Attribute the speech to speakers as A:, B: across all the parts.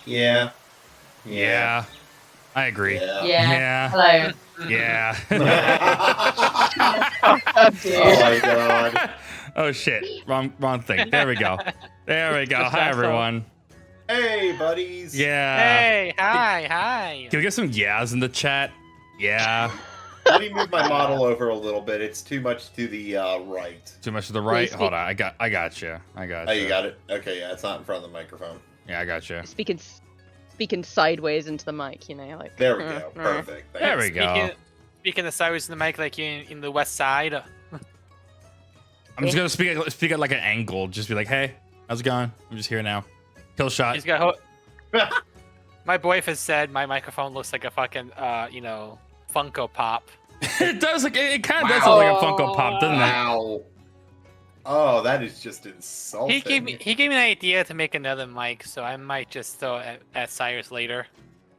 A: Yeah.
B: Yeah. I agree.
C: Yeah. Hello.
B: Yeah.
C: Oh, dude.
A: Oh my god.
B: Oh shit. Wrong thing. There we go. Hi everyone.
A: Hey, buddies.
B: Yeah.
D: Hey, hi.
B: Can we get some yeahs in the chat? Yeah.
A: Let me move my model over a little bit. It's too much to the right.
B: Too much to the right.
C: Please
B: Hold on. I got you.
A: Oh, you got it? Okay, yeah, it's not in front of the microphone.
B: Yeah, I got you.
C: Speaking sideways into the mic, you know, like.
A: There we go. Perfect.
B: There we go.
D: Speaking of sideways in the mic, like in the west side.
B: I'm just gonna speak at like an angle. Just be like, hey, how's it going? I'm just here now. Kill shot.
D: He's got. My boyfriend said my microphone looks like a fucking, Funko Pop.
B: It does. Like it kind of does look like a Funko Pop, doesn't it?
A: Wow. Oh, that is just insulting.
D: He gave me an idea to make another mic, so I might just throw it at Cyrus later.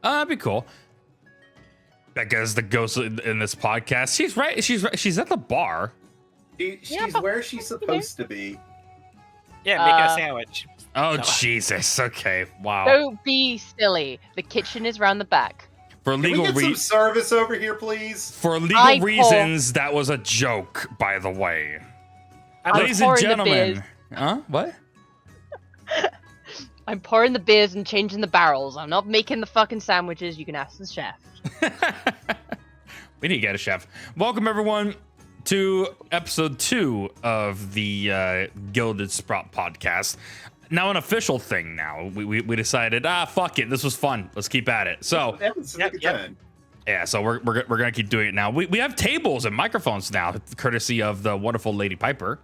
B: That'd be cool. Becca's the ghost in this podcast. She's right. She's at the bar.
A: She's where she's supposed to be.
D: Yeah, making a sandwich.
B: Oh,
D: No.
B: Jesus. Okay. Wow.
C: Don't be silly. The kitchen is round the back.
B: For
A: Can we
B: legal
A: get some service over here, please?
B: For legal reasons, that was a joke, by the way. Ladies and gentlemen. Huh? What?
C: I'm pouring the beers and changing the barrels. I'm not making the fucking sandwiches. You can ask the chef.
B: We need to get a chef. Welcome, everyone, to episode 2 of the Gilded Sprout Podcast. Now an official thing now. We decided, fuck it. This was fun. Let's keep at it. So, yeah, so we're going to keep doing it now. We have tables and microphones now, courtesy of the wonderful Lady Piper.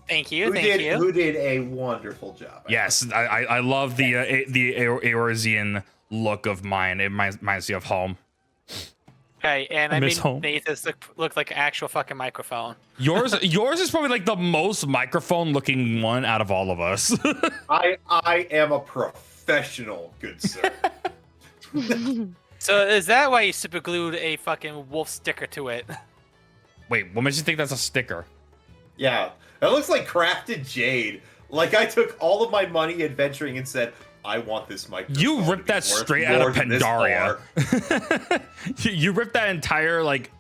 D: Thank you.
A: Who did a wonderful job.
B: Yes, I love the Eorzean look of mine. It reminds me of home.
D: Okay, and I
B: miss
D: made
B: home.
D: Nathan's look like an actual fucking microphone.
B: Yours is probably like the most microphone looking one out of all of us.
A: I am a professional, good sir.
D: So is that why you super glued a fucking wolf sticker to it?
B: Wait, what makes you think that's a sticker?
A: Yeah, that looks like crafted jade. Like I took all of my money adventuring and said, I want this microphone.
B: You ripped that straight out of Pandaria. You ripped that entire like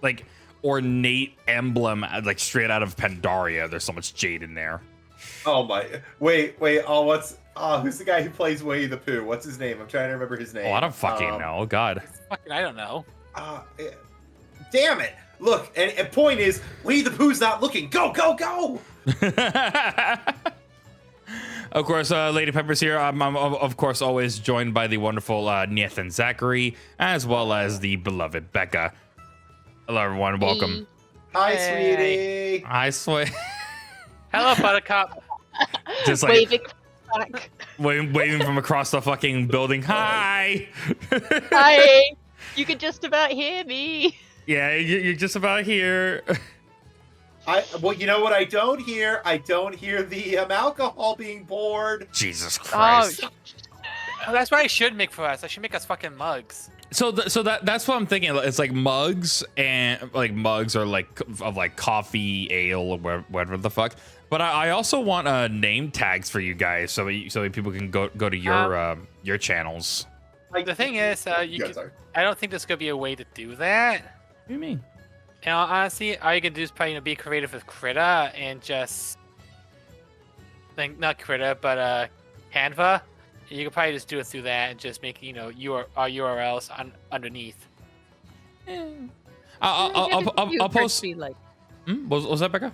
B: ornate emblem like straight out of Pandaria. There's so much jade in there.
A: Oh my! Wait! Who's the guy who plays Winnie the Pooh? What's his name? I'm trying to remember his name.
B: Oh, I don't fucking know. Oh God.
D: Fucking, I don't know.
A: Damn it! Look, and point is, Winnie the Pooh's not looking. Go!
B: Of course, Lady Pepper's here. I'm of course always joined by the wonderful Nathan Zachary, as well as the beloved Becca. Hello, everyone. Welcome.
A: Hi, sweetie.
B: I swear.
D: Hello, Buttercup.
B: Just like
C: Waving back.
B: waving from across the fucking building. Hi.
C: Hi. You can just about hear me.
B: Yeah, you're just about here.
A: Well, you know what I don't hear? I don't hear the alcohol being poured.
B: Jesus Christ.
D: Oh, that's what I should make for us. I should make us fucking mugs.
B: So that's what I'm thinking. It's like mugs and like mugs are like of like coffee, ale, or whatever the fuck. But I also want name tags for you guys so people can go to your channels.
D: The thing is, I don't think there's gonna be a way to do that.
B: What do you mean?
D: You know, honestly, all you can do is probably be creative with Critter and just not Critter, but Canva. You can probably just do it through that and just make URLs underneath.
B: I'll post.
C: Like...
B: What was that, Becca?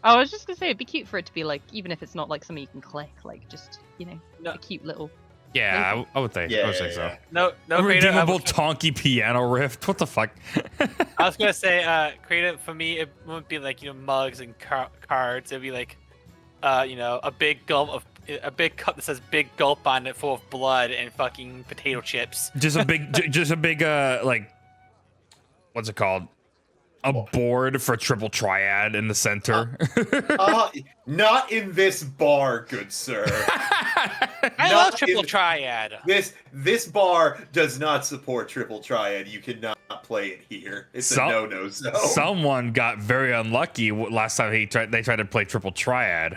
C: I was just gonna say it'd be cute for it to be like, even if it's not like something you can click, like just a cute little.
B: Yeah, I would think. I would say so.
D: No,
B: redeemable Tonky piano riff. What the fuck?
D: I was gonna say, creative for me, it wouldn't be like mugs and cards. It'd be like, a big cup that says "big gulp" on it, full of blood and fucking potato chips.
B: Just a big like, what's it called? A board for triple triad in the center.
A: Not in this bar, good sir.
D: I love triple triad.
A: This bar does not support triple triad. You cannot play it here. It's a no zone.
B: Someone got very unlucky last time they tried to play triple triad.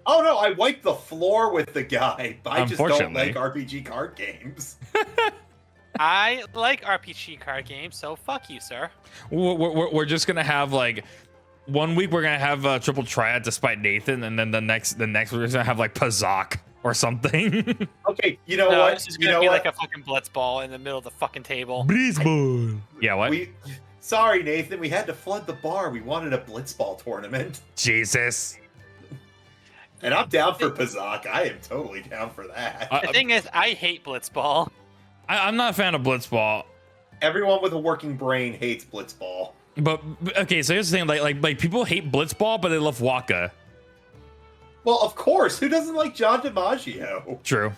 A: Oh no, I wiped the floor with the guy. I just don't
B: Unfortunately.
A: like RPG card games.
D: I like RPG card games, so fuck you, sir.
B: We're just gonna have like 1 week we're gonna have a triple triad despite Nathan, and then the next we're just gonna have like Pazak or something.
A: Okay, you know
D: No,
A: what?
D: it's just
A: You
D: gonna
A: know
D: be
A: what?
D: like a fucking blitzball in the middle of the fucking table.
B: Blitzball. Yeah, what?
A: Sorry, Nathan. We had to flood the bar. We wanted a blitzball tournament,
B: Jesus.
A: and I'm down for Pazak. I am totally down for that.
D: The thing is, I hate blitzball.
B: I'm not a fan of Blitzball.
A: Everyone with a working brain hates blitzball.
B: But okay, so here's the thing: like people hate Blitzball, but they love Waka.
A: Well, of course. Who doesn't like John DiMaggio?
B: True.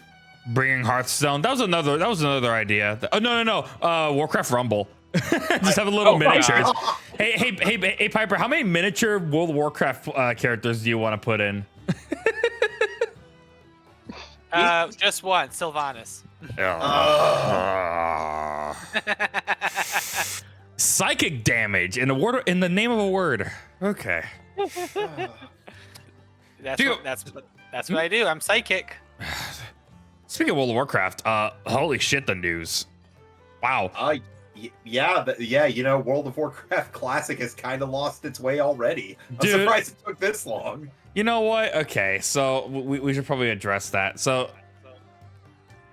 B: Bringing Hearthstone. That was another idea. Oh no. Warcraft Rumble. Just have a little miniatures. Hey, Piper. How many miniature World of Warcraft characters do you want to put in?
D: Just one, Sylvanas.
B: Psychic damage in the name of a word. Okay.
D: That's what I do. I'm psychic.
B: Speaking of World of Warcraft, holy shit, the news. Wow.
A: Yeah. You know, World of Warcraft Classic has kind of lost its way already. I'm
B: Dude.
A: surprised it took this long.
B: You know what? Okay, so we should probably address that. So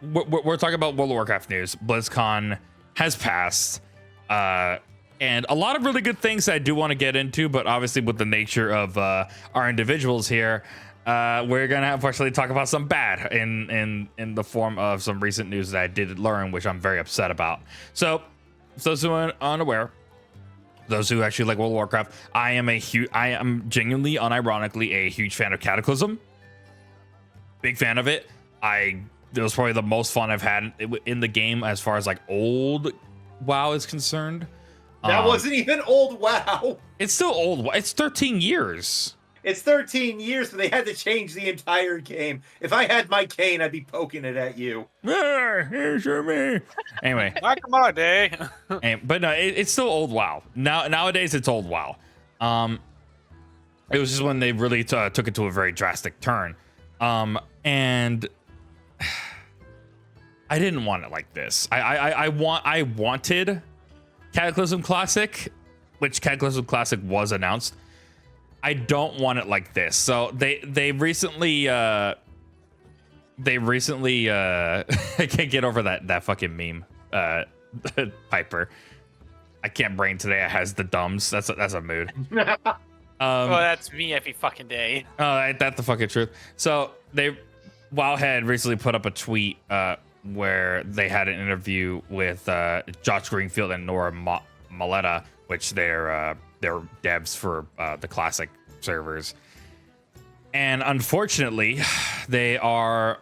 B: we're talking about World of Warcraft news. BlizzCon has passed, and a lot of really good things that I do want to get into, but obviously with the nature of our individuals here, we're gonna unfortunately talk about some bad in the form of some recent news that I did learn, which I'm very upset about. So those who are unaware, those who actually like World of Warcraft, I am genuinely, unironically a huge fan of Cataclysm. Big fan of it. It was probably the most fun I've had in the game as far as like old WoW is concerned.
A: That wasn't even old WoW.
B: It's still old. It's 13 years.
A: It's 13 years, but they had to change the entire game. If I had my cane, I'd be poking it at you.
B: Sure me. Anyway,
D: Back in my day.
B: but no, it's still old WoW. Nowadays, it's old WoW. It was just when they really took it to a very drastic turn, and I didn't want it like this. I wanted Cataclysm Classic, which Cataclysm Classic was announced. I don't want it like this. So they recently I can't get over that fucking meme. Piper. I can't brain today. It has the dumbs. That's a mood.
D: Well, that's me every fucking day.
B: That's the fucking truth. So WoW had recently put up a tweet where they had an interview with Josh Greenfield and Nora Maletta, which they're devs for the classic servers. And unfortunately, they have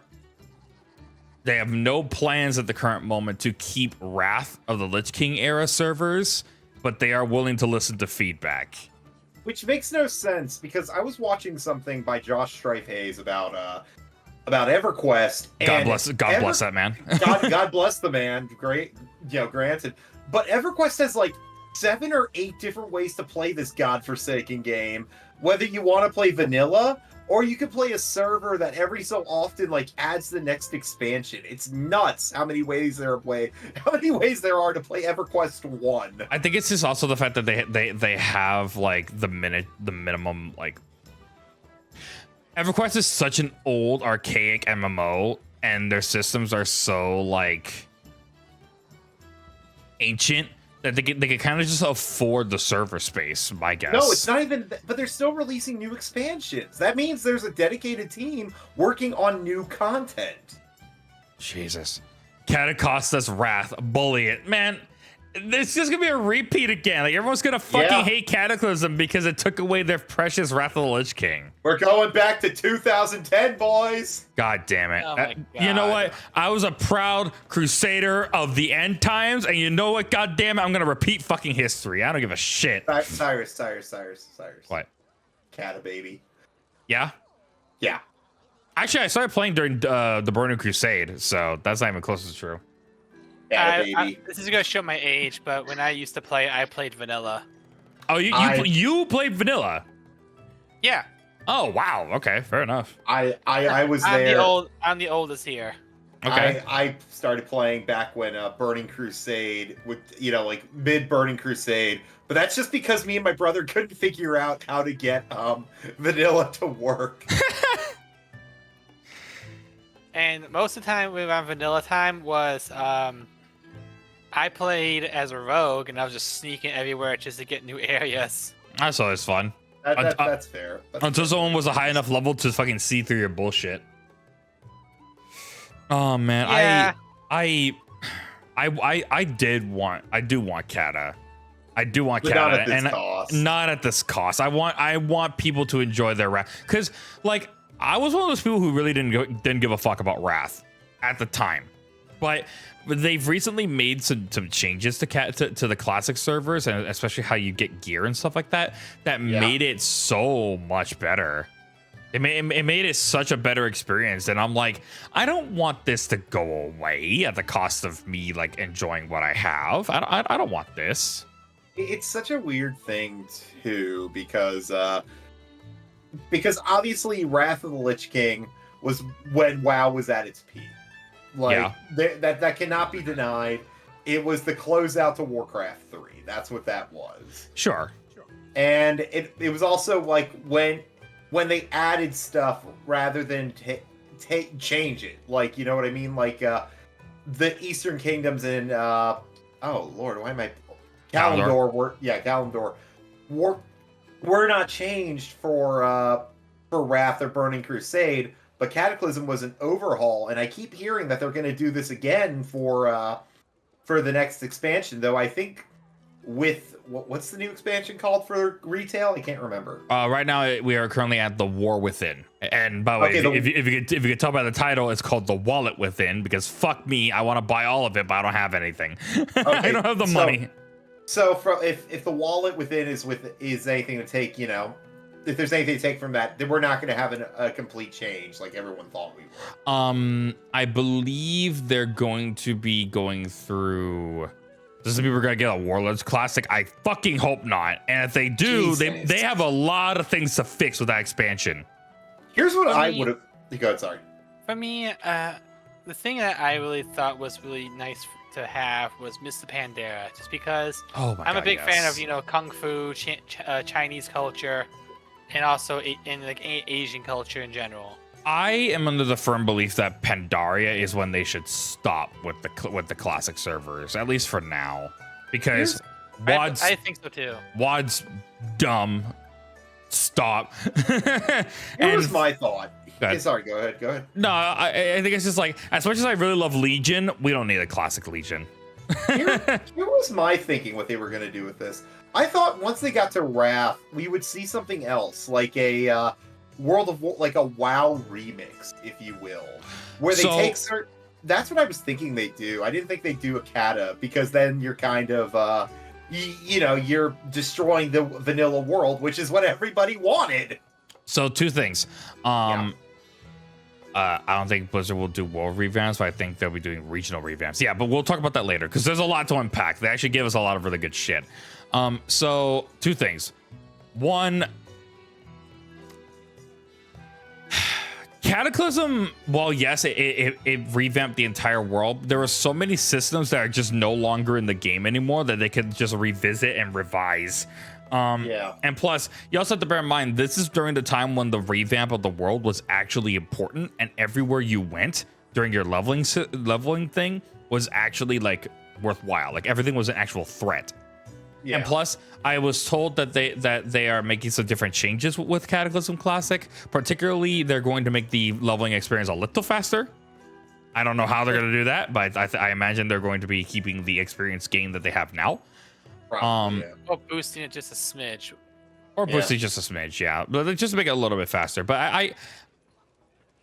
B: no plans at the current moment to keep Wrath of the Lich King era servers, but they are willing to listen to feedback.
A: Which makes no sense, because I was watching something by Josh Strife Hayes about EverQuest.
B: God bless that man.
A: God bless the man. Great, granted. But EverQuest has like 7 or 8 different ways to play this godforsaken game. Whether you want to play vanilla, or you can play a server that every so often like adds the next expansion. It's nuts how many ways there are to play EverQuest 1.
B: I think it's just also the fact that they have like the minimum like. EverQuest is such an old, archaic MMO, and their systems are so like ancient that they could kind of just afford the server space, I guess.
A: No, it's not even. But they're still releasing new expansions. That means there's a dedicated team working on new content.
B: Jesus, Catacosta's Wrath, bully it, man. It's just gonna be a repeat again. Like everyone's gonna fucking hate Cataclysm because it took away their precious Wrath of the Lich King.
A: We're going back to 2010, boys.
B: God damn it.
D: Oh my
B: You know
D: God.
B: what? I was a proud crusader of the end times, and you know what? God damn it, I'm gonna repeat fucking history. I don't give a shit.
A: Cyrus.
B: What?
A: Cata baby.
B: Yeah?
A: Yeah.
B: Actually, I started playing during the Burning Crusade, so that's not even close to true.
A: Cata baby.
D: This is gonna show my age, but when I used to play, I played vanilla.
B: Oh, you played vanilla?
D: Yeah.
B: Oh wow. Okay, fair enough.
A: I was
D: I'm
A: there.
D: I'm the oldest here.
B: Okay.
A: I started playing back when Burning Crusade, with like mid Burning Crusade, but that's just because me and my brother couldn't figure out how to get vanilla to work.
D: And most of the time we were on vanilla time was I played as a rogue and I was just sneaking everywhere just to get new areas.
B: That's always fun.
A: That's fair.
B: Until someone was a high enough level to fucking see through your bullshit. Oh man,
D: Yeah.
B: I do want Kata. I do want
A: But
B: Kata,
A: not at this
B: and
A: cost.
B: not at this cost. I want people to enjoy their Wrath, because like I was one of those people who really didn't give a fuck about Wrath at the time, but they've recently made some changes to the classic servers, and especially how you get gear and stuff like that made it so much better. It made it such a better experience, and I'm like, I don't want this to go away at the cost of me like enjoying what I have. I don't want this.
A: It's such a weird thing too, because obviously Wrath of the Lich King was when WoW was at its peak. Like that cannot be denied. It was the closeout to Warcraft 3. That's what that was.
B: Sure.
A: And it was also like when they added stuff rather than change it. Like, you know what I mean? Like the Eastern Kingdoms in oh Lord, why am I Kalimdor Kalimdor were not changed for Wrath or Burning Crusade, but Cataclysm was an overhaul, and I keep hearing that they're going to do this again for the next expansion. Though I think with what's the new expansion called for retail? I can't remember.
B: Right now we are currently at the War Within, and by the way, if you could tell by the title, it's called the Wallet Within, because fuck me, I want to buy all of it, but I don't have anything. I don't have the money.
A: So if the Wallet Within is anything to take, if there's anything to take from that, then we're not going to have a complete change like everyone thought we were.
B: I believe they're going to be going through. Does it mean we're going to get a Warlords Classic? I fucking hope not. And if they do, they have a lot of things to fix with that expansion.
A: Here's what I would have. Go ahead, sorry.
D: For me, the thing that I really thought was really nice to have was Mr. Pandera, just because I'm a big fan of kung fu, Chinese culture, and also in like Asian culture in general.
B: I am under the firm belief that Pandaria is when they should stop with the classic servers, at least for now, because WoD's
D: I think so too.
B: WoD's dumb. Stop.
A: Here's my thought. Sorry, go ahead.
B: No, I think it's just like, as much as I really love Legion, we don't need a classic Legion.
A: Here was my thinking what they were going to do with this. I thought once they got to Wrath, we would see something else, like a like a WoW remix, if you will, where they take certain. That's what I was thinking they do. I didn't think they'd do a kata, because then you're kind of you're destroying the vanilla world, which is what everybody wanted.
B: So two things. I don't think Blizzard will do world revamps, but I think they'll be doing regional revamps. Yeah, but we'll talk about that later, because there's a lot to unpack. They actually give us a lot of really good shit. So two things. One, Cataclysm, well, yes, it revamped the entire world. There are so many systems that are just no longer in the game anymore that they could just revisit and revise. And plus, you also have to bear in mind, this is during the time when the revamp of the world was actually important, and everywhere you went during your leveling thing was actually like worthwhile. Like everything was an actual threat. Yeah. And plus, I was told that they are making some different changes with Cataclysm Classic. Particularly, they're going to make the leveling experience a little faster. I don't know how they're going to do that, but I imagine they're going to be keeping the experience gain that they have now.
A: Probably,
D: or boosting it just a smidge.
B: Just a smidge, yeah. But just to make it a little bit faster. But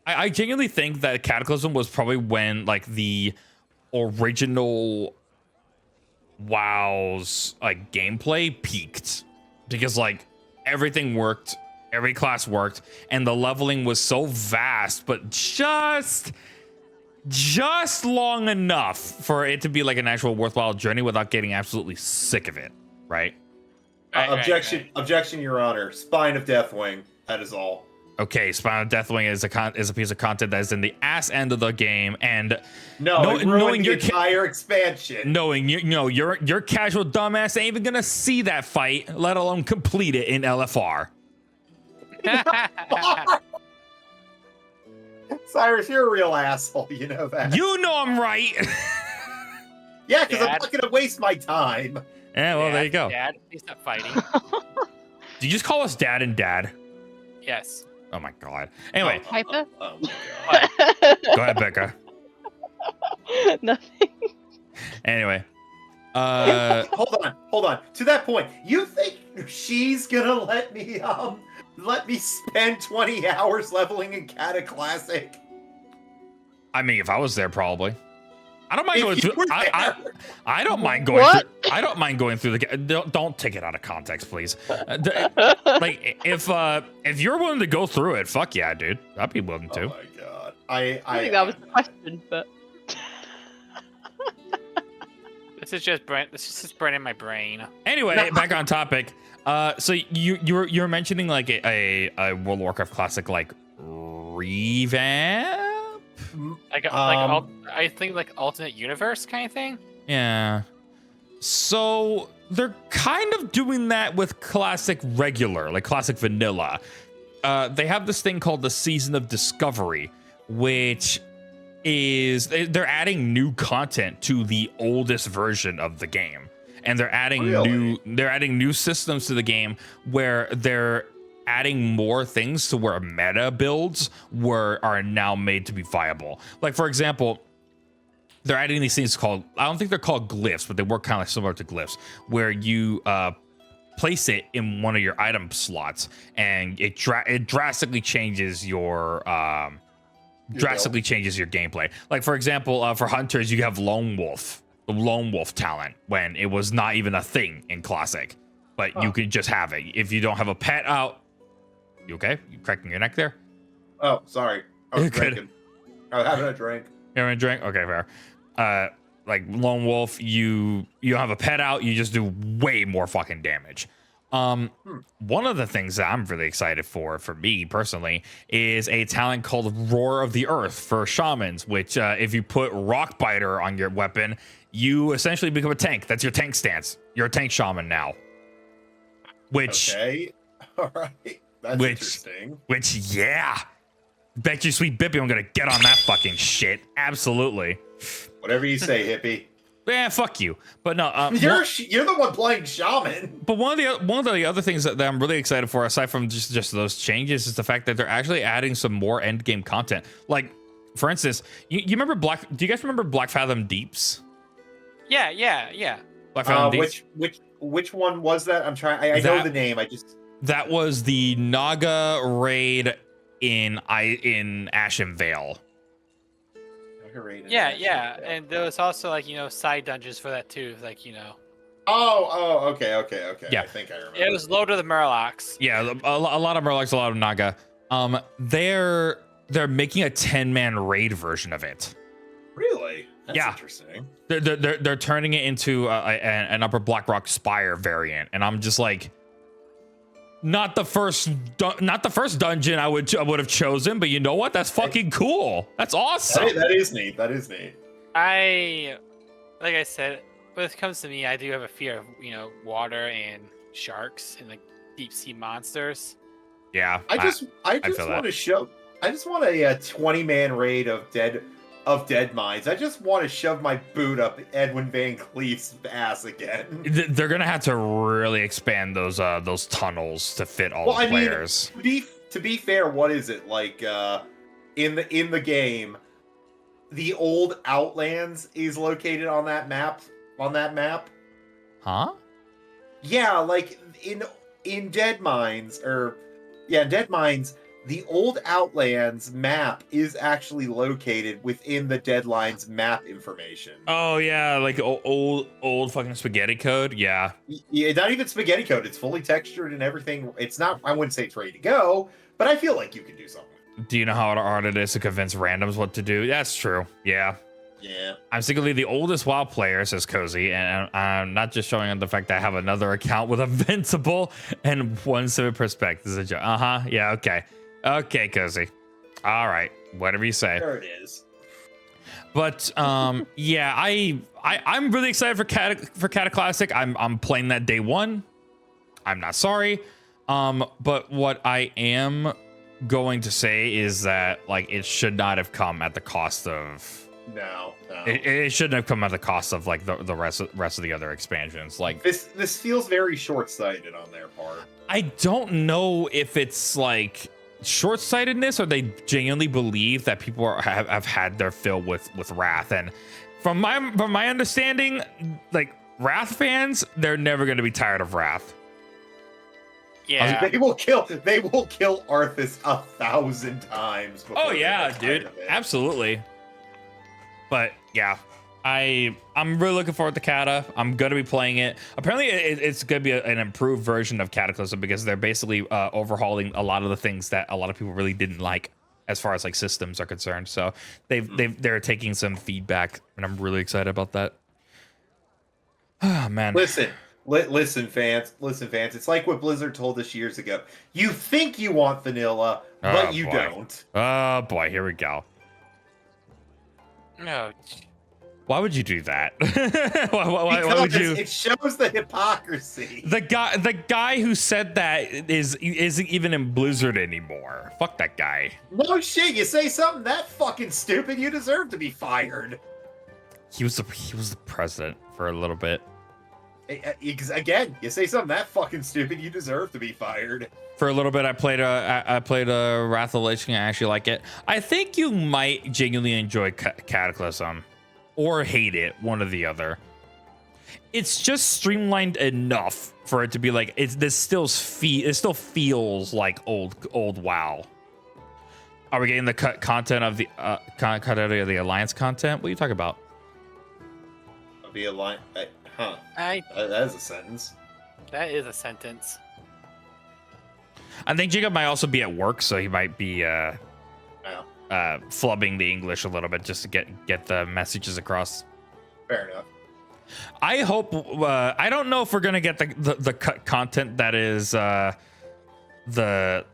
B: I genuinely think that Cataclysm was probably when like the original WoW's like gameplay peaked, because like everything worked, every class worked, and the leveling was so vast, but just long enough for it to be like an actual worthwhile journey without getting absolutely sick of it, right?
A: Objection, Your Honor. Spine of Deathwing. That is all.
B: Okay, Spinal Deathwing is a piece of content that is in the ass end of the game, and
A: No, it ruined the entire expansion.
B: knowing your casual dumbass ain't even gonna see that fight, let alone complete it in LFR.
A: Cyrus, you're a real asshole. You know that.
B: You know I'm right.
A: Yeah, because I'm
D: Dad.
A: not gonna waste my time.
B: Yeah, well, there you go.
D: Dad, please stop fighting.
B: Did you just call us dad and dad?
D: Yes.
B: Oh my god. Anyway,
C: Hyper?
A: Oh my god.
B: go ahead, Becca.
C: Nothing.
B: Anyway,
A: Hold on. To that point, you think she's gonna let me spend 20 hours leveling in Cata Classic?
B: I mean, if I was there, probably. I don't mind
A: If
B: going
A: you
B: through.
A: were there.
B: I don't mind going.
C: What?
B: I don't mind going through the. Don't take it out of context, please. Like if you're willing to go through it, fuck yeah, dude. I'd be willing to.
A: Oh my god.
C: I think that was the question, but
D: This is just burning my brain.
B: Anyway, back on topic. So you were mentioning like a World of Warcraft classic like revamp.
D: I think like alternate universe kind of thing.
B: Yeah. So they're kind of doing that with classic regular, like classic vanilla. They have this thing called the Season of Discovery, which is they're adding new content to the oldest version of the game. And they're adding new systems to the game where they're adding more things to where meta builds are now made to be viable. Like for example, they're adding these things called, I don't think they're called glyphs, but they work kind of similar to glyphs, where you place it in one of your item slots, and it drastically changes your gameplay. Like for example, for hunters, you have the lone wolf talent when it was not even a thing in classic, but you could just have it. If you don't have a pet out, you okay? You cracking your neck there?
A: Oh, sorry. I was
B: You're good.
A: drinking. I was having a drink.
B: You having a drink? Okay, fair. Like lone wolf, you don't have a pet out, you just do way more fucking damage. One of the things that I'm really excited for me personally, is a talent called Roar of the Earth for shamans, which if you put Rock Biter on your weapon, you essentially become a tank. That's your tank stance. You're a tank shaman now. Which
A: Okay. All right. That's interesting.
B: Which, yeah. Bet you sweet Bippy I'm gonna get on that fucking shit. Absolutely.
A: Whatever you say, hippie.
B: Yeah, fuck you. But no,
A: You're the one playing shaman.
B: but one of the other things that I'm really excited for, aside from just those changes, is the fact that they're actually adding some more end game content. Like, for instance, you remember do you guys remember Black Fathom Deeps?
D: Yeah.
B: Black Fathom Deeps?
A: Which one was that? I'm trying. I know the name.
B: That was the Naga raid in Ashen Vale.
D: Yeah. And there was also like, side dungeons for that too. Like,
A: Oh, okay.
B: Yeah.
A: I think I remember.
D: It was Lord of the Murlocs.
B: Yeah, a lot of Murlocs, a lot of Naga. They're making a 10-man raid version of it.
A: Really? That's
B: Yeah.
A: interesting.
B: They're turning it into an Upper Blackrock Spire variant, and I'm just like, not the first dungeon I would have chosen, but you know what? That's fucking cool. That's awesome.
A: That is neat. Like
D: I said, when it comes to me, I do have a fear of water and sharks and like deep sea monsters.
B: Yeah,
A: I just want a 20-man raid of dead mines. I just want to shove my boot up Edwin Van Cleef's ass again.
B: They're gonna have to really expand those tunnels to fit all the players.
A: To be fair, what is it like in the game? The old Outlands is located on that map.
B: Huh?
A: Yeah, like in Dead Mines, Dead Mines. The old Outlands map is actually located within the Deadlines map information.
B: Oh yeah, like old fucking spaghetti code. Yeah.
A: Yeah, not even spaghetti code. It's fully textured and everything. It's not. I wouldn't say it's ready to go, but I feel like you can do something.
B: Do you know how hard it is to convince randoms what to do? That's true. Yeah.
A: Yeah.
B: I'm secretly the oldest WoW player, says Cozy, and I'm not just showing on the fact that I have another account with Invincible and one Civic Perspective. Yeah, okay. Okay, Cozy. All right, whatever you say.
A: There it is.
B: But yeah, I'm really excited for Cata Classic. I'm playing that day one. I'm not sorry. But what I am going to say is that like it should not have come at the cost of.
A: No.
B: It shouldn't have come at the cost of like the rest of the other expansions. Like
A: this feels very short-sighted on their part.
B: I don't know if it's like short-sightedness or they genuinely believe that people have had their fill with Wrath. And from my understanding, like Wrath fans, they're never going to be tired of Wrath.
D: Yeah.
A: They will kill Arthas 1,000 times.
B: Oh
A: they
B: yeah,
A: get tired
B: dude,
A: of it.
B: absolutely. But yeah, I'm really looking forward to Cata. I'm gonna be playing it. Apparently, it's gonna be an improved version of Cataclysm because they're basically overhauling a lot of the things that a lot of people really didn't like as far as like systems are concerned. So they're taking some feedback, and I'm really excited about that. Oh man,
A: Listen, fans. It's like what Blizzard told us years ago. You think you want vanilla, but you
B: boy.
A: don't.
B: Oh boy, here we go.
D: No.
B: Why would you do that? why would you?
A: It shows the hypocrisy.
B: The guy who said that isn't even in Blizzard anymore. Fuck that guy.
A: No shit, you say something that fucking stupid, you deserve to be fired.
B: He was the president for a little bit.
A: Again, you say something that fucking stupid, you deserve to be fired.
B: For a little bit, I played a Wrath of the Lich King. I actually like it. I think you might genuinely enjoy Cataclysm, or hate it, one or the other. It's just streamlined enough for it to be like it still feels like old WoW. Are we getting the content of the content of the Alliance content? What are you talking about?
A: The Alliance, huh?
D: That
A: That is a sentence.
D: is a sentence.
B: I think Jacob might also be at work, so he might be flubbing the English a little bit just to get the messages across.
A: Fair enough.
B: I hope. I don't know if we're gonna get the content that is the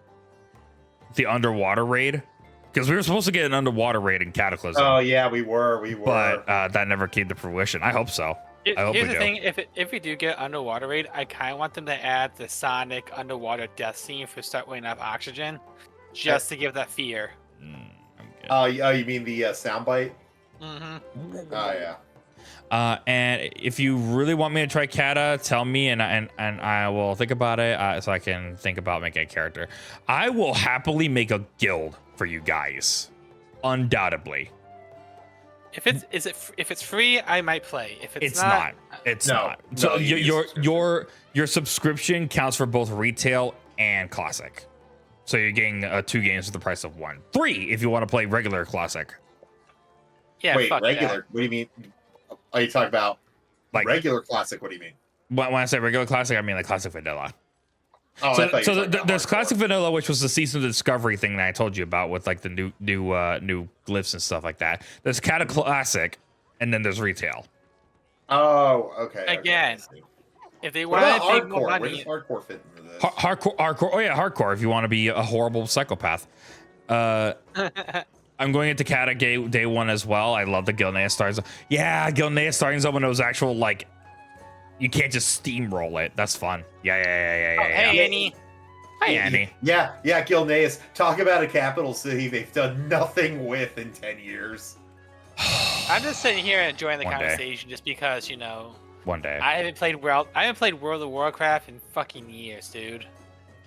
B: underwater raid, because we were supposed to get an underwater raid in Cataclysm.
A: Oh yeah, we were.
B: But that never came to fruition. I hope so. I hope
D: Here's
B: we
D: the
B: do.
D: thing: if we do get underwater raid, I kind of want them to add the Sonic underwater death scene for start weighing up oxygen, just to give that fear.
B: I'm good.
A: You mean the soundbite?
D: Mm-hmm.
A: Oh yeah.
B: And if you really want me to try Cata, tell me, and I will think about it, so I can think about making a character. I will happily make a guild for you guys, undoubtedly.
D: If it's free, I might play. If it's
B: It's not. It's
A: No,
B: not. So
A: no, you use
B: your subscription counts for both retail and classic. So you're getting 2 games for the price of 1. 3 if you want to play regular classic.
D: Yeah,
A: Wait,
D: fuck
A: regular?
D: that.
A: What do you mean? Are you talking about
B: Like
A: regular classic? What do you mean?
B: when I say regular classic, I mean like classic vanilla.
A: Oh, I thought you were talking about
B: There's
A: hardcore.
B: classic vanilla, which was the season of discovery thing that I told you about with like the new glyphs and stuff like that. There's Cata Classic, and then there's retail.
A: Oh, okay.
D: Again,
A: okay.
D: If they
A: What
D: want
A: about
D: to pay more
A: hardcore? Where
D: money,
A: does hardcore fit into this?
B: Hardcore. Oh yeah, hardcore. If you want to be a horrible psychopath. I'm going into Cata day 1 as well. I love the Gilneas starting zone. Yeah, Gilneas starting zone when it was actual like, you can't just steamroll it. That's fun. Yeah.
D: hey Annie,
B: Hi Annie.
A: Yeah, Gilneas. Talk about a capital city they've done nothing with in 10 years.
D: I'm just sitting here enjoying the
B: One day.
D: conversation just because
B: One day.
D: I haven't played World of Warcraft in fucking years, dude.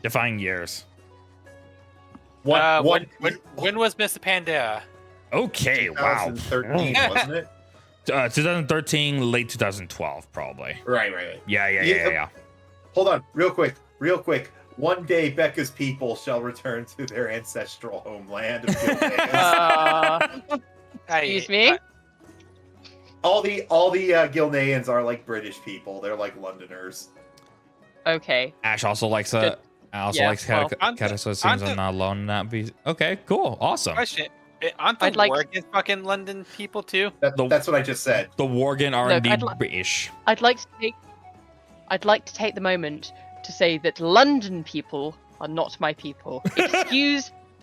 B: Defying years.
A: One,
D: When was Mr. Pandera?
B: Okay. Wow.
A: 2013, wasn't it?
B: 2013, late 2012, probably.
A: Right.
B: Yeah.
A: Hold on, real quick. One day, Becca's people shall return to their ancestral homeland of Gilneas.
C: Excuse me?
A: all the Gilneans are like British people. They're like Londoners.
C: Okay.
B: Ash also likes
C: Good.
B: likes
D: well,
B: Cata, so it seems I'm not alone in that. Okay, cool, awesome.
D: Question: Aren't the
C: I'd like-
D: Worgen fucking London people too?
A: That's what I just said.
B: The Worgen are
C: Look,
B: indeed
C: I'd
B: British.
C: I'd like to take the moment to say that London people are not my people.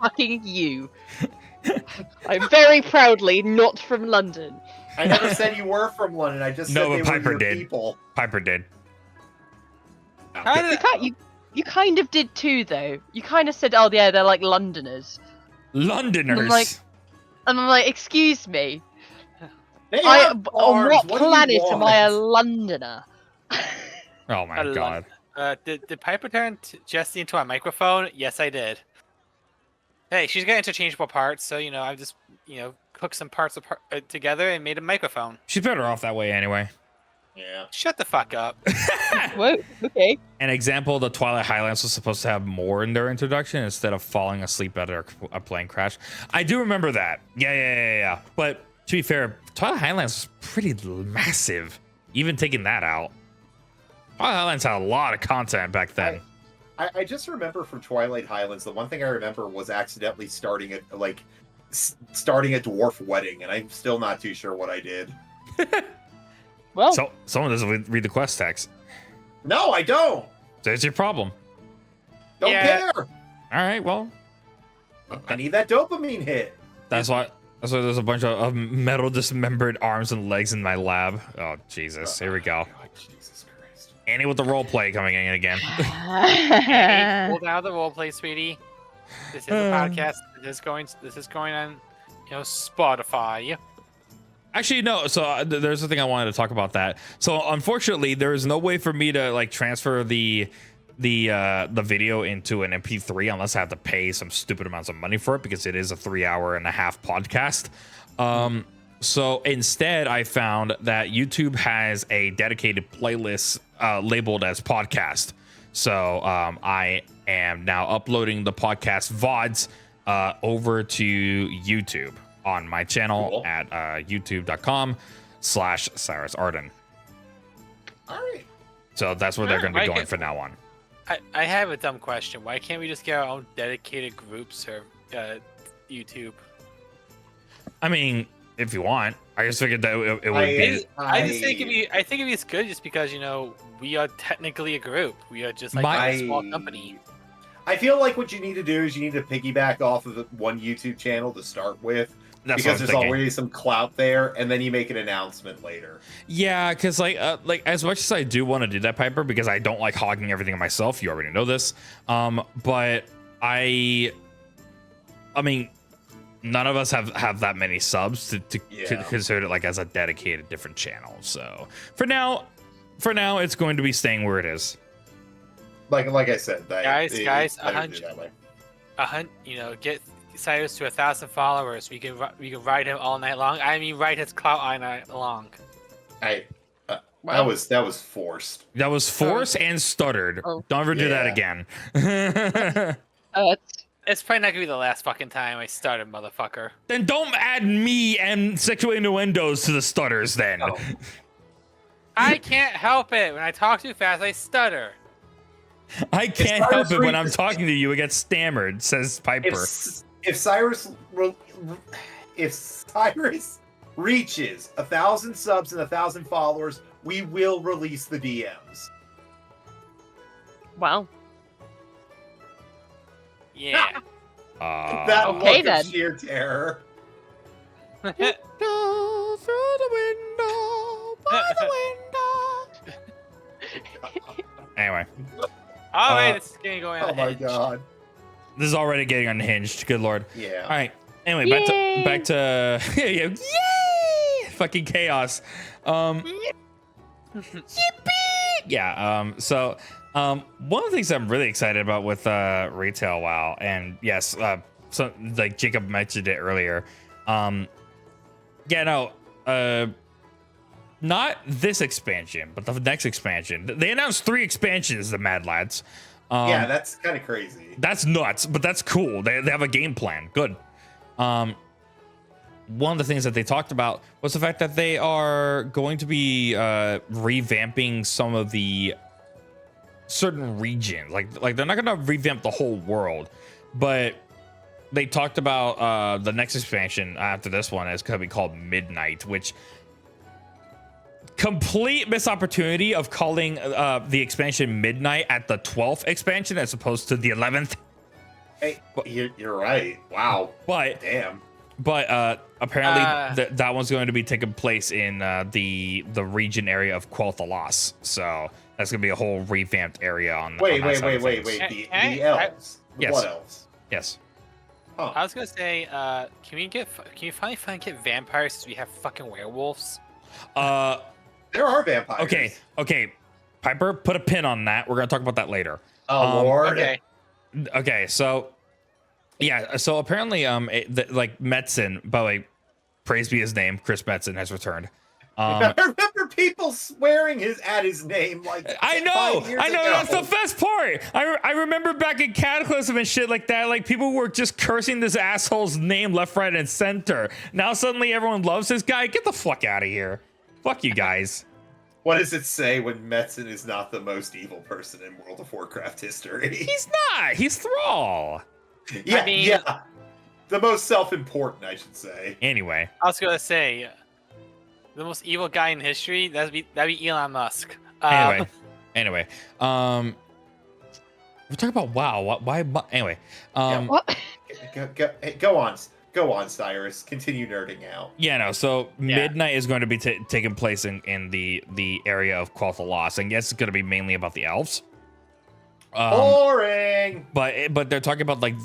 C: fucking you. I'm very proudly not from London.
A: I never said you were from London. I just
B: No,
A: said they
B: but
A: were
B: Piper
A: your
B: did.
A: people.
B: Piper did.
D: How did
C: You kind of did too, though. You kind of said, "Oh yeah, they're like Londoners,"
B: Londoners.
C: and I'm like, "Excuse me,
A: They
C: I
A: have
C: on
A: bars.
C: what
A: What do you
C: planet am I a
A: want?
C: Londoner?"
B: Oh my god.
D: did Piper turn Jessie into a microphone? Yes, I did. Hey, she's got interchangeable parts, so I just cooked some parts together and made a microphone.
B: She's better off that way anyway.
A: Yeah.
D: Shut the fuck up.
C: Whoa, okay.
B: An example, the Twilight Highlands was supposed to have more in their introduction instead of falling asleep at a plane crash. I do remember that. Yeah. But to be fair, Twilight Highlands was pretty massive. Even taking that out. Twilight Highlands had a lot of content back then.
A: I just remember from Twilight Highlands, the one thing I remember was accidentally starting a dwarf wedding, and I'm still not too sure what I did.
C: Well,
B: So someone doesn't read the quest text.
A: No, I don't.
B: There's your problem.
A: Don't
D: Yeah.
A: care.
B: All right, well,
A: I need that dopamine hit.
B: that's why there's a bunch of metal dismembered arms and legs in my lab. Oh Jesus, here we go.
A: God, Jesus Christ.
B: Annie with the role play coming in again.
D: Hey, hold out the roleplay, sweetie. This is a podcast. This is going on, Spotify.
B: Actually, no. So there's the thing I wanted to talk about that. So unfortunately, there is no way for me to like transfer the video into an MP3 unless I have to pay some stupid amounts of money for it because it is a 3.5-hour podcast. So instead, I found that YouTube has a dedicated playlist labeled as podcast. So I am now uploading the podcast VODs over to YouTube on my channel
A: Cool.
B: at youtube.com/Cyrus Arden.
A: All right.
B: So that's where they're going to be going from now on.
D: I have a dumb question. Why can't we just get our own dedicated groups or YouTube?
B: I mean, if you want, I just figured that it would be.
D: I just think I think it'd be good just because we are technically a group. We are just like a small company.
A: I feel like what you need to do is you need to piggyback off of one YouTube channel to start with.
B: That's
A: because
B: what I'm
A: there's
B: thinking.
A: already some clout there, and then you make an announcement later.
B: Yeah, because like as much as I do want to do that, Piper, because I don't like hogging everything myself. You already know this. But I mean, none of us have that many subs to consider it like as a dedicated different channel. So for now, it's going to be staying where it is.
A: Like I said,
D: Guys,
A: it's better to
D: 100
A: do that way.
D: Get Cyrus to 1,000 followers. We can ride him all night long. I mean, ride his clout all night long.
A: That was forced.
B: That was forced and stuttered.
C: Oh.
B: Don't ever do that again.
D: It's probably not gonna be the last fucking time I started, motherfucker.
B: Then don't add me and sexual innuendos to the stutters then.
A: Oh.
D: I can't help it. When I talk too fast, I stutter.
B: I can't help it when I'm talking to you. It gets stammered, says Piper.
A: If Cyrus reaches 1,000 subs and 1,000 followers, we will release the DMs.
C: Wow.
D: Yeah.
A: That
C: Okay,
A: look
C: then.
A: of sheer terror.
B: Go through the window, by the window. Anyway,
D: All right, this is gonna go on.
A: Oh my god.
B: this is already getting unhinged. Good lord.
A: Yeah.
B: All right. Anyway,
C: Yay.
B: back to yay! Fucking chaos. Yippee! Yeah. So, one of the things I'm really excited about with retail WoW, and yes, so like Jacob mentioned it earlier. Not this expansion, but the next expansion. They announced 3 expansions, the Mad Lads.
A: Yeah, that's kind of crazy.
B: That's nuts, but that's cool. They have a game plan. Good. One of the things that they talked about was the fact that they are going to be revamping some of the certain regions. Like they're not going to revamp the whole world, but they talked about the next expansion after this one is going to be called Midnight, which complete missed opportunity of calling the expansion Midnight at the 12th expansion as opposed to the 11th.
A: Hey, you're right. Wow.
B: But
A: Damn.
B: apparently that one's going to be taking place in the region area of Quel'Thalas. So that's going to be a whole revamped area on.
A: Wait.
B: on that side of things.
A: The elves. The
B: Yes.
A: blood elves.
B: Yes.
A: Huh.
D: I was gonna say, can you finally get vampires since we have fucking werewolves?
A: There are vampires.
B: Okay. Piper, put a pin on that. We're gonna talk about that later.
A: Oh Lord.
D: Okay.
B: So yeah, so apparently like Metzen, by the way, praise be his name, Chris Metzen has returned.
A: I remember people swearing at his name like
B: I
A: 5 years
B: know
A: ago.
B: that's the best part. I remember back in Cataclysm and shit like that, like people were just cursing this asshole's name left, right, and center. Now suddenly everyone loves this guy. Get the fuck out of here. Fuck you guys.
A: What does it say when Metzen is not the most evil person in World of Warcraft history?
B: He's not. He's Thrall.
A: Yeah. The most self-important, I should say.
B: Anyway.
D: I was gonna say, the most evil guy in history, that'd be Elon Musk.
B: Anyway. We're talking about WoW. Why? Anyway.
C: What?
A: Go on, Cyrus. Continue nerding out.
B: Yeah, no. So Midnight is going to be taking place in the area of Quel'Thalas, and yes, it's going to be mainly about the elves.
A: Boring.
B: But they're talking about like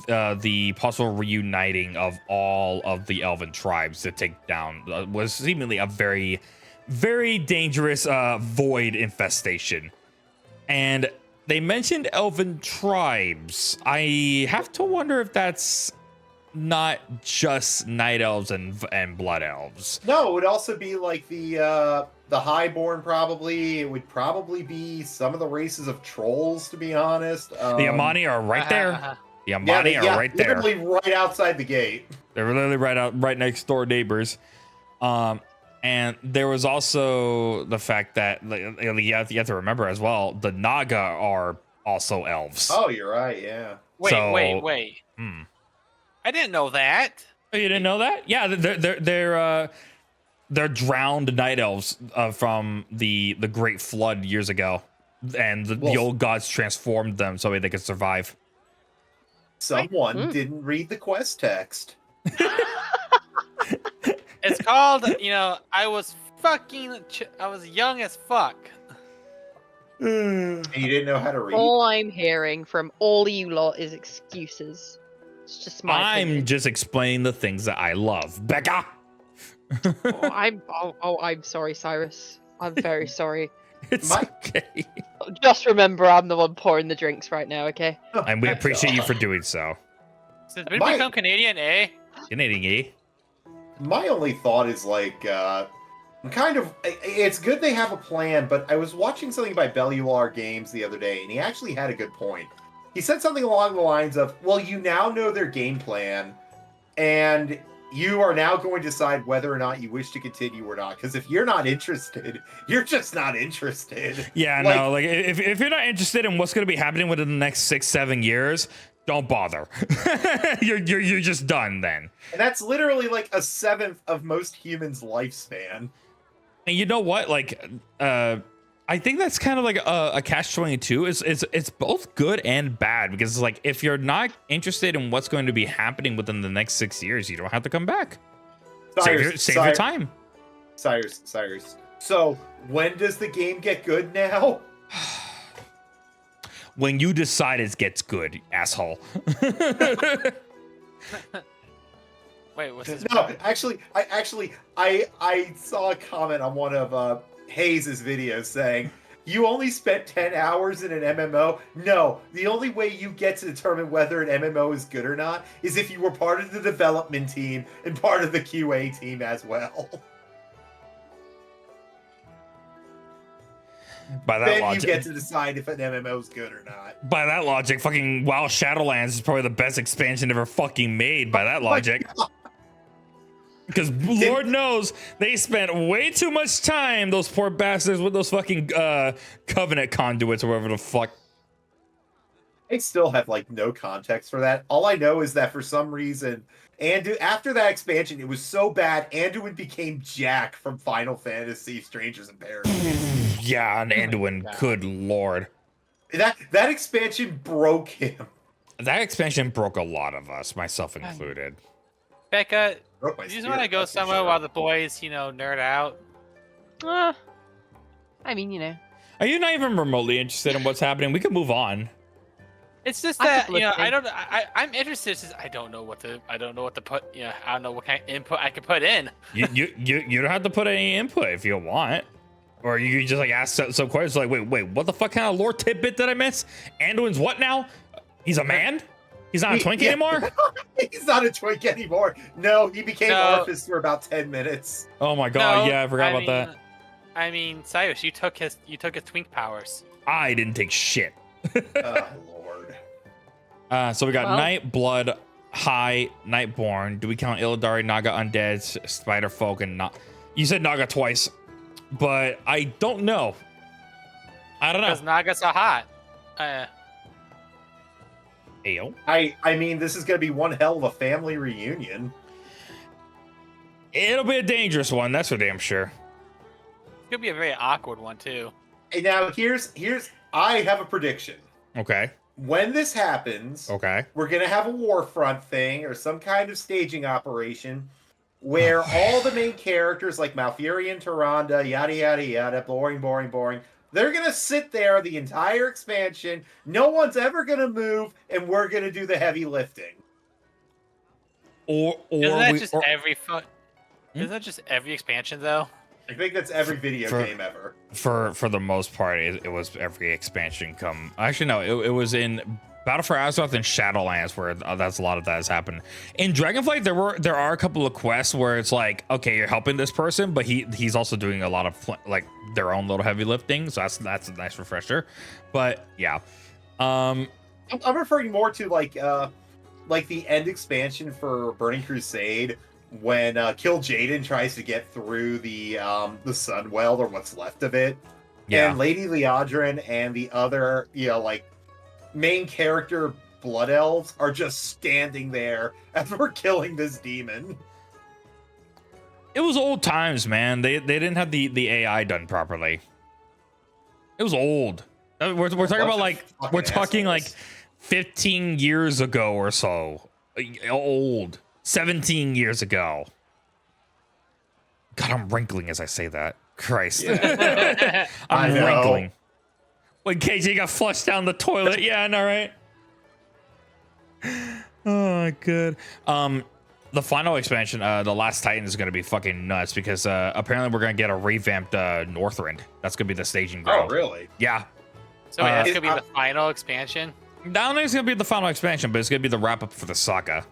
B: the possible reuniting of all of the elven tribes to take down was seemingly a very, very dangerous void infestation, and they mentioned elven tribes. I have to wonder if that's not just night elves and blood elves.
A: No, it would also be like the Highborn. Probably it would probably be some of the races of trolls. To be honest,
B: The Amani are right there. The Amani are right there.
A: Literally right outside the gate.
B: They're literally right next door neighbors. And there was also the fact that you have to remember as well, the Naga are also elves.
A: Oh, you're right. Yeah.
D: Wait. I didn't know that.
B: Oh, you didn't know that? Yeah, they're drowned night elves from the Great Flood years ago, and the old gods transformed them so they could survive.
A: Someone didn't read the quest text.
D: It's called, I was young as fuck.
A: And you didn't know how to read.
C: All I'm hearing from all you lot is excuses. It's just my opinion.
B: I'm just explaining the things that I love, Becca.
C: I'm sorry, Cyrus. I'm very sorry.
B: It's okay.
C: Just remember, I'm the one pouring the drinks right now, okay?
B: And we appreciate you for doing so.
D: Since we become Canadian, eh?
B: Canadian, eh?
A: My only thought is like, it's good they have a plan, but I was watching something by Belluar Games the other day, and he actually had a good point. He said something along the lines of, well, you now know their game plan, and you are now going to decide whether or not you wish to continue or not. Because if you're not interested, you're just not interested.
B: Yeah, no, like if you're not interested in what's going to be happening within the next 6-7 years, don't bother. you're just done then.
A: And that's literally like a seventh of most humans' lifespan.
B: And you know what? Like, I think that's kind of like a catch-22. It's both good and bad, because like if you're not interested in what's going to be happening within the next 6 years, you don't have to come back. Save your time.
A: Cyrus. So when does the game get good now?
B: When you decide it gets good, asshole.
D: Wait, what's this?
A: No, actually, I saw a comment on one of Hayes' videos saying, you only spent 10 hours in an MMO? No, the only way you get to determine whether an MMO is good or not is if you were part of the development team and part of the QA team as well.
B: By that
A: then
B: logic,
A: you get to decide if an MMO is good or not.
B: By that logic, fucking WoW Shadowlands is probably the best expansion ever fucking made. By that logic. Because Lord knows they spent way too much time, those poor bastards, with those fucking Covenant conduits or whatever the fuck.
A: I still have like no context for that. All I know is that for some reason, after that expansion, it was so bad, Anduin became Jack from Final Fantasy Strangers in Paradise.
B: Yeah, and Anduin, good lord.
A: That expansion broke him.
B: That expansion broke a lot of us, myself included.
D: Becca,
A: Broke my
D: you just
A: spirit,
D: want to go
A: that's for
D: somewhere
A: sure.
D: while the boys, nerd out?
C: I mean,
B: Are you not even remotely interested in what's happening? We can move on.
D: It's just
C: I'm
D: that
C: just listening.
D: I'm interested. It's just, I don't know what to put. I don't know what kind of input I could put in.
B: You don't have to put any input if you want. Or you can just like ask some questions like, wait, what the fuck kind of lore tidbit did I miss? Anduin's what now? He's a man? He's not a twink anymore?
A: He's not a twink anymore. No, he became
D: No.
A: Arthas for about 10 minutes.
B: Oh my god,
D: No,
B: yeah, I forgot about that.
D: I mean, Cyrus, you took his twink powers.
B: I didn't take shit.
A: Oh, Lord.
B: So we got
C: Well.
B: Night, Blood, High, Nightborn. Do we count Illidari, Naga, Undead, Spider Folk, and not? You said Naga twice, but I don't know. I don't
D: Because
B: know.
D: Nagas are hot.
B: Ayo.
A: I mean, this is going to be one hell of a family reunion.
B: It'll be a dangerous one, that's for damn sure.
D: It's gonna be a very awkward one too.
A: And now I have a prediction.
B: Okay.
A: When this happens,
B: Okay.
A: we're going to have a war front thing or some kind of staging operation where all the main characters like Malfurion, Tyrande, yada, yada, yada, boring, they're going to sit there the entire expansion. No one's ever going to move, and we're going to do the heavy lifting.
B: Or
D: Isn't that
B: we,
D: just
B: or-
D: every Isn't that just every expansion though?
A: I think that's every video
B: For-
A: game ever.
B: for the most part, it was every expansion come. Actually, no, it was in Battle for Azeroth and Shadowlands where that's a lot of that has happened. In Dragonflight, there are a couple of quests where it's like, okay, you're helping this person, but he's also doing a lot of like their own little heavy lifting. So that's a nice refresher. But yeah,
A: I'm referring more to like the end expansion for Burning Crusade when Kill Jaden tries to get through the Sunwell or what's left of it.
B: yeah.
A: And Lady Liadrin and the other, main character Blood Elves are just standing there as we're killing this demon.
B: It was old times, man. They didn't have the AI done properly. It was old. We're talking about like we're talking like 15 years ago or so. Old. 17 years ago. God, I'm wrinkling as I say that. Christ.
A: I
B: I'm
A: know.
B: wrinkling. When KJ got flushed down the toilet. Yeah, I know, right? Oh, good. The final expansion, the Last Titan, is going to be fucking nuts because apparently we're going to get a revamped Northrend. That's going to be the staging
A: Oh,
B: ground.
A: really?
B: Yeah.
D: So wait, that's
A: It-
D: gonna be the final expansion.
B: I don't think it's going to be the final expansion, but it's going to be the wrap up for the saga.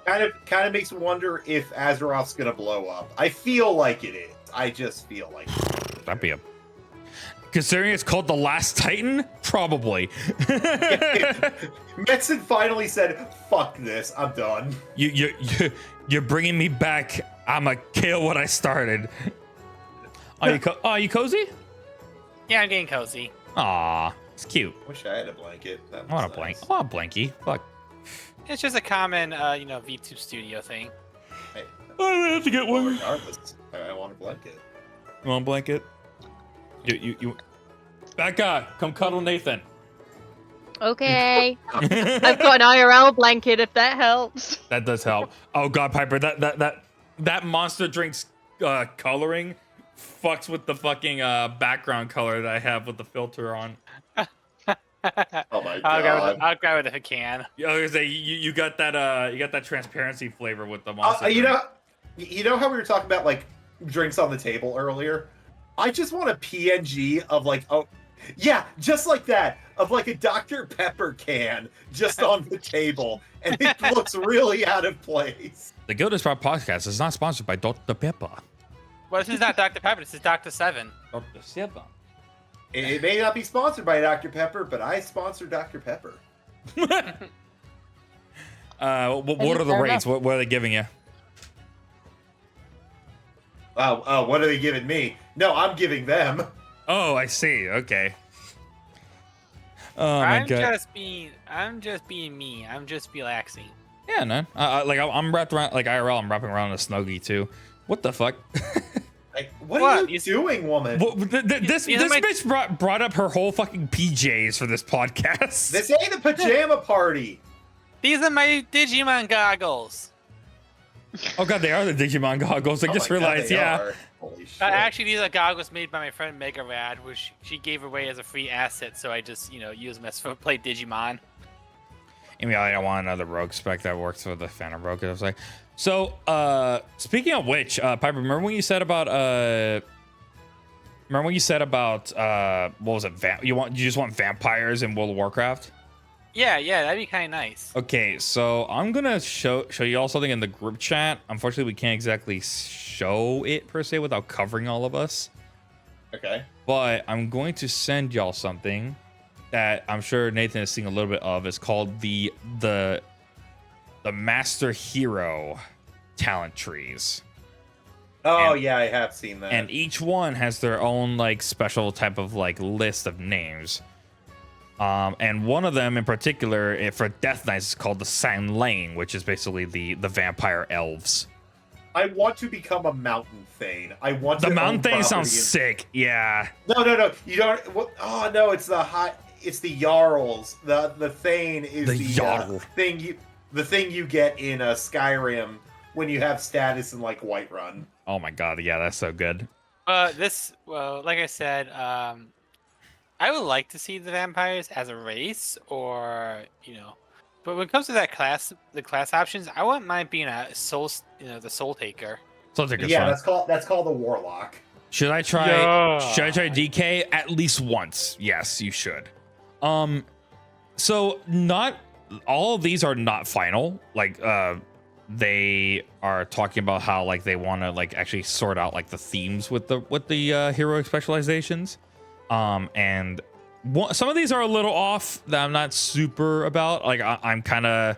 A: Kind of makes me wonder if Azeroth's gonna blow up. I feel like it is. I just feel like it.
B: That'd be a. Considering it's called the Last Titan, probably.
A: Metzen finally said, "Fuck this, I'm done."
B: You're bringing me back. I'ma kill what I started. Are you cozy?
D: Yeah, I'm getting cozy.
B: Aw, it's cute.
A: Wish I had a blanket. That
B: I want
A: was
B: a blank.
A: nice.
B: I want a blankie. Fuck.
D: It's just a common, VTube studio thing.
A: Hey,
B: I have to get one.
A: regardless, I want a blanket.
B: You want a blanket? You. Becca, come cuddle Nathan.
C: Okay. I've got an IRL blanket if that helps.
B: That does help. Oh God, Piper, that monster drinks coloring fucks with the fucking background color that I have with the filter on.
A: Oh my
D: I'll
A: god.
D: grab it if I can.
B: Yeah, I was gonna say you got that transparency flavor with the monster.
A: You
B: drink.
A: know how we were talking about like drinks on the table earlier? I just want a PNG of like, oh yeah, just like that, of like a Dr. Pepper can just on the table, and it looks really out of place.
B: The Gilded Sprout Podcast is not sponsored by Dr. Pepper.
D: Well, this is not Dr. Pepper. This is Dr. Seven.
B: Dr. Pepper.
A: It may not be sponsored by Dr. Pepper, but I sponsor Dr. Pepper.
B: What are the
C: fair
B: rates? What are they giving you?
A: What are they giving me? No, I'm giving them.
B: Oh, I see. Okay. Oh my
D: I'm
B: God.
D: just being me. I'm just relaxing.
B: Yeah, man. Like I'm wrapped around like IRL. I'm wrapping around a snuggie too. What the fuck?
A: What are you doing, woman?
B: Well, this bitch brought up her whole fucking PJs for this podcast.
A: This ain't a pajama party.
D: These are my Digimon goggles.
B: Oh god, they are the Digimon goggles. I just realized, yeah.
A: Holy shit.
D: Actually, these are goggles made by my friend Mega Rad, which she gave away as a free asset, so I just, use them as for play Digimon.
B: I mean, I don't want another rogue spec that works for the Phantom Rogue. I was like, so, speaking of which, Piper, remember when you said about, what was it? You just want vampires in World of Warcraft?
D: Yeah, that'd be kind of nice.
B: Okay, so I'm gonna show you all something in the group chat. Unfortunately, we can't exactly show it per se without covering all of us.
A: Okay.
B: But I'm going to send y'all something that I'm sure Nathan is seeing a little bit of. It's called the Master Hero talent trees.
A: Oh, yeah, I have seen that.
B: And each one has their own like special type of like list of names. And one of them in particular for Death Knights is called the San Lane, which is basically the vampire elves.
A: I want to become a mountain thane. I want
B: the
A: to
B: mountain thane sounds sick. Yeah.
A: No. You don't. What? Oh no, it's it's the Jarls. The thane is the
B: Jarl
A: thing you get in Skyrim when you have status in like Whiterun.
B: Oh my god, yeah, that's so good.
D: Like I said, I would like to see the vampires as a race, or but when it comes to the class options, I wouldn't mind being a soul, the soul taker.
B: Soul taker's
A: yeah,
B: fun.
A: that's called the warlock.
B: Should I try?
D: Yeah.
B: Should I try DK at least once? Yes, you should. So not all of these are not final. Like, they are talking about how like they want to like actually sort out like the themes with the heroic specializations. And some of these are a little off that I'm not super about. Like I'm kind of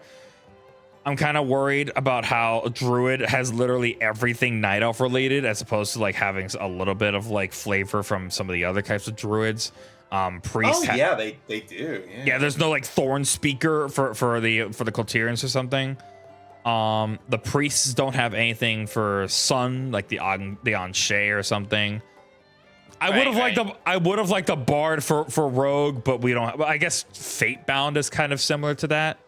B: worried about how Druid has literally everything Night Elf related, as opposed to like having a little bit of like flavor from some of the other types of Druids. Priest.
A: Oh yeah, they do.
B: Yeah, there's no like Thorn Speaker for the Cultirians or something. The priests don't have anything for Sun, like the Anshe or something. I would have liked a bard for rogue, but we don't. I guess Fatebound is kind of similar to that.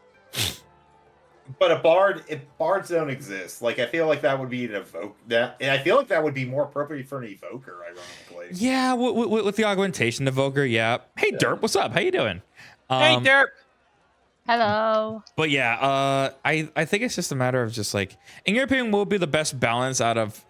A: But bards don't exist. Like I feel like that would be an evoke that, and I feel like that would be more appropriate for an evoker, ironically.
B: Yeah, with the augmentation evoker. Yeah. Hey Derp, what's up? How you doing?
D: Hey Derp.
C: Hello.
B: But yeah, I think it's just a matter of just like, in your opinion, what would be the most balanced out of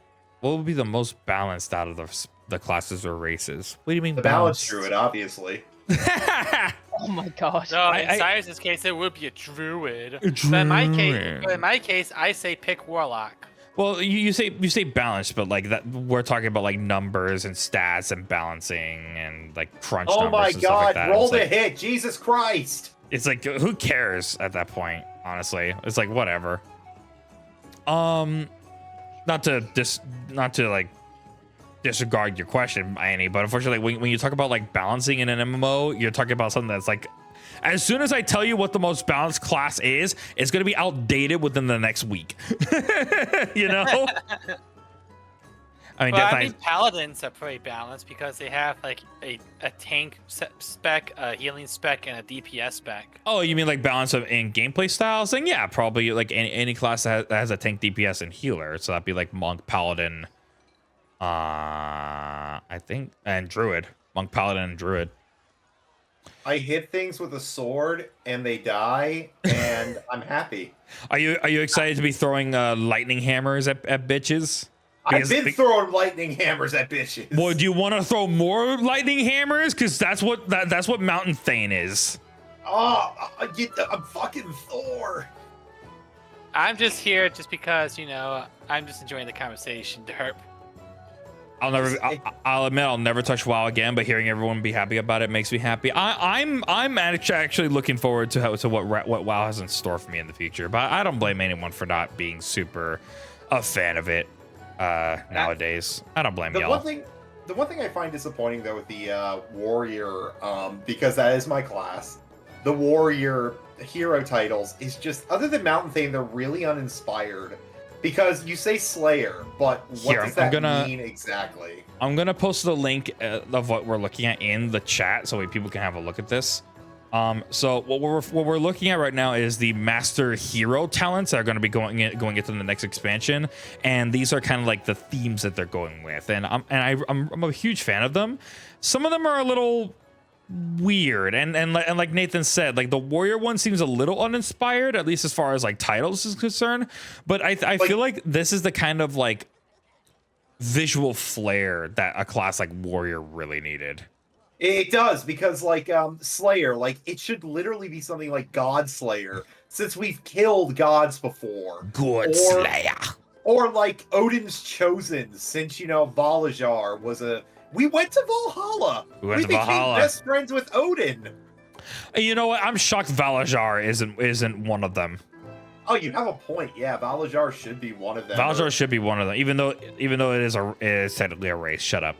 B: the classes or races? What do you mean
A: the balance druid, obviously.
C: Oh my god.
D: No, in Cyrus's case, it would be a druid. But in my case, I say pick warlock.
B: Well, you say balanced, but like that, we're talking about like numbers and stats and balancing and like crunch numbers.
A: Oh my
B: and stuff like
A: god!
B: that.
A: Roll
B: the
A: hit, Jesus Christ!
B: It's like, who cares at that point? Honestly, it's like whatever. Not to like disregard your question, Annie, but unfortunately, when you talk about like balancing in an MMO, you're talking about something that's like, as soon as I tell you what the most balanced class is, it's going to be outdated within the next week. You know? I mean,
D: paladins are pretty balanced because they have like a tank spec, a healing spec, and a DPS spec.
B: Oh, you mean like balance of in gameplay styles? Then yeah, probably like any class that has a tank, DPS, and healer. So that'd be like monk, paladin, I think, and druid. Monk, paladin, and druid.
A: I hit things with a sword and they die, and I'm happy.
B: Are you excited to be throwing lightning hammers at bitches?
A: I've been throwing lightning hammers at bitches.
B: Well, do you want to throw more lightning hammers? Because that's what Mountain Thane is.
A: Oh, I'm fucking Thor.
D: I'm just here just because, I'm just enjoying the conversation, Derp.
B: I'll admit I'll never touch WoW again, but hearing everyone be happy about it makes me happy. I'm actually looking forward to what WoW has in store for me in the future. But I don't blame anyone for not being super a fan of it nowadays. I don't blame y'all.
A: The one thing I find disappointing though with the warrior, because that is my class, the warrior hero titles is just, other than Mountain Thane, they're really uninspired. Because you say Slayer, but what
B: Here,
A: does that mean exactly?
B: I'm gonna post the link of what we're looking at in the chat so people can have a look at this. So what we're looking at right now is the master hero talents that are going to be going into the next expansion, and these are kind of like the themes that they're going with, and I'm a huge fan of them. Some of them are a little weird, and like Nathan said, like the warrior one seems a little uninspired, at least as far as like titles is concerned. But I feel like this is the kind of like visual flair that a class like warrior really needed.
A: It does, because like Slayer, like it should literally be something like God Slayer, since we've killed gods before.
B: Good Slayer.
A: Or like Odin's Chosen, since Valajar was a. We went to Valhalla. We became best friends with Odin.
B: You know what? I'm shocked Valajar isn't one of them.
A: Oh, you have a point. Yeah, Valajar should be one of them.
B: Valajar should be one of them, even though it is technically a race. Shut up.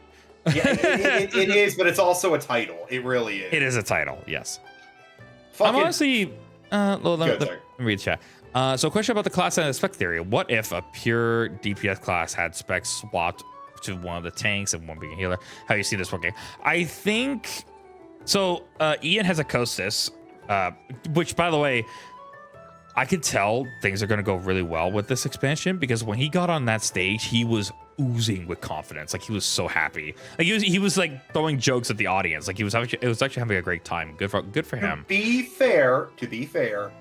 A: Yeah, it is, but it's also a title. It really is.
B: It is a title, yes.
A: Fucking...
B: I'm honestly... let me read the chat. So question about the class and the spec theory. What if a pure DPS class had specs swapped to one of the tanks and one being a healer? How do you see this working? I think... So, Ian has a Kostis, which, by the way, I could tell things are going to go really well with this expansion, because when he got on that stage, he was oozing with confidence. Like, he was so happy. Like, he was like throwing jokes at the audience. Like, it was actually having a great time. Good for him.
A: To be fair,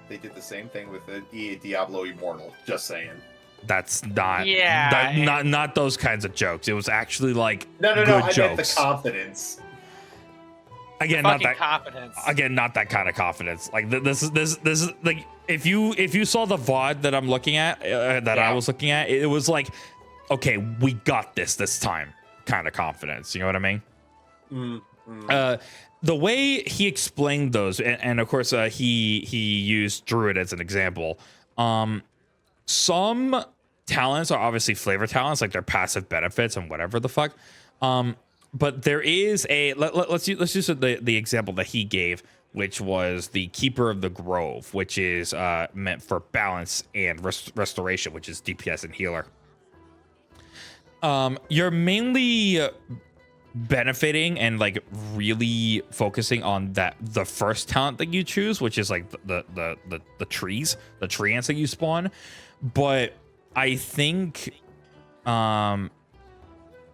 A: they did the same thing with the Diablo Immortal. Just saying.
B: That's not not those kinds of jokes. It was actually like
A: no.
B: Good
A: I
B: jokes.
A: meant the confidence.
B: Again,
D: not that
B: kind of confidence. Like this is like if you saw the VOD that I'm looking at I was looking at, it was like, okay, we got this time kind of confidence. You know what I mean? The way he explained those, and of course he used Druid as an example. Some talents are obviously flavor talents, like their passive benefits and whatever the fuck. But there is a let's use the example that he gave, which was the Keeper of the Grove, which is meant for balance and restoration, which is DPS and healer. You're mainly benefiting and like really focusing on the first talent that you choose, which is like the trees, the tree ants that you spawn. But I think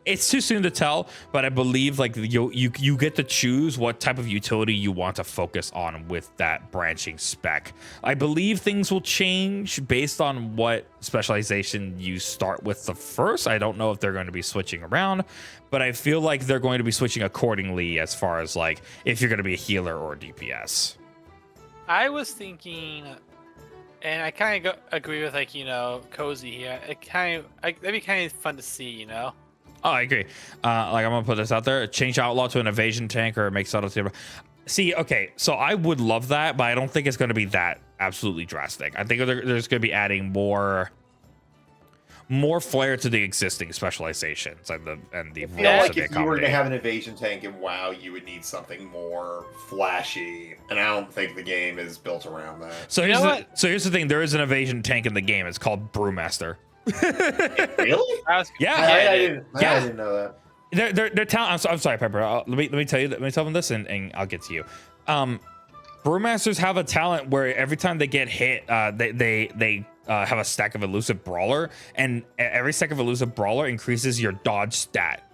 B: it's too soon to tell, but I believe like you get to choose what type of utility you want to focus on with that branching spec. I believe things will change based on what specialization you start with the first. I don't know if they're going to be switching around, but I feel like they're going to be switching accordingly as far as like if you're going to be a healer or a DPS.
D: I was thinking, and I kind of agree with like Cozy here. That'd be kind of fun to see,
B: Oh, I agree. Like I'm gonna put this out there: change Outlaw to an evasion tank, or make subtle. See, okay, so I would love that, but I don't think it's going to be that absolutely drastic. I think there's going to be adding more flair to the existing specializations and the
A: I feel like if you were to have an evasion tank in WoW, you would need something more flashy, and I don't think the game is built around that.
B: So here's the thing: there is an evasion tank in the game. It's called Brewmaster.
A: Really?
B: Yeah.
A: I didn't know that.
B: They're talent. I'm sorry, Pepper. Let me tell them this, and I'll get to you. Brewmasters have a talent where every time they get hit, they have a stack of elusive brawler, and every stack of elusive brawler increases your dodge stat.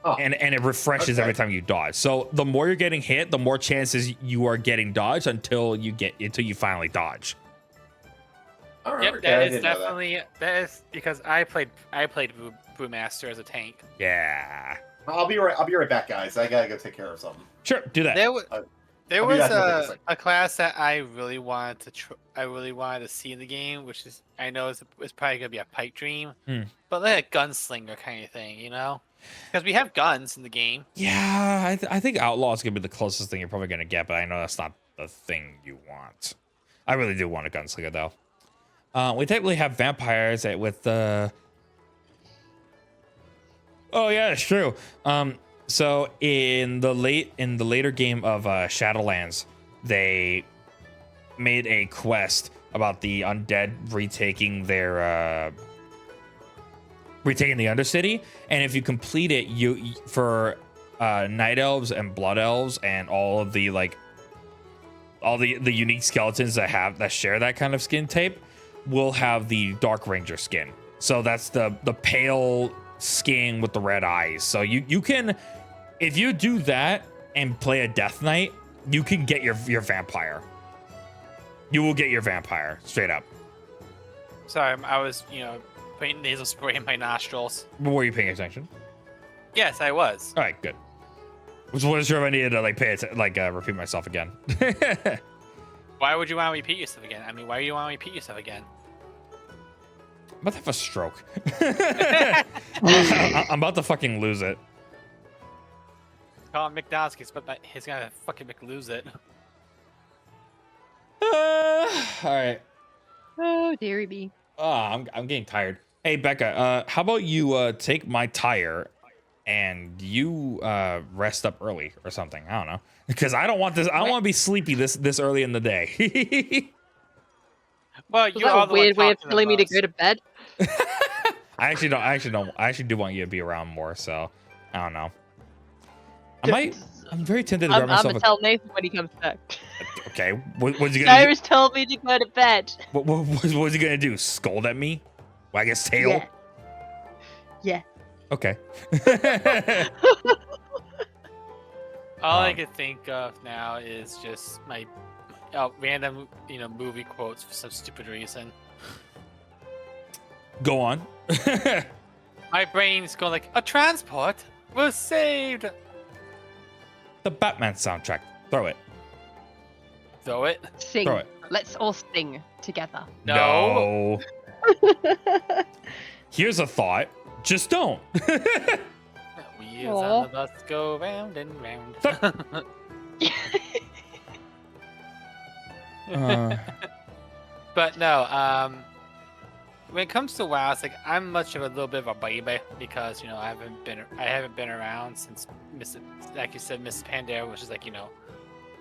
B: Oh, and it refreshes every time you dodge. So the more you're getting hit, the more chances you are getting dodged until you finally dodge.
D: Yep, that is because I played Brewmaster as a tank.
B: Yeah.
A: I'll be right back, guys. I gotta go take care of something.
B: Sure, do that.
D: There was a class that I really wanted to see in the game, which is I know it's probably gonna be a pipe dream, but like a gunslinger kind of thing, because we have guns in the game.
B: Yeah, I think Outlaw is gonna be the closest thing you're probably gonna get, but I know that's not the thing you want. I really do want a gunslinger though. We technically have vampires with the. Oh yeah, it's true. So in the later game of Shadowlands, they made a quest about the undead retaking their retaking the Undercity, and if you complete it, you for night elves and blood elves and all of the all the unique skeletons that share that kind of skin tape will have the Dark Ranger skin. So that's the pale skin with the red eyes. So you can, if you do that and play a Death Knight, you can get your vampire. You will get your vampire straight up.
D: Sorry, I was, putting nasal spray in my nostrils.
B: Were you paying attention?
D: Yes, I was.
B: All right, good. Wasn't sure if I needed to pay it, repeat myself again.
D: Why would you want to repeat yourself again? I mean, why do you want to repeat yourself again?
B: I'm about to have a stroke. I'm about to fucking lose it.
D: Call him McDonald's, but he's gonna fucking lose it.
B: All right.
C: Oh, dearie me.
B: Oh, I'm getting tired. Hey, Becca, how about you take my tire and you rest up early or something? I don't know, because I don't want this. I don't want to be sleepy this early in the day.
D: Well,
C: Was
D: you're
C: that
D: all
C: a
D: the one
C: weird way of
D: talking
C: telling me to
D: most.
C: go to bed?
B: I actually don't. I actually do want you to be around more. So I don't know. I'm very tempted to grab
C: I'm
B: myself.
C: gonna tell Nathan when he comes back.
B: Okay, what's he gonna do?
C: Cyrus told me to go to bed.
B: What's he gonna do? Scold at me? Wag his tail?
C: Yeah. Yeah.
B: Okay.
D: All I can think of now is just my random, movie quotes for some stupid reason.
B: Go on.
D: My brain's going like, a transport was saved.
B: The Batman soundtrack. Throw it.
D: Throw it.
C: Sing.
B: Throw it.
C: Let's all sing together.
D: No.
B: Here's a thought. Just don't.
D: Wheels on the bus go round and round. But no, when it comes to WoW, it's like I'm much of a little bit of a baby because I haven't been around since like you said, Miss Pandora, which is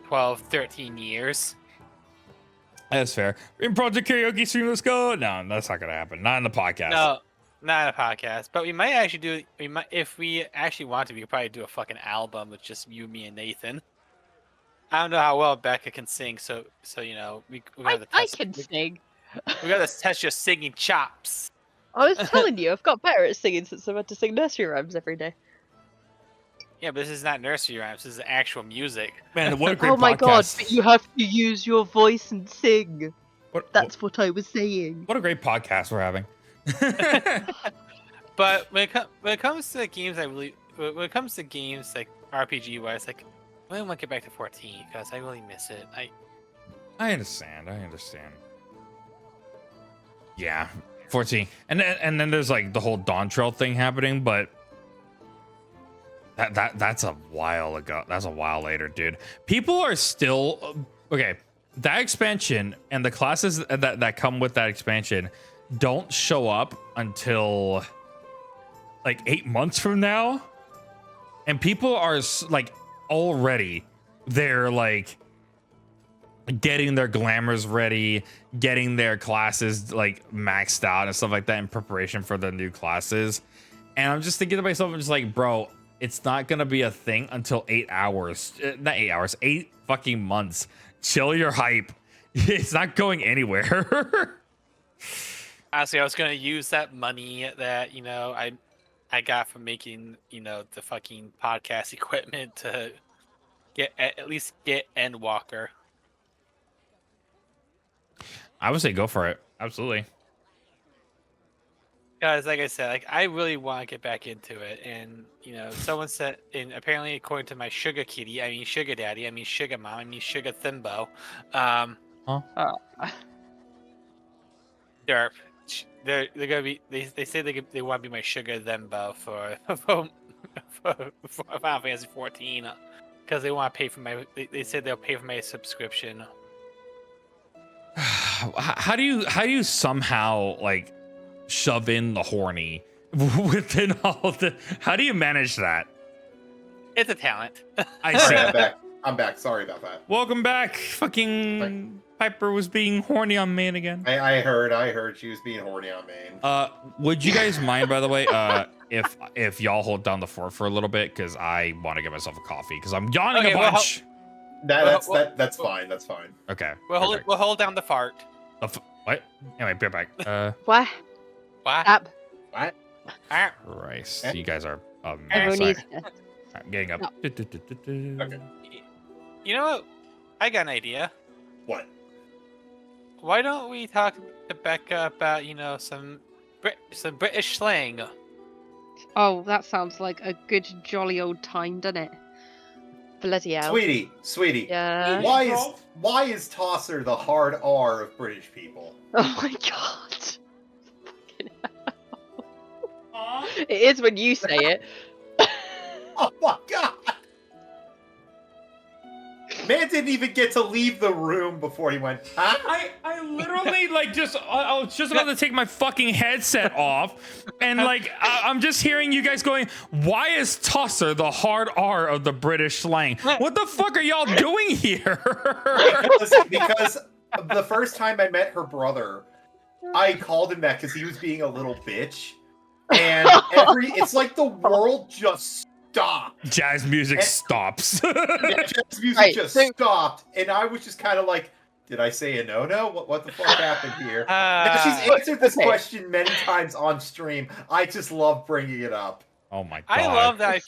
D: 12, 13 years.
B: That's fair. In Project Karaoke stream, let's go. No, that's not gonna happen. Not in the podcast.
D: No, not a podcast. But we might actually do. We might, if we actually want to, we could probably do a fucking album with just you, me, and Nathan. I don't know how well Becca can sing, so we got to
C: I
D: test.
C: can sing.
D: We got to test your singing chops.
C: I was telling you, I've got better at singing since I've had to sing nursery rhymes every day.
D: Yeah, but this is not nursery rhymes. This is actual music.
B: Man, what a great
C: Oh my god,
B: podcast.
C: but you have to use your voice and sing.
B: What,
C: That's what I was saying.
B: what a great podcast we're having.
D: But when it comes to games, when it comes to games like RPG wise, I really want to get back to 14 because I really miss it.
B: I understand. Yeah, 14, and then there's the whole Dawn Trail thing happening, but that's a while ago. That's a while later, dude. People are still okay. That expansion and the classes that come with that expansion don't show up until 8 months from now, and people are already they're getting their glamours ready, getting their classes maxed out and stuff like that in preparation for the new classes. And I'm just thinking to myself, I'm just bro, it's not gonna be a thing until 8 hours. Not 8 hours, 8 fucking months. Chill your hype. It's not going anywhere.
D: Honestly, I was gonna use that money that I got from making the fucking podcast equipment to at least get Endwalker.
B: I would say go for it. Absolutely.
D: Guys, like I said, I really want to get back into it, and someone said, and apparently according to my sugar kitty, I mean sugar daddy, I mean sugar mom, I mean sugar thimbo, derp, they're gonna be they say they want to be my sugar thimbo for Final Fantasy 14 because they want to pay for they said they'll pay for my subscription.
B: How do you somehow shove in the horny within all the? How do you manage that?
D: It's a talent.
B: I
A: Sorry,
B: see.
A: I'm back. I'm back. Sorry about that.
B: Welcome back, fucking Piper was being horny on Maine again.
A: I heard she was being horny on Maine.
B: Would you guys mind, by the way, if y'all hold down the fort for a little bit, because I want to get myself a coffee, because I'm yawning a bunch.
A: That's fine. That's fine.
B: Okay.
D: We'll hold down the fart.
B: What? Anyway, be right back.
C: What?
D: What?
C: Up.
A: What?
B: Christ, you guys are
C: Everyone
B: sorry.
C: needs to.
B: I'm getting up.
C: No.
A: Okay.
D: You know what? I got an idea.
A: What?
D: Why don't we talk to Becca about, some British slang?
C: Oh, that sounds like a good jolly old time, doesn't it? Bloody hell.
A: Sweetie.
C: Yeah.
A: Why is tosser the hard R of British people?
C: Oh my god. Fucking hell. It is when you say it.
A: Oh my god! Man didn't even get to leave the room before he went, huh?
B: I literally I was just about to take my fucking headset off, and I'm just hearing you guys going, "Why is tosser the hard R of the British slang? What the fuck are y'all doing here?"
A: because the first time I met her brother, I called him that because he was being a little bitch, and it's like the world just stopped.
B: Jazz music stops.
A: Yeah, jazz music stopped, and I was just kind of like, did I say a no-no? What the fuck happened here? Now, she's answered this question many times on stream. I just love bringing it up.
B: Oh my god!
D: I love that I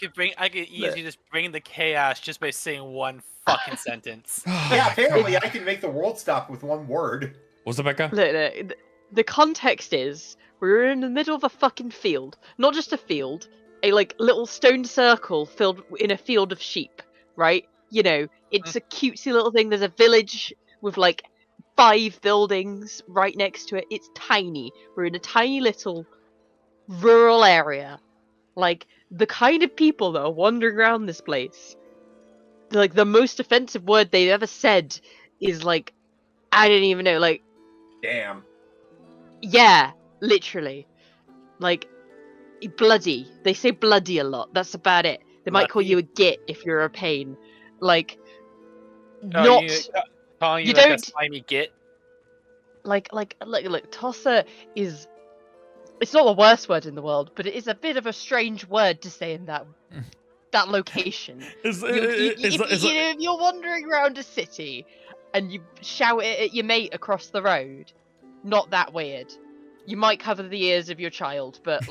D: could easily just bring the chaos just by saying one fucking sentence.
A: Yeah, apparently I can make the world stop with one word.
B: What's up, Becca?
C: Look, the context is we're in the middle of a fucking field. Not just a field, a little stone circle filled in a field of sheep, right? It's a cutesy little thing. There's a village with 5 buildings right next to it. It's tiny. We're in a tiny little rural area. The kind of people that are wandering around this place, the most offensive word they've ever said is I don't even know,
A: Damn.
C: yeah, literally. Bloody. They say bloody a lot. That's about it. They might call you a git if you're a pain.
D: Calling you a slimy git.
C: Look, tosser is... It's not the worst word in the world, but it is a bit of a strange word to say in that location. If you're wandering around a city and you shout it at your mate across the road, not that weird. You might cover the ears of your child, but it's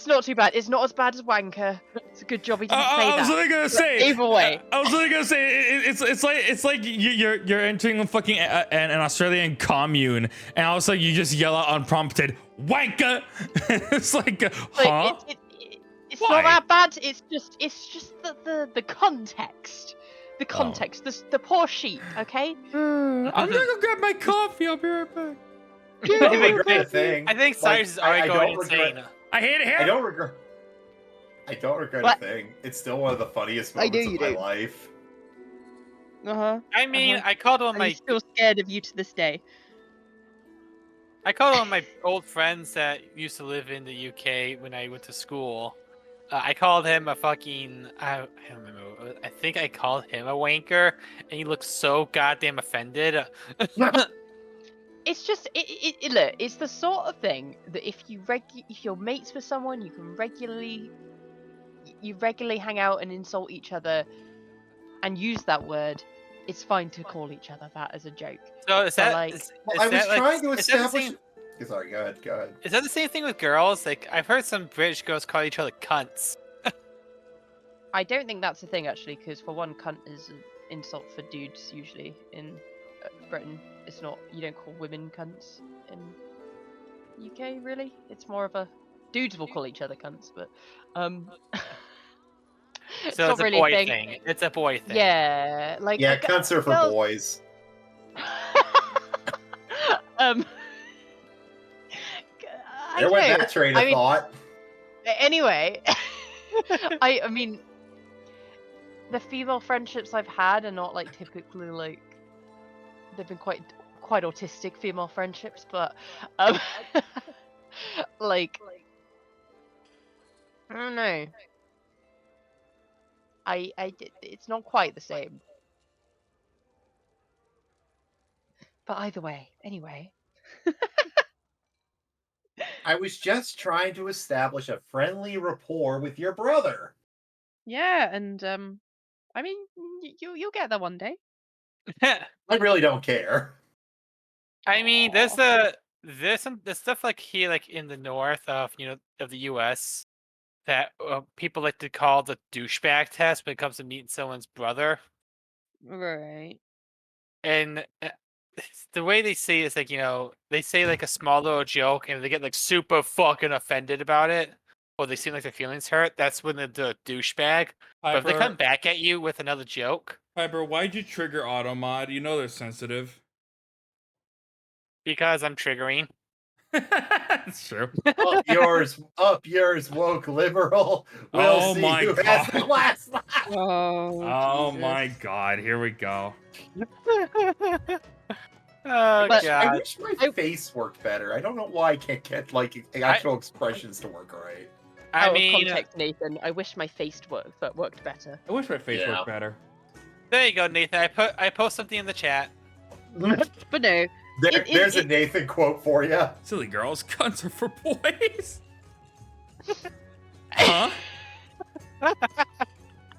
C: not too bad. It's not as bad as wanker. It's a good job he didn't say that.
B: I was really gonna say.
C: Either way,
B: I was really gonna say it's like you're entering a fucking an Australian commune, and all of a sudden you just yell out unprompted wanker. It's huh?
C: It's not that bad. It's just the context. The context, the poor sheep, okay?
B: I'm gonna go grab my coffee. I'll be right back.
A: I
D: think Cyrus is already going insane.
B: I hate it here.
A: I don't regret a thing. It's still one of the funniest moments of my life.
D: I mean, I called one of my...
C: I'm still scared of you to this day.
D: I called one of my old friends that used to live in the UK when I went to school. I called him a fucking... I don't remember. I think I called him a wanker, and he looked so goddamn offended.
C: It's just... Look, it's the sort of thing that if you're mates with someone, you can regularly hang out and insult each other and use that word. It's fine to call each other that as a joke.
D: So is that...
A: I was trying to establish... Sorry, go ahead.
D: Is that the same thing with girls? I've heard some British girls call each other cunts.
C: I don't think that's a thing, actually, because for one, cunt is an insult for dudes, usually, in Britain. It's not... You don't call women cunts in UK, really. It's more of a... Dudes will call each other cunts, but...
D: So it's a
C: really
D: boy thing. It's a boy thing.
C: Yeah,
A: Yeah, cunts are for boys. There went that train of thought.
C: Anyway, I mean, the female friendships I've had are not typically they've been quite autistic female friendships, but I don't know. it's not quite the same. But either way, anyway.
A: I was just trying to establish a friendly rapport with your brother.
C: Yeah, and I mean, you'll get there one day.
A: I really don't care.
D: I mean, there's
C: Aw.
D: there's stuff like here, like in the north of of the U.S. that people like to call the douchebag test when it comes to meeting someone's brother.
C: Right.
D: And the way they say it is like, they say like a small little joke and they get like super fucking offended about it, or they seem like their feelings hurt. That's when they're the douchebag. But if they come back at you with another joke,
B: Piper, why'd you trigger Automod? You know they're sensitive.
D: because I'm triggering.
B: That's true.
A: Up yours, woke liberal. We'll
B: Oh
A: see
B: my
A: who has the
B: God.
A: last laugh.
B: Oh
C: Jesus.
B: my God, here we go.
D: Oh
C: But
A: I
D: god.
A: wish my face worked better. I don't know why I can't get like actual expressions to work right.
D: I
C: Out
D: mean,
C: of context, Nathan. I wish my face worked better.
B: I wish my face
A: Yeah.
B: worked better.
D: there you go, Nathan. I post something in the chat.
C: But no,
A: There's a Nathan quote for you.
B: Silly girls, guns are for boys. Huh?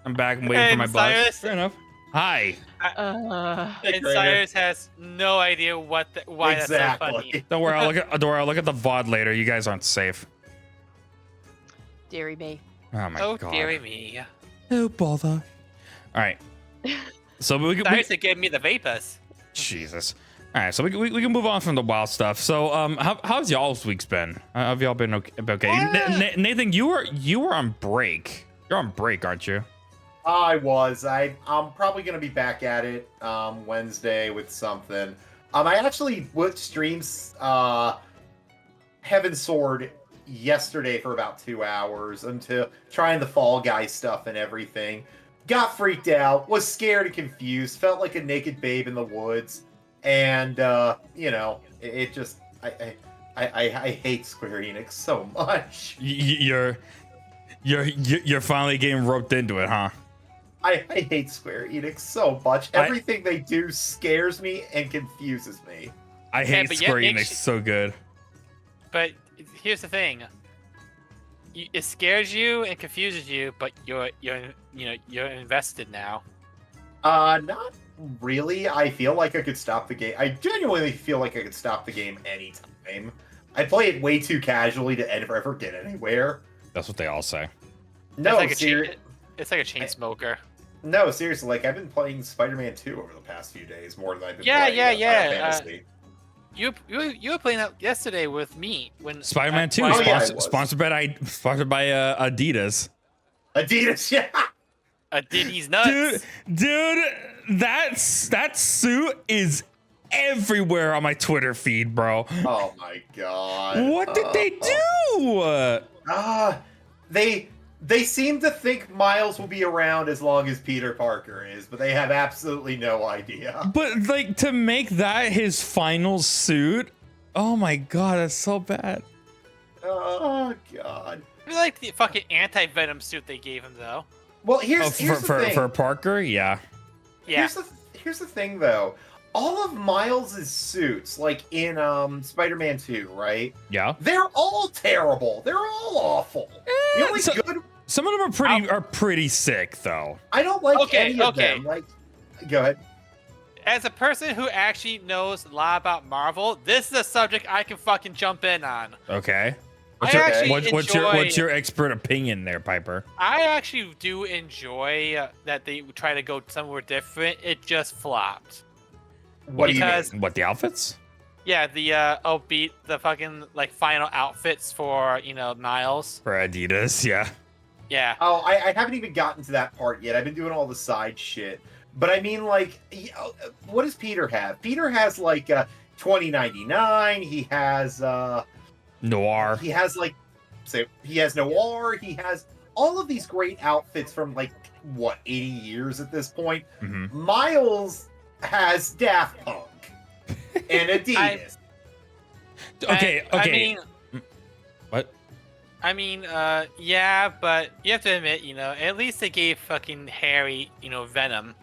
B: I'm back and waiting for
D: And
B: my bus.
D: Cyrus-
B: Fair enough. Hi.
D: And Cyrus has no idea why that's so funny.
A: Exactly.
B: Don't worry, I'll look at the VOD later. You guys aren't safe.
C: dearie me.
B: Oh my
D: Oh
B: God.
D: dearie me.
B: No bother. All right. So
D: Cyrus gave me the vapors.
B: Jesus. All right, so we can move on from the wild stuff. So, how's y'all's weeks been? Have y'all been okay? Nathan, you were on break. You're on break, aren't you?
A: I was. I'm probably gonna be back at it Wednesday with something. I actually would streams Heaven Sword yesterday for about 2 hours until trying the Fall Guy stuff and everything. Got freaked out, was scared and confused, felt like a naked babe in the woods, and it just I hate Square Enix so much.
B: You're finally getting roped into it, huh?
A: I hate Square Enix so much. Everything they do scares me and confuses me.
B: I hate
D: but
B: Square
D: yet
B: Enix so good.
D: But here's the thing. It scares you and confuses you, but you're invested now.
A: Not really. I feel like I could stop the game. I genuinely feel like I could stop the game anytime. I play it way too casually to ever get anywhere.
B: That's what they all say.
A: No,
D: it's like a chain smoker.
A: No, seriously. Like I've been playing Spider-Man 2 over the past few days more than I've been
D: Yeah,
A: playing Final Fantasy.
D: You were playing that yesterday with me when
B: Spider-Man 2
A: Oh, yeah,
B: sponsored by Adidas.
A: Adidas, yeah.
D: Diddy's nuts.
B: Dude, that suit is everywhere on my Twitter feed, bro.
A: Oh my god.
B: What did they do?
A: They seem to think Miles will be around as long as Peter Parker is, but they have absolutely no idea.
B: But like to make that his final suit, oh my god, that's so bad.
A: Oh god.
D: I like the fucking anti-venom suit they gave him though.
A: Well, here's the thing.
B: For Parker, yeah.
D: Yeah.
A: Here's the thing though. All of Miles's suits, like in Spider-Man 2, right?
B: Yeah.
A: They're all terrible. They're all awful. The only good.
B: Some of them are pretty sick though.
A: I don't like any of them. Like, go ahead.
D: As a person who actually knows a lot about Marvel, this is a subject I can fucking jump in on.
B: Okay. What's your expert opinion there, Piper?
D: I actually do enjoy that they try to go somewhere different. It just flopped.
A: What do you
D: Because-
A: mean?
B: What, the outfits?
D: Yeah, the fucking like final outfits for Niles.
B: For Adidas, yeah.
D: Yeah.
A: Oh, I haven't even gotten to that part yet. I've been doing all the side shit. But I mean, like, what does Peter have? Peter has like 2099. He has
B: Noir.
A: He has he has Noir. He has all of these great outfits from like what 80 years at this point.
B: Mm-hmm.
A: Miles has Daft Punk and Adidas.
B: Okay.
D: I mean,
B: What?
D: I mean, yeah, but you have to admit, at least they gave fucking Harry, Venom.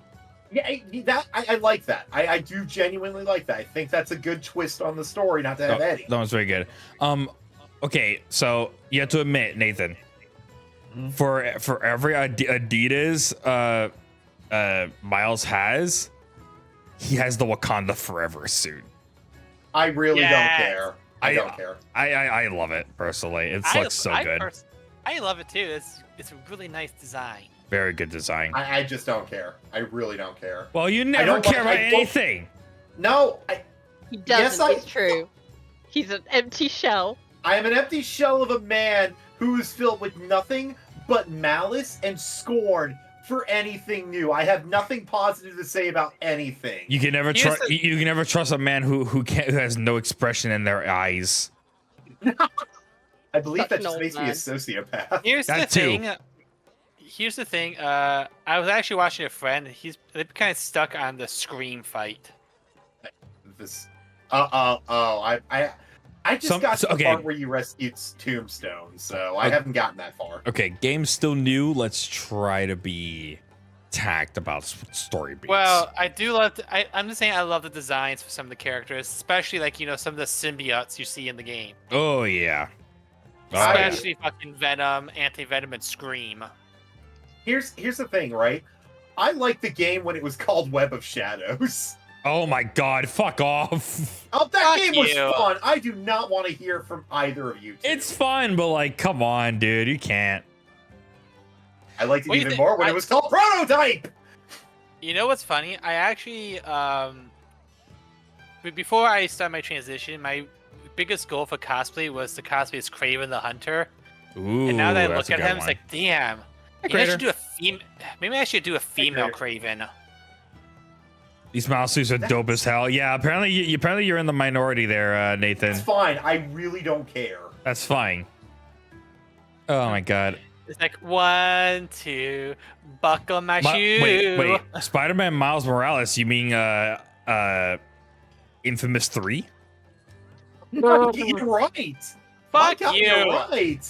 A: Yeah, I like that. I do genuinely like that. I think that's a good twist on the story, not to have Eddie.
B: That was very good. Okay, so you have to admit, Nathan, for every Adidas Miles has, he has the Wakanda Forever suit.
A: I really don't
D: Yes.
A: care. I don't care.
B: I love it personally. It looks so good.
D: I love it too. It's a really nice design.
B: Very good design.
A: I just don't care. I really don't care.
B: Well, you never care about anything.
A: No,
C: He doesn't.
A: Yes,
C: It's true. He's an empty shell.
A: I am an empty shell of a man who is filled with nothing but malice and scorn for anything new. I have nothing positive to say about anything.
B: You can never trust. You can never trust a man who has no expression in their eyes.
A: I believe
C: Such
A: that
C: an
A: just
C: old
A: makes me a
C: man.
A: sociopath.
D: Here's
B: That
D: the
B: too.
D: thing. Here's the thing. I was actually watching a friend. They're kind of stuck on the Scream fight.
A: This. I just got to the part where you rescued Tombstone, so I haven't gotten that far.
B: Okay, game's still new. Let's try to be tact about story beats.
D: Well, I do love. I'm just saying I love the designs for some of the characters, especially like some of the symbiotes you see in the game.
B: Oh yeah. Oh, yeah.
D: Especially fucking Venom, Anti-Venom, and Scream.
A: Here's the thing, right? I liked the game when it was called Web of Shadows.
B: Oh my god, fuck off.
A: Oh, that
D: Fuck
A: game was
D: you.
A: fun. I do not want to hear from either of you two.
B: It's fun, but like, come on, dude, you can't.
A: I liked it
D: What do you
A: even
D: think?
A: more when it was called Prototype!
D: You know what's funny? I actually, before I started my transition, my biggest goal for cosplay was to cosplay as Kraven the Hunter.
B: Ooh,
D: And now that I
B: that's
D: look
B: a
D: at
B: good
D: him, it's
B: one.
D: like, damn. Maybe I should do Maybe I should do a female Kraven.
B: These mouse suits are dope as hell. Yeah, apparently you're in the minority there, Nathan.
A: It's fine. I really don't care.
B: That's fine. Oh my god.
D: It's like 1, 2, buckle my shoe.
B: Wait. Spider-Man Miles Morales, you mean Infamous 3?
A: You're right.
D: Fuck
A: My God,
D: you.
A: You're right.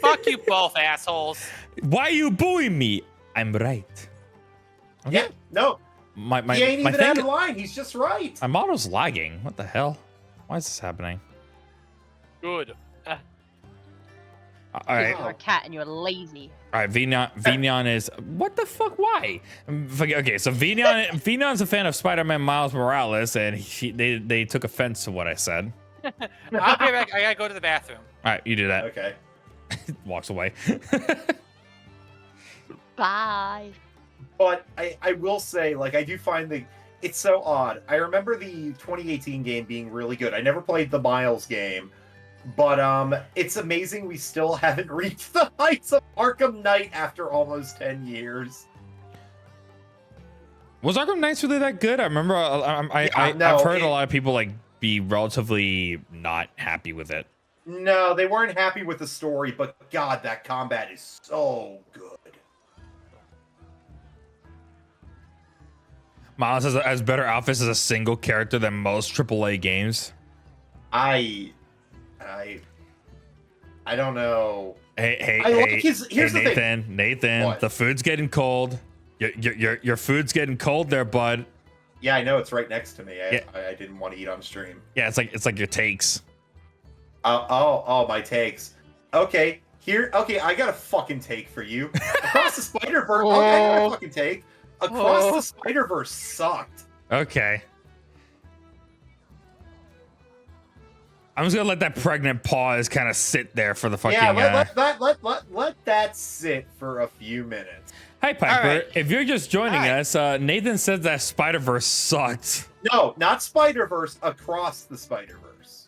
D: Fuck you both, assholes.
B: Why are you booing me? I'm right.
A: Yeah, no.
B: My
A: He ain't
B: my
A: even out
B: thing,
A: of line. He's just right.
B: my model's lagging. What the hell? Why is this happening?
D: Good.
B: All right.
C: You're a cat and you're lazy.
B: All right, Vignon is what the fuck? Why? Okay, so Vignon's a fan of Spider-Man Miles Morales, and they took offense to what I said.
D: I'll be right back. I gotta go to the bathroom.
B: All right, you do that.
A: Okay.
B: Walks away.
C: Bye.
A: But I will say, like, I do find it's so odd. I remember the 2018 game being really good. I never played the Miles game, but it's amazing we still haven't reached the heights of Arkham Knight after almost 10 years.
B: Was Arkham Knight's really that good? I remember I've heard a lot of people like be relatively not happy with it.
A: No, they weren't happy with the story, but God, that combat is so good.
B: Miles has better outfits as a single character than most AAA games.
A: I don't know.
B: Hey,
A: Here's the
B: Nathan,
A: thing.
B: Nathan,
A: What?
B: the food's getting cold. Your food's getting cold there, bud.
A: Yeah, I know it's right next to me.
B: Yeah.
A: I didn't want to eat on stream.
B: Yeah, it's like your takes.
A: My takes. Okay, I got a fucking take for you. Across the Spider-Verse. Okay, I got a fucking take. Across the Spider-Verse sucked.
B: Okay. I'm just gonna let that pregnant pause kind of sit there for the fucking.
A: Yeah, let that sit for a few minutes.
B: Hi Piper,
D: right.
B: if you're just joining
D: Hi.
B: us, Nathan said that Spider-Verse sucked.
A: No, not Spider-Verse. Across the Spider-Verse.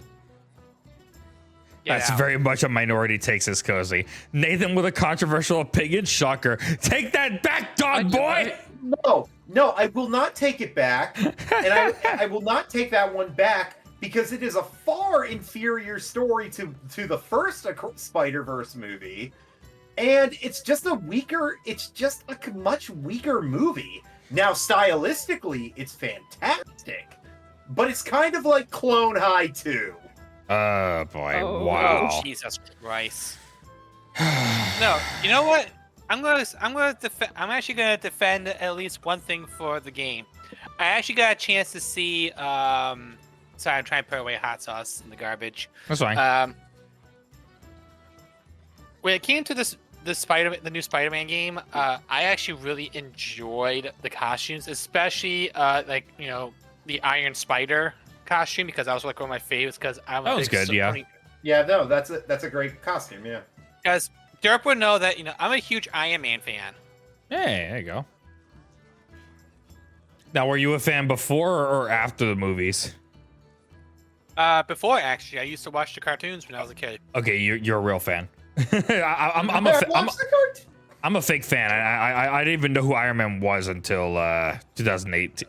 B: That's very much a minority takes this cozy. Nathan with a controversial opinion, shocker. Take that back, dog boy.
A: No, I will not take it back, and I will not take that one back because it is a far inferior story to the first Spider-Verse movie, and it's just a much weaker movie. Now, stylistically, it's fantastic, but it's kind of like Clone High 2.
B: Oh boy!
C: Oh.
B: Wow.
D: Oh, Jesus Christ. No, you know what? I'm actually gonna defend at least one thing for the game. I actually got a chance to see. Sorry, I'm trying to put away hot sauce in the garbage.
B: That's fine.
D: When it came to the new Spider-Man game, I actually really enjoyed the costumes, especially the Iron Spider costume, because that was like one of my favorites. Because I'm
B: That was good, yeah.
A: Yeah, no, that's a great costume, yeah.
D: Because Derp would know that I'm a huge Iron Man fan.
B: Hey, there you go. Now, were you a fan before or after the movies?
D: Before, actually, I used to watch the cartoons when I was a kid.
B: Okay, you're a real fan. I'm a fake fan. I didn't even know who Iron Man was until 2008.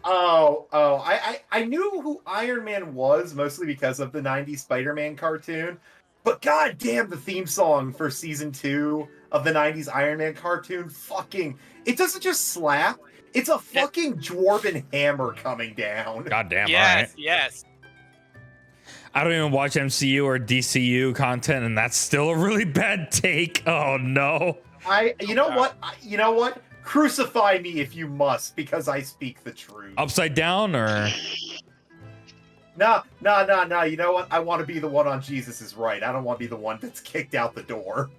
A: I knew who Iron Man was mostly because of the 90s Spider-Man cartoon, but goddamn, the theme song for season 2 of the 90s Iron Man cartoon, it doesn't just slap, it's a fucking dwarven hammer coming down.
B: Goddamn,
D: yes,
B: all right.
D: Yes.
B: I don't even watch MCU or DCU content, and that's still a really bad take. Oh no.
A: You know what? Crucify me if you must, because I speak the truth.
B: Upside down or?
A: No. You know what? I want to be the one on Jesus is right. I don't want to be the one that's kicked out the door.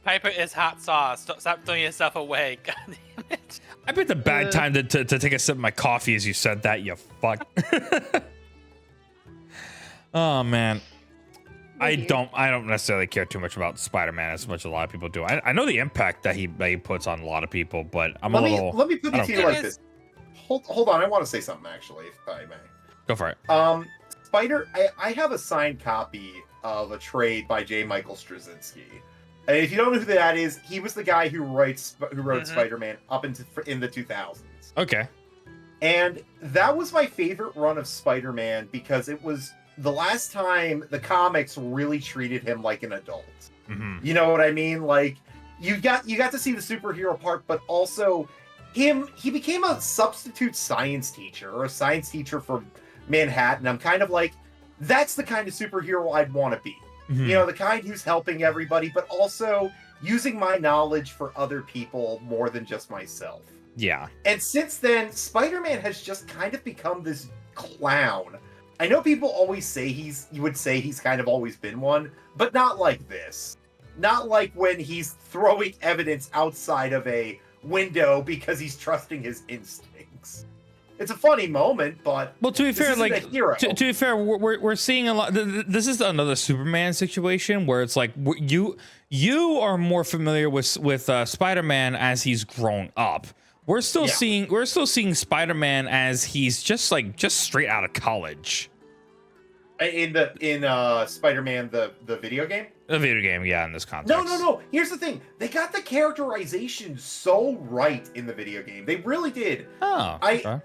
D: Piper is hot sauce. Stop throwing yourself away. God damn it.
B: I picked a bad time to take a sip of my coffee as you said that, you fuck. Oh man. I don't necessarily care too much about Spider-Man as much as a lot of people do. I know the impact that he puts on a lot to people, but let
A: me put it to you like this. Hold on, I want to say something actually, if I may.
B: Go for it.
A: I have a signed copy of a trade by J. Michael Straczynski. And if you don't know who that is, he was the guy who wrote Spider-Man up in the 2000s.
B: Okay.
A: And that was my favorite run of Spider-Man because it was the last time the comics really treated him like an adult.
B: Mm-hmm.
A: You know what I mean? Like you got to see the superhero part, but also he became a substitute science teacher or a science teacher for Manhattan. I'm kind of like, that's the kind of superhero I'd want to be. Mm-hmm. You know, the kind who's helping everybody, but also using my knowledge for other people more than just myself.
B: Yeah.
A: And since then, Spider-Man has just kind of become this clown. I know people always say you would say he's kind of always been one, but not like this. Not like when he's throwing evidence outside of a window because he's trusting his instincts. It's a funny moment, but
B: well, to be fair, like to be fair, we're seeing a lot. This is another Superman situation where it's like you are more familiar with Spider-Man as he's grown up. We're still seeing Spider-Man as he's just straight out of college.
A: In Spider-Man the video game?
B: The video game, yeah, in this context.
A: No. Here's the thing. They got the characterization so right in the video game. They really did.
B: Oh. Okay.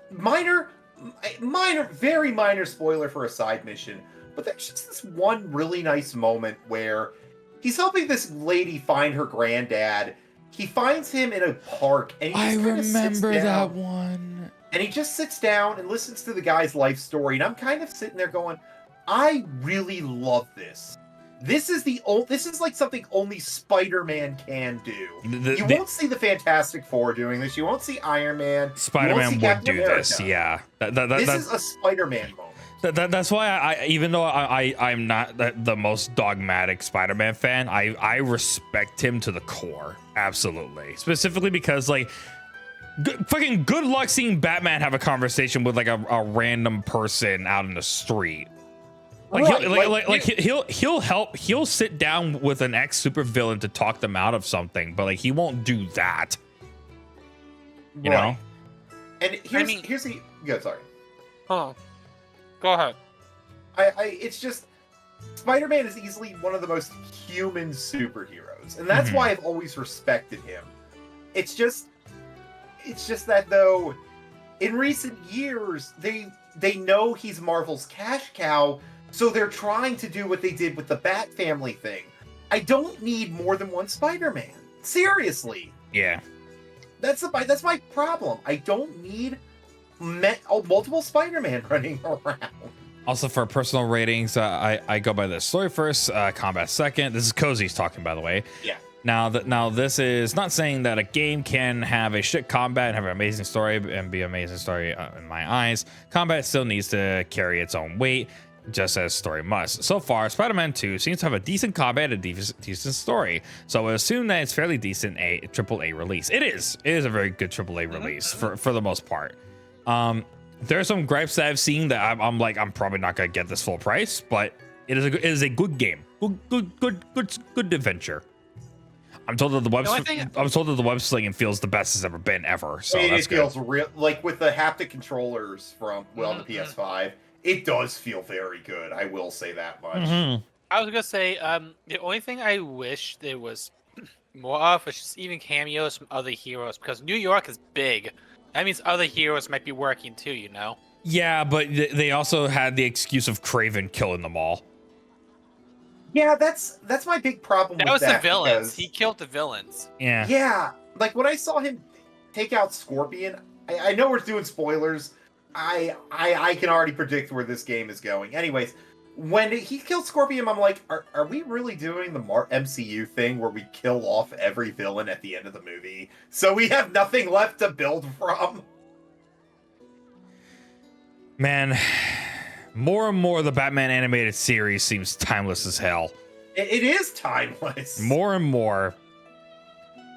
A: Very minor spoiler for a side mission, but there's just this one really nice moment where he's helping this lady find her granddad. He finds him in a park, and he just
B: remember that one.
A: And he just sits down and listens to the guy's life story, and I'm kind of sitting there going, I really love this. This is like something only Spider-Man can do. You won't see the Fantastic Four doing this. You won't see Iron Man.
B: Spider-Man would do this, yeah.
A: This is a Spider-Man moment.
B: That's why I even though I'm not the most dogmatic Spider-Man fan, I respect him to the core. Absolutely. Specifically because like fucking good luck seeing Batman have a conversation with like a random person out in the street. Like he'll sit down with an ex supervillain to talk them out of something, but like he won't do that. You know?
A: And here's the sorry.
D: Oh. Go ahead.
A: It's just Spider-Man is easily one of the most human superheroes, and that's why I've always respected him. It's just that though, in recent years, they know he's Marvel's cash cow, so they're trying to do what they did with the Bat Family thing. I don't need more than one Spider-Man. Seriously.
B: Yeah.
A: That's my problem. I don't need multiple Spider-Man running around.
B: Also, for personal ratings, I go by the story first, combat second. This is Cozy's talking, by the way.
A: Yeah.
B: Now this is not saying that a game can have a shit combat and have an amazing story and be an amazing story in my eyes. Combat still needs to carry its own weight, just as story must. So far, Spider-Man 2 seems to have a decent combat and a decent story, so I assume that it's fairly decent AAA release. It is a very good AAA release for the most part. There are some gripes that I've seen that I'm like, I'm probably not gonna get this full price, but it is a good game, good adventure. I'm told that the web slinging feels the best it's ever been ever. So
A: it feels real, like with the haptic controllers from the PS5. It does feel very good. I will say that much.
D: I was gonna say, the only thing I wish there was more of was just even cameos from other heroes, because New York is big. That means other heroes might be working too, you know?
B: Yeah, but they also had the excuse of Kraven killing them all.
A: Yeah, that's my big problem with that.
D: That was the villains.
A: Because,
D: He killed the villains.
B: Yeah.
A: Yeah, like when I saw him take out Scorpion, I know we're doing spoilers. I can already predict where this game is going. Anyways, when he killed Scorpion, I'm like, are we really doing the MCU thing where we kill off every villain at the end of the movie? So we have nothing left to build from?
B: Man, more and more the Batman animated series seems timeless as hell.
A: It is timeless.
B: More and more.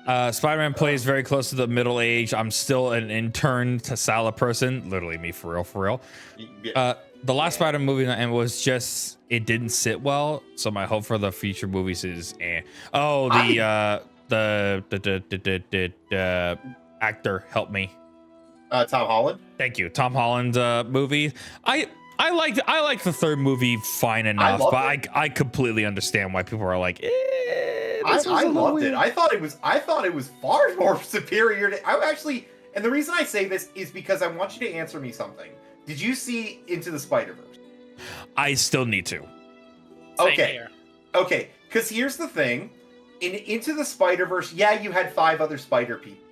B: Spider-Man plays very close to the middle age. I'm still an intern to Sala person. Literally me, for real. The last Spider-Man movie and was just, it didn't sit well. So my hope for the future movies is Oh, the actor, help me.
A: Tom Holland.
B: Thank you, Tom Holland movie. I like the third movie fine enough, but I completely understand why people are like,
A: I loved it. I thought it was far more superior to. And the reason I say this is because I want you to answer me something. Did you see Into the Spider-Verse?
B: I still need to.
A: Okay, because here's the thing. In Into the Spider-Verse, yeah, you had 5 other Spider people,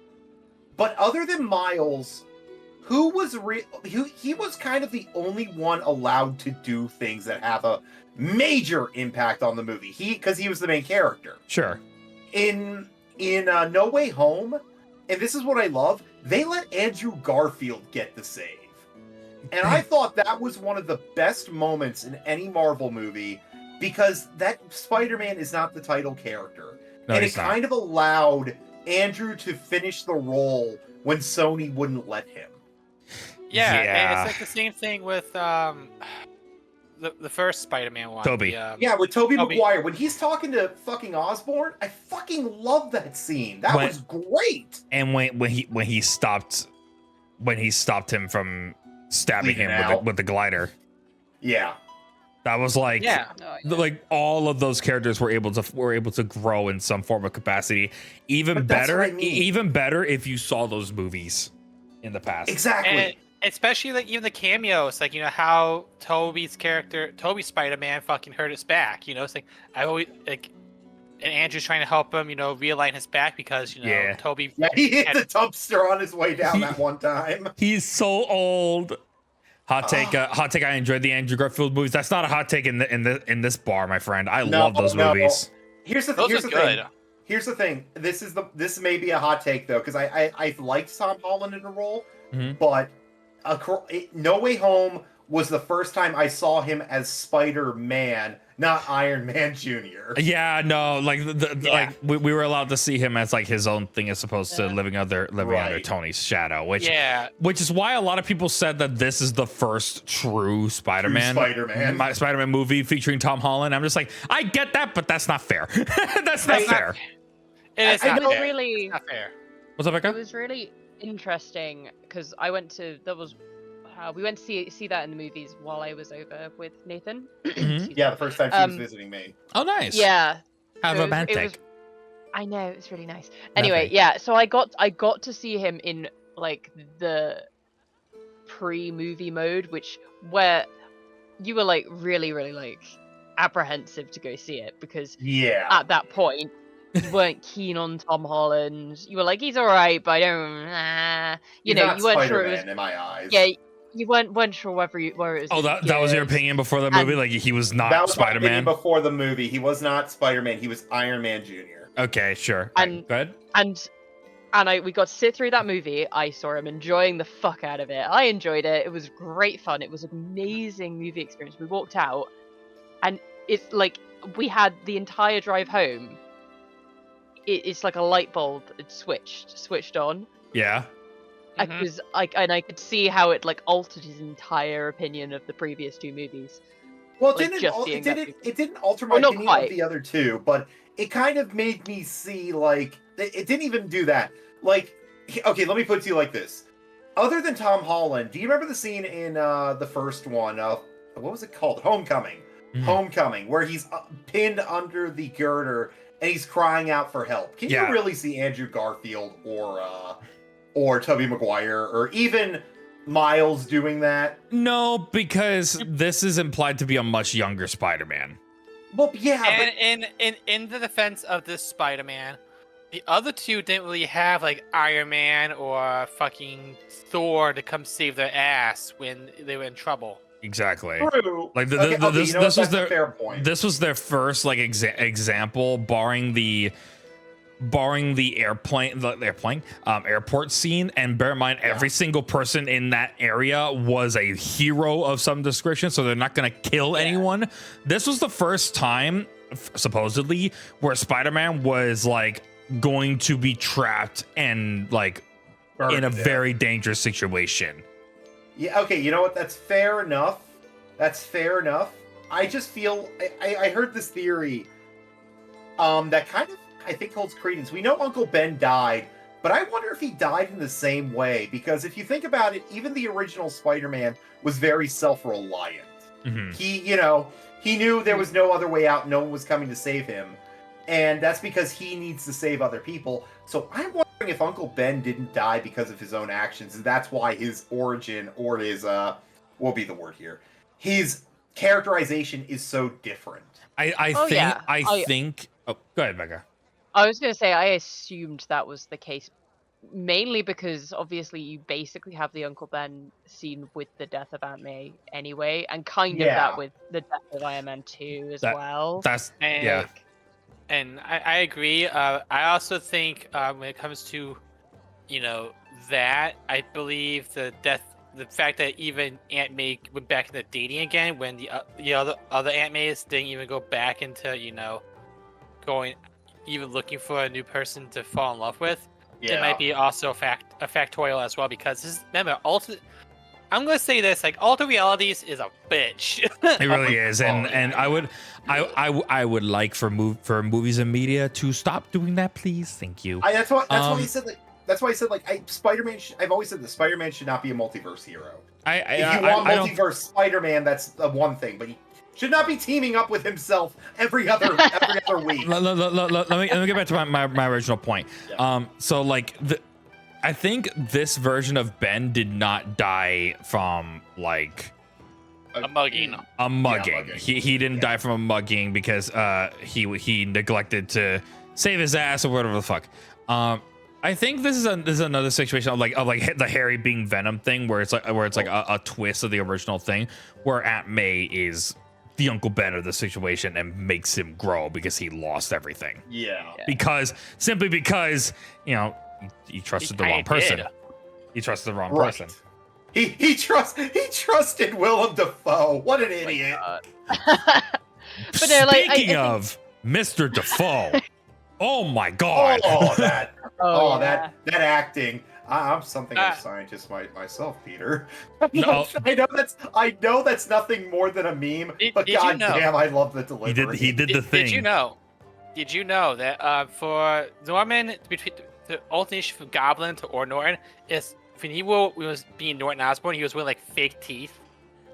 A: but other than Miles, he was kind of the only one allowed to do things that have a major impact on the movie. Because he was the main character.
B: Sure.
A: In No Way Home, and this is what I love, they let Andrew Garfield get the save. And I thought that was one of the best moments in any Marvel movie, because that Spider-Man is not the title character.
B: No,
A: and it kind of allowed Andrew to finish the role when Sony wouldn't let him.
D: Yeah, and it's like the same thing with the first Spider-Man one.
B: Tobey.
A: With Tobey Maguire. When he's talking to fucking Osborn, I fucking love that scene. That was great.
B: And when he stopped him from stabbing him with the glider.
A: Yeah.
B: That was like, like all of those characters were able to grow in some form of capacity. Even better if you saw those movies in the past.
A: Exactly.
D: And especially like even the cameos, like, you know, how Toby's Spider-Man fucking hurt his back. You know, it's like I always like, and Andrew's trying to help him, you know, realign his back because, you know, Toby.
A: Yeah, he hit the dumpster on his way down that one time.
B: He's so old. Hot take. I enjoyed the Andrew Garfield movies. That's not a hot take in this bar, my friend. I love those movies.
A: Here's the thing. Here's the thing. This may be a hot take though, because I liked Tom Holland in the role, but No Way Home was the first time I saw him as Spider-Man, not Iron Man Jr.
B: Yeah, no, like like we were allowed to see him as like his own thing as opposed to living under Tony's shadow, which is why a lot of people said that this is the first true Spider-Man movie featuring Tom Holland. I'm just like, I get that, but that's not fair. That's not fair.
D: It's not fair.
C: Really,
D: it's not fair.
B: What's up, Becca?
C: It was really interesting because we went to see that in the movies while I was over with Nathan.
A: Yeah, the first time she was visiting me.
B: Oh, nice.
C: Yeah.
B: How romantic.
C: I know, it's really nice. Anyway, yeah, so I got to see him in like the pre-movie mode, where you were like really, really like apprehensive to go see it because at that point you weren't keen on Tom Holland. You were like, he's alright, but I don't you weren't sure it was
A: in my eyes.
C: Yeah. You weren't sure whether it was.
B: Oh, that was your opinion before the movie? Like he was
A: That
B: not
A: was my opinion
B: Spider-Man?
A: before the movie. He was not Spider-Man. He was Iron Man Jr.
B: Okay, sure.
C: And-
B: Go ahead.
C: And we got to sit through that movie. I saw him enjoying the fuck out of it. I enjoyed it. It was great fun. It was an amazing movie experience. We walked out, and it's like we had the entire drive home. It's like a light bulb. It switched on.
B: Yeah.
C: Because I could see how it like altered his entire opinion of the previous two movies.
A: Well,
C: Like,
A: it didn't alter my
C: not
A: opinion
C: quite.
A: of the other two, but it kind of made me see, like, it didn't even do that. Like, okay, let me put it to you like this. Other than Tom Holland, do you remember the scene in the first one of, what was it called? Homecoming.
B: Mhm.
A: Homecoming, where he's pinned under the girder and he's crying out for help. Can
B: Yeah.
A: you really see Andrew Garfield or Tobey Maguire or even Miles doing that?
B: No, because this is implied to be a much younger Spider-Man.
A: Well, yeah,
D: And in the defense of this Spider-Man, the other two didn't really have like Iron Man or fucking Thor to come save their ass when they were in trouble.
B: Exactly.
A: but true.
B: Like
A: Okay,
B: this
A: you know what?
B: was
A: That's
B: their
A: a fair point.
B: This was their first like example, barring the airport scene. And bear in mind, every single person in that area was a hero of some description, so they're not gonna kill anyone. This was the first time, supposedly, where Spider-Man was like going to be trapped and like
A: Burned
B: in a
A: to death.
B: very dangerous situation.
A: Yeah, okay, you know what? That's fair enough. That's fair enough. I just feel I heard this theory that kind of I think holds credence. We know Uncle Ben died, but I wonder if he died in the same way, because if you think about it, even the original Spider-Man was very self-reliant.
B: Mhm.
A: He knew there was no other way out, no one was coming to save him. And that's because he needs to save other people. So I'm wondering if Uncle Ben didn't die because of his own actions, and that's why his origin, or his what will be the word here, his characterization is so different.
B: I
C: Oh,
B: think
C: yeah.
B: I think. Oh, go ahead, Becca.
C: I was going to say, I assumed that was the case, mainly because obviously you basically have the Uncle Ben scene with the death of Aunt May anyway, and kind of
A: Yeah.
C: that with the death of Iron Man 2 as well.
B: That's
D: And,
B: yeah.
D: And I agree. I also think when it comes to, that, I believe the fact that even Aunt May went back into dating again when the other Aunt Mays didn't even go back into, going, even looking for a new person to fall in love with. It might be also a factorial as well, because remember, I'm gonna say this, like, Alter Realities is a bitch.
B: It really is, and I would like for movies and media to stop doing that, please. Thank you.
A: That's why I said like. That's why I said, like, Spider-Man. I've always said that Spider-Man should not be a multiverse hero. If you want multiverse Spider-Man, that's the one thing, but he should not be teaming up with himself every other week.
B: Let me get back to my original point.
A: Yeah.
B: So like I think this version of Ben did not die from like
D: a mugging.
B: a mugging.
A: mugging.
B: He didn't die from a mugging because he neglected to save his ass or whatever the fuck. I think this is another situation of like the Harry being Venom thing, where it's like a twist of the original thing, where Aunt May is the Uncle Ben of the situation and makes him grow because he lost everything.
A: Yeah.
B: Simply because he trusted the wrong person.
D: did.
B: He trusted the wrong
A: Right.
B: person.
A: He trusted Willem Dafoe. What an idiot.
C: But no, like, I
B: Speaking
C: think-
B: of Mr. Dafoe, oh my god.
A: That
C: yeah.
A: that acting. I'm something of a scientist myself, Peter.
B: No.
A: I know that's nothing more than a meme, but
D: Did you
A: god
D: know?
A: damn, I love the delivery.
B: He did the thing.
D: Did you know that for Norman, between the alternation from Goblin to Norton is when he was being Norton Osborn, he was wearing like fake teeth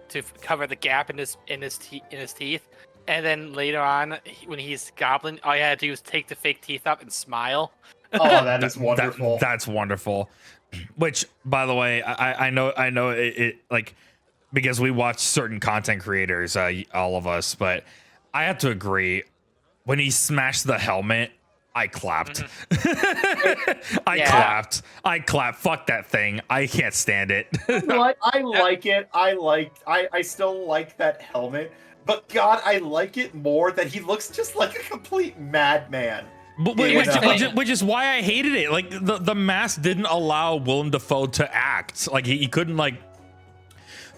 D: to cover the gap in his teeth. And then later on, when he's Goblin, all you had to do was take the fake teeth up and smile.
A: Oh, that is wonderful.
B: That's wonderful. Which, by the way, I know it like, because we watch certain content creators, all of us, but I have to agree, when he smashed the helmet, I clapped.
D: Mm-hmm.
B: I clapped. Fuck that thing. I can't stand it.
A: What? I like it. I still like that helmet. But God, I like it more that he looks just like a complete madman.
B: But which is why I hated it. Like the mask didn't allow Willem Dafoe to act. Like he couldn't like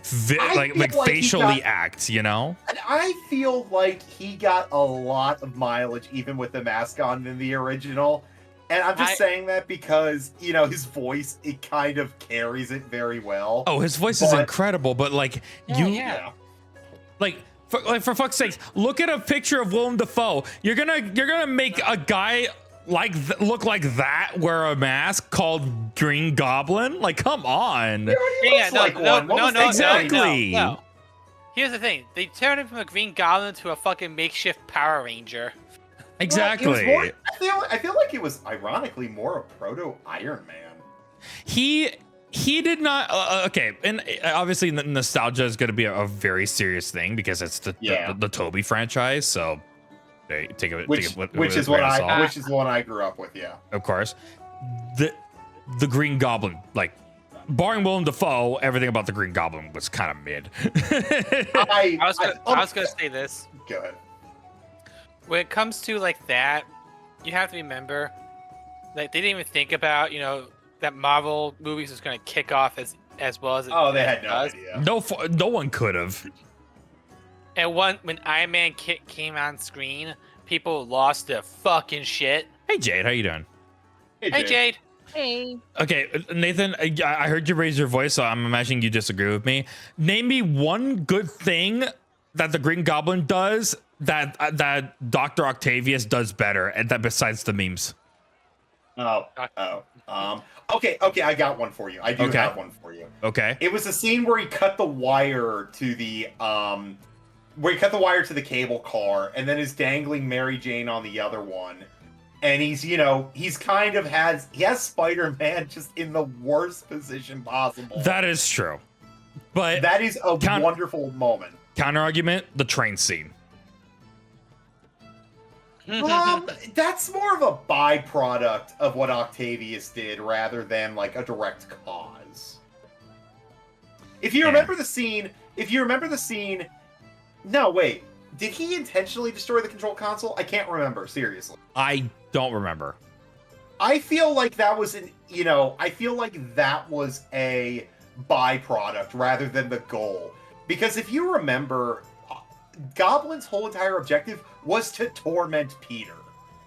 B: facially act, you know?
A: And I feel like he got a lot of mileage even with the mask on in the original. And I'm just saying that because, you know, his voice, it kind of carries it very well.
B: Oh, his voice is incredible, but like for fuck's sakes, look at a picture of Willem Dafoe. You're gonna make a guy look like that wear a mask called Green Goblin? Like, come on.
D: No.
B: Exactly.
D: No. Here's the thing: they turned him from a Green Goblin to a fucking makeshift Power Ranger.
B: Exactly.
A: Well, I feel like it was ironically more a proto Iron Man.
B: He did not. Okay, and obviously nostalgia is going to be a very serious thing because it's the Toby franchise. So take it, which
A: is one I grew up with. Yeah,
B: of course. The Green Goblin, like barring Willem Dafoe, everything about the Green Goblin was kind of mid.
D: I was gonna say this.
A: Go ahead.
D: When it comes to like that, you have to remember, like they didn't even think about that Marvel movies was going to kick off as well as it.
A: Oh, they had no idea.
B: No one could have.
D: And when Iron Man came on screen, people lost their fucking shit.
B: Hey Jade, how you doing?
D: Hey Jade.
C: Hey.
B: Okay, Nathan, I heard you raise your voice, so I'm imagining you disagree with me. Name me one good thing that the Green Goblin does that Dr. Octavius does better, and that besides the memes.
A: Okay, I got one for you. I do have one for you.
B: Okay.
A: It was a scene where he cut the wire to the cable car, and then is dangling Mary Jane on the other one. And he has Spider-Man just in the worst position possible.
B: That is true. But
A: that is a wonderful moment.
B: Counter argument, the train scene.
A: That's more of a byproduct of what Octavius did rather than like a direct cause. If you remember the scene, no, wait. Did he intentionally destroy the control console? I can't remember, seriously.
B: I don't remember.
A: I feel like that was a byproduct rather than the goal. Because if you remember, Goblin's whole entire objective was to torment Peter.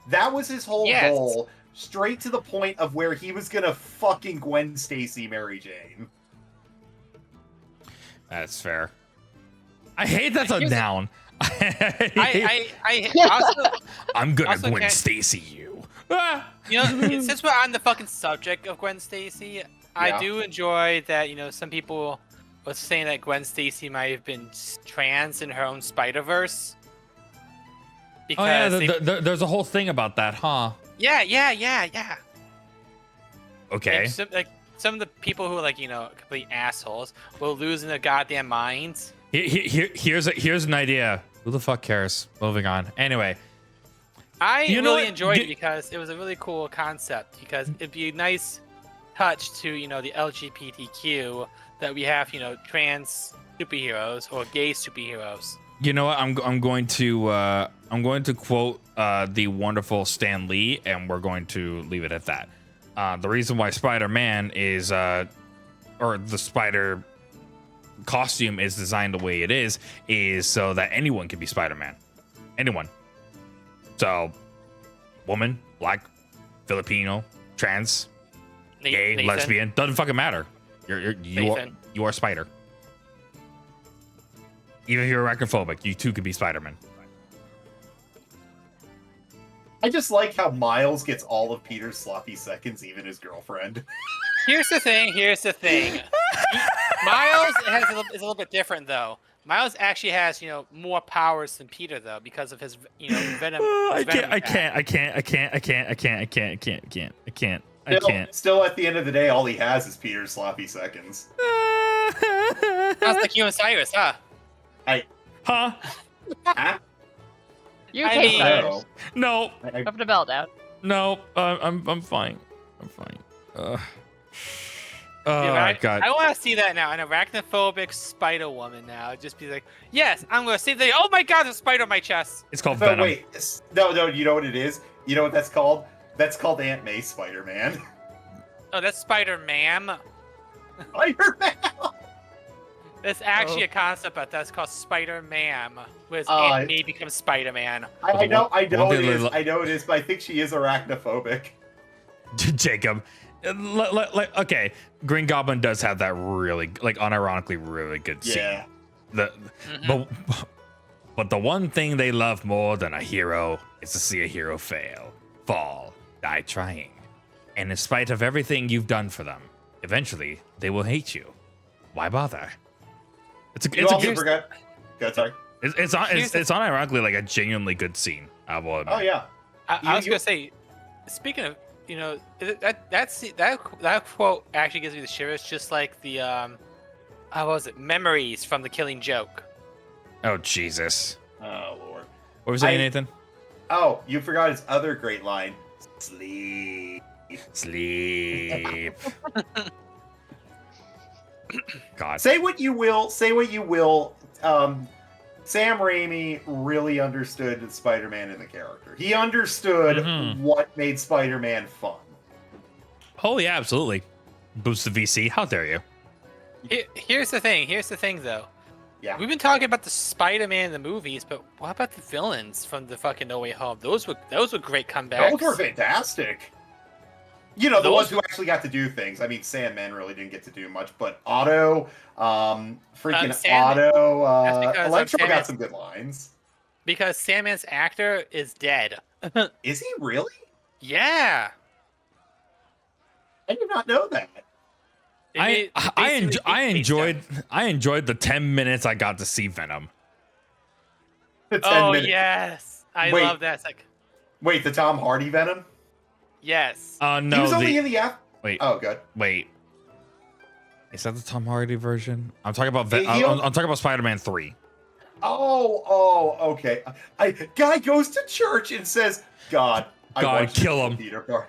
A: That was his whole goal, straight to the point of where he was gonna fucking Gwen Stacy Mary Jane.
B: That's fair. I hate that's a noun. I'm gonna Gwen Stacy you.
D: Since we're on the fucking subject of Gwen Stacy, I do enjoy that, some people was saying that Gwen Stacy might have been trans in her own Spider-Verse.
B: Because there's a whole thing about that, huh?
D: Yeah.
B: Okay.
D: Some of the people who are complete assholes will lose their goddamn minds.
B: Here's an idea. Who the fuck cares? Moving on. Anyway.
D: I really enjoyed it because it was a really cool concept. Because it'd be a nice touch to, the LGBTQ that we have, trans superheroes or gay superheroes.
B: You know what? I'm going to quote the wonderful Stan Lee, and we're going to leave it at that. The reason why Spider-Man is, or the Spider costume is designed the way it is so that anyone can be Spider-Man. Anyone. So, woman, black, Filipino, trans, gay,
D: Nathan.
B: Lesbian, doesn't fucking matter. You are Spider. Even if you're arachnophobic, you too could be Spider-Man.
A: I just like how Miles gets all of Peter's sloppy seconds, even his girlfriend.
D: Here's the thing. Miles is a little bit different, though. Miles actually has, more powers than Peter, though, because of his, venom. I can't.
A: Still, at the end of the day, all he has is Peter's sloppy seconds.
D: Sounds like you and Cyrus, huh?
C: You okay, Cyrus?
B: No.
C: Up the belt out.
B: No, I'm fine. I'm fine. Oh
D: Yeah,
B: God.
D: I want to see that now. An arachnophobic Spider Woman now. Just be like, yes, I'm going to see the. Oh my God, there's a spider on my chest.
B: It's called
A: But
B: Venom.
A: wait, no, you know what it is? You know what that's called? That's called Aunt May Spider-Man.
D: Oh, that's Spider Man.
A: Spider-Man!
D: That's actually a concept, but that's called Spider Man. Whereas
A: Oh,
D: Aunt May becomes Spider Man.
A: I know it is.
B: One
A: I know it is, but I think she is arachnophobic.
B: Jacob. Okay, Green Goblin does have that really, like, unironically really good scene.
A: Yeah.
B: But the one thing they love more than a hero is to see a hero fail, fall, die trying. And in spite of everything you've done for them, eventually they will hate you. Why bother? It's unironically like a genuinely good scene. I will admit.
A: Oh yeah.
D: I was gonna say, speaking of, you know, that quote actually gives me the shivers, just like the what was it? Memories from The Killing Joke.
B: Oh Jesus.
A: Oh Lord.
B: What was that, Nathan?
A: Oh, you forgot his other great line. Sleep.
B: Sleep. God.
A: Say what you will. Sam Raimi really understood Spider-Man in the character. He understood what made Spider-Man fun.
B: Oh yeah, absolutely. Boost the VC. How dare you?
D: Here's the thing, though.
A: Yeah.
D: We've been talking about the Spider-Man in the movies, but what about the villains from the fucking No Way Home? Those were great comebacks.
A: Those were fantastic. You know, the ones who actually got to do things. I mean, Sandman really didn't get to do much, but Otto, Electro got some good lines.
D: Because Sandman's actor is dead.
A: Is he really?
D: Yeah.
A: I did not know that.
B: I enjoyed the 10 minutes I got to see Venom.
D: Yes, I love that. It's like,
A: wait, the Tom Hardy Venom?
D: Yes.
B: No,
A: he was only in the
B: Wait.
A: Oh, good.
B: Wait. Is that the Tom Hardy version? I'm talking about I'm talking about Spider-Man 3.
A: Oh, okay. Guy goes to church and says, "God,
B: kill him.
A: Peter Parker.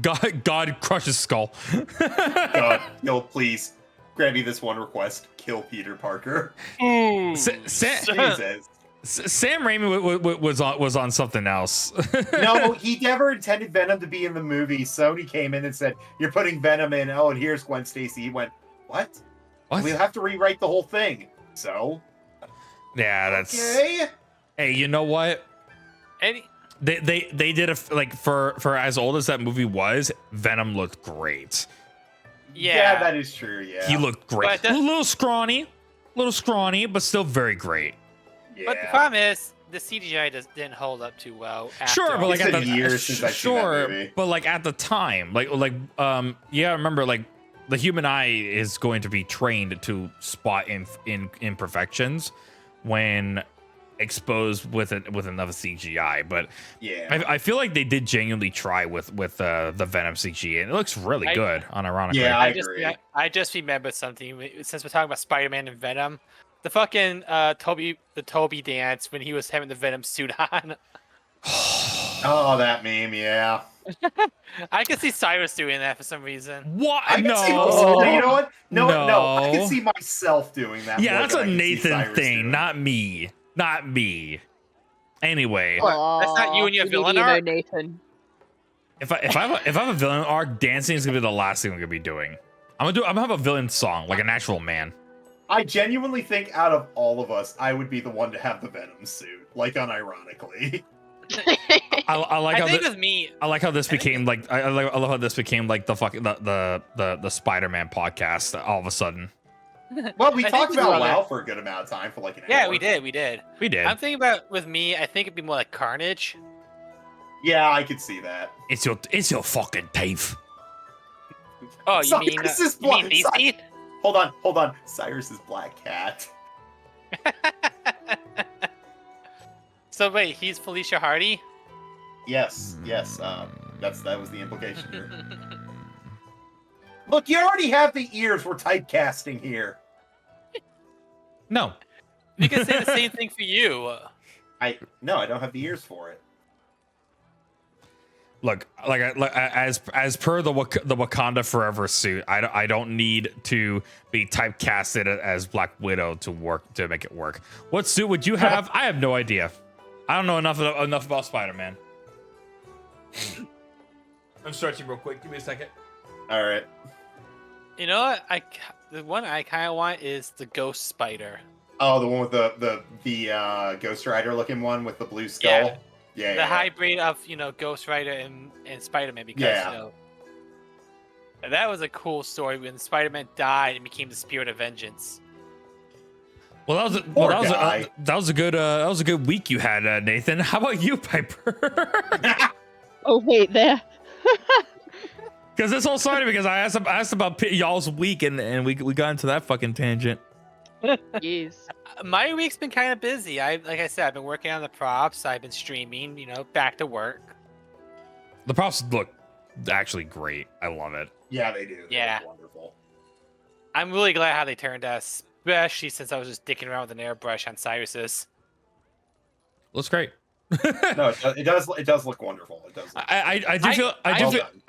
B: God crush his skull."
A: God, no, please. Grant me this one request. Kill Peter Parker. Jesus.
B: Sam Raimi was on something else.
A: No, he never intended Venom to be in the movie. Sony came in and said, "You're putting Venom in. Oh, and here's Gwen Stacy." He went, "What? We'll have to rewrite the whole thing." So,
B: yeah, that's
A: okay.
B: Hey, you know what? They did for as old as that movie was, Venom looked great.
A: Yeah, that is true. Yeah,
B: he looked great. A little scrawny, but still very great.
A: Yeah.
D: But the problem is the CGI didn't hold up too well.
B: Sure, but like
A: at the years since I've seen that movie.
B: But like at the time, yeah, remember, like, the human eye is going to be trained to spot imperfections when exposed with another CGI. But
A: yeah,
B: I feel like they did genuinely try with the Venom CGI, and it looks really good. Unironically,
A: yeah, I agree.
D: I just remembered something since we're talking about Spider-Man and Venom. The fucking Toby dance when he was having the Venom suit on.
A: Oh, that meme, yeah.
D: I could see Cyrus doing that for some reason.
B: What?
A: You know what? No. I can see myself doing that.
B: Yeah, that's a Nathan thing, not me. Not me. Anyway,
D: that's not you and your villain arc.
C: Nathan.
B: If I have a villain arc, dancing is gonna be the last thing I'm gonna be doing. I'm gonna have a villain song, like an actual man.
A: I genuinely think out of all of us, I would be the one to have the Venom suit, like unironically.
B: I like how this became
A: the
B: fucking the Spider-Man podcast all of a sudden.
A: Well, we talked about WoW for a good amount of time, for like an hour.
D: Yeah, we did.
B: I'm
D: thinking about, with me, I think it'd be more like Carnage.
A: Yeah, I could see that.
B: It's your fucking teeth.
D: Oh, you mean DC?
A: Hold on. Cyrus's Black Cat.
D: So wait, he's Felicia Hardy?
A: Yes. That was the implication here. Look, you already have the ears. We're typecasting here.
B: No.
D: You can say the same thing for you.
A: No, I don't have the ears for it.
B: Look, as per the Wakanda Forever suit, I don't need to be typecasted as Black Widow to make it work. What suit would you have? I have no idea. I don't know enough about Spider-Man. I'm stretching real quick. Give me a second.
A: All right.
D: You know what? The one I kind of want is the Ghost Spider.
A: Oh, the one with the Ghost Rider looking one with the blue skull.
D: Yeah.
A: Yeah.
D: The hybrid of Ghost Rider and Spider-Man, because that was a cool story when Spider-Man died and became the Spirit of Vengeance.
B: Well, that was a good week you had, Nathan. How about you, Piper?
C: Oh wait, there.
B: Because this whole started because I asked about y'all's week and we got into that fucking tangent.
C: Yes.
D: My week's been kind of busy. Like I said, I've been working on the props. I've been streaming. Back to work.
B: The props look actually great. I love it.
A: Yeah, they do.
D: Yeah.
A: They're wonderful.
D: I'm really glad how they turned out, especially since I was just dicking around with an airbrush on Cyrus's.
B: Looks great.
A: No, it does look wonderful. It does.
B: I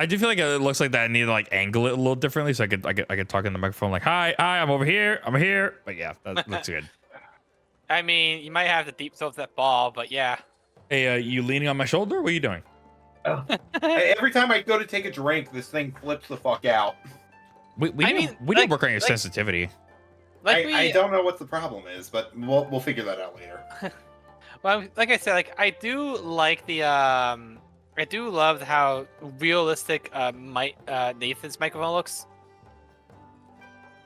B: do feel like it looks like that I need to like angle it a little differently so I could talk in the microphone like hi I'm over here. But yeah, that looks good.
D: I mean, you might have to deep throat that ball, but yeah.
B: Hey, you leaning on my shoulder? What are you doing?
A: Oh. Hey, every time I go to take a drink, this thing flips the fuck out.
B: We did work on your sensitivity.
A: I don't know what the problem is, but we'll figure that out later.
D: Well, like I said, I do like I do love how realistic Nathan's microphone looks.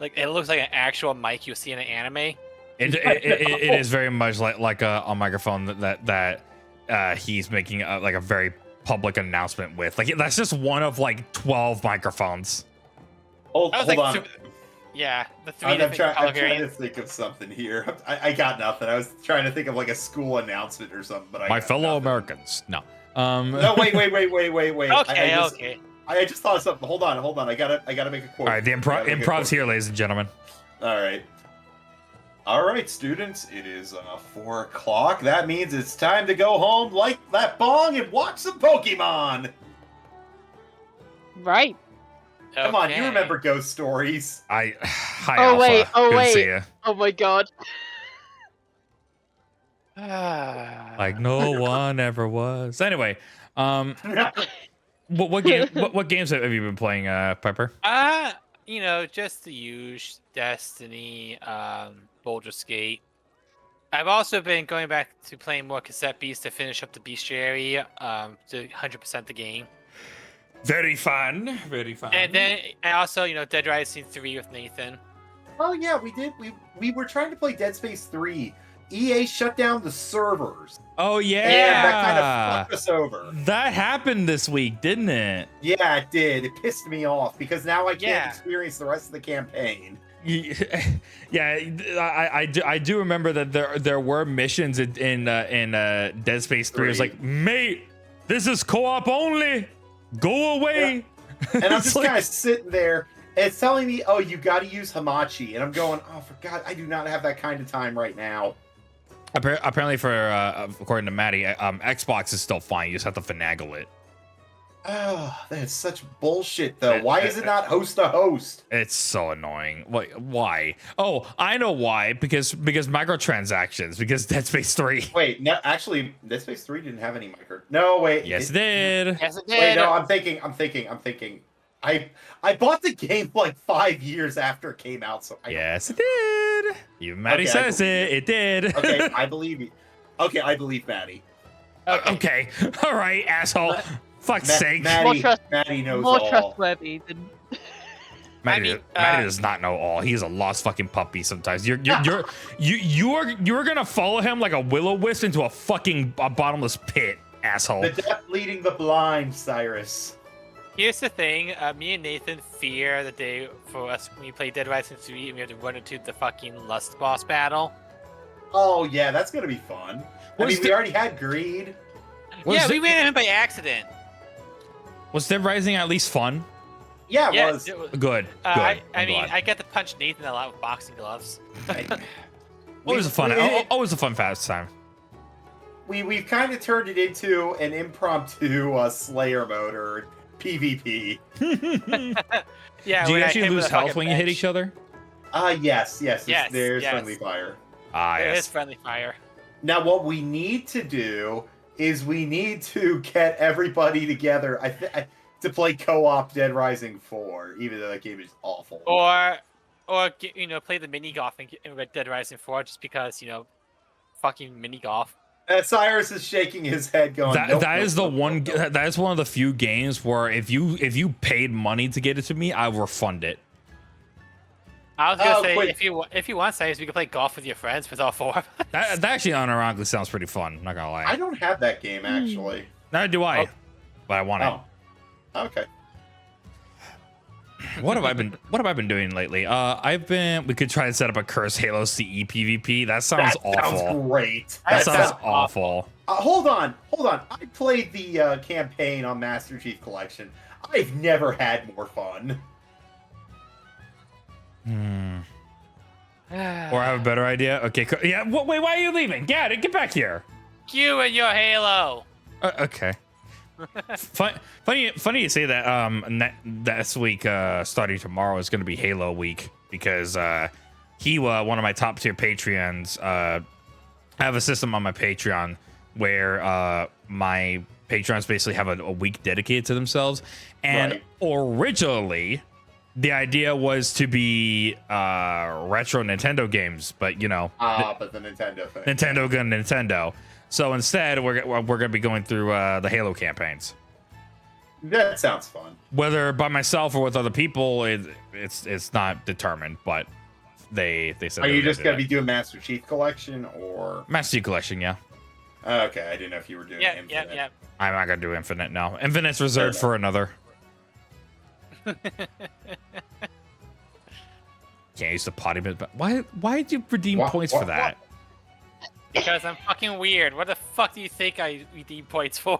D: Like it looks like an actual mic you see in an anime.
B: It is very much like a microphone that he's making like a very public announcement with. Like that's just one of like 12 microphones.
A: Hold on.
D: Yeah, the three
A: I'm
D: different color
A: trying to
D: variants.
A: think of something here. I got nothing. I was trying to think of like a school announcement or something, but
B: My fellow
A: nothing.
B: Americans. No.
A: No, wait.
D: Okay.
A: I just thought of something. Hold on. I gotta make a quote.
B: All right, the improv's here, ladies and gentlemen.
A: All right, students. It is 4 o'clock. That means it's time to go home, light that bong, and watch some Pokemon.
C: Right.
A: Come on, you remember Ghost Stories?
B: Hi,
C: Oh,
B: Alpha.
C: wait, oh,
B: Good to see
C: wait.
B: ya.
C: Oh my god.
B: Like no one ever was. Anyway, what games have you been playing, Piper?
D: Just the usual Destiny, Baldur's Gate. I've also been going back to playing more Cassette Beast to finish up the Bestiary, to 100% the game.
B: Very fun.
D: And then I also, Dead Rising 3 with Nathan.
A: Oh yeah, we did. We were trying to play Dead Space 3. EA shut down the servers.
B: Oh yeah.
A: And that kind of fucked us over.
B: That happened this week, didn't it?
A: Yeah, it did. It pissed me off because now I can't experience the rest of the campaign.
B: Yeah, I do remember that there were missions in Dead Space 3. It was like, mate, this is co-op only. Go away.
A: Yeah. And I'm just kind of sitting there. And it's telling me, oh, you got to use Hamachi. And I'm going, oh, for God, I do not have that kind of time right now.
B: Apparently, according to Maddie, Xbox is still fine. You just have to finagle it.
A: Oh, that's such bullshit, though. Why is it not host to host?
B: It's so annoying. Why? Oh, I know why. Because microtransactions. Because Dead Space 3.
A: Wait, no, actually, Dead Space 3 didn't have any micro. No, wait.
B: Yes, it did.
D: Yes, it did.
A: Wait, no, I'm thinking. I bought the game like 5 years after it came out, so
B: Yes, it did. Even Maddie says it did.
A: Okay, I believe you. Okay, I believe Maddie.
B: Okay. All right, asshole. Fuck's sake.
A: Maddie knows
C: more
A: all.
C: trustworthy than.
B: Maddie does not know all. He's a lost fucking puppy sometimes. You're gonna follow him like a will-o-wisp into a fucking bottomless pit, asshole.
A: The deaf leading the blind, Cyrus.
D: Here's the thing, me and Nathan fear the day for us when we play Dead Rising 3 and we have to run into the fucking Lust boss battle.
A: Oh yeah, that's gonna be fun. We already had Greed.
D: We ran him by accident.
B: Was Dead Rising at least fun?
A: Yeah, it was.
B: Good.
D: I get to punch Nathan a lot with boxing gloves.
B: Always a fun pastime.
A: we've kind of turned it into an impromptu Slayer mode or PvP.
D: Yeah.
B: Do you
D: when I
B: actually
D: hit with
B: lose
D: a
B: health
D: fucking
B: when you hit
D: bench.
B: each other?
A: Yes.
D: Yes,
A: There's
D: yes.
A: friendly fire.
B: Ah,
D: It is
B: yes.
D: friendly fire.
A: Now, what we need to do is we need to get everybody together. To play co-op Dead Rising 4, even though that game is awful.
D: Or play the mini golf in Red Dead Rising 4 just because fucking mini golf.
A: Cyrus is shaking his head, going,
B: That
A: nope,
B: that
A: nope,
B: is the
A: nope,
B: one.
A: nope, nope.
B: That is one of the few games where if you paid money to get it to me, I will refund it.
D: I was gonna say
A: quick.
D: if you want, Cyrus, we can play golf with your friends with all four of us.
B: That actually unironically sounds pretty fun. Not gonna lie.
A: I don't have that game, actually.
B: Neither do I,
A: Oh.
B: but I want it.
A: Oh, okay.
B: What have I been doing lately? We could try and set up a Curse Halo CE PvP. That sounds
A: That
B: awful.
A: sounds great.
B: That
D: That
B: sounds awful.
A: Hold on. I played the campaign on Master Chief Collection. I've never had more fun.
B: Or I have a better idea. Okay. Yeah. Wait. Why are you leaving? Get back here.
D: You and your Halo.
B: Okay. Funny you say that. This week, starting tomorrow, is going to be Halo week because Hiwa, one of my top tier Patreons, I have a system on my Patreon where my patrons basically have a week dedicated to themselves, and
A: Right.
B: originally the idea was to be retro Nintendo games, but
A: But the Nintendo thing.
B: Nintendo gun Nintendo. So instead, we're gonna be going through the Halo campaigns.
A: That sounds fun.
B: Whether by myself or with other people, it's not determined. But they said.
A: Are
B: they
A: you
B: were
A: just
B: do
A: going to
B: that.
A: be doing Master Chief Collection, or...
B: Master Chief Collection? Yeah,
A: Okay, I didn't know if you were doing
D: Yeah,
A: Infinite.
D: yeah.
B: I'm not gonna do Infinite. No, Infinite's reserved
A: Fair
B: for another. Can't use the potty bit, but why did you redeem points for that?
D: Because I'm fucking weird. What the fuck do you think I redeem points for?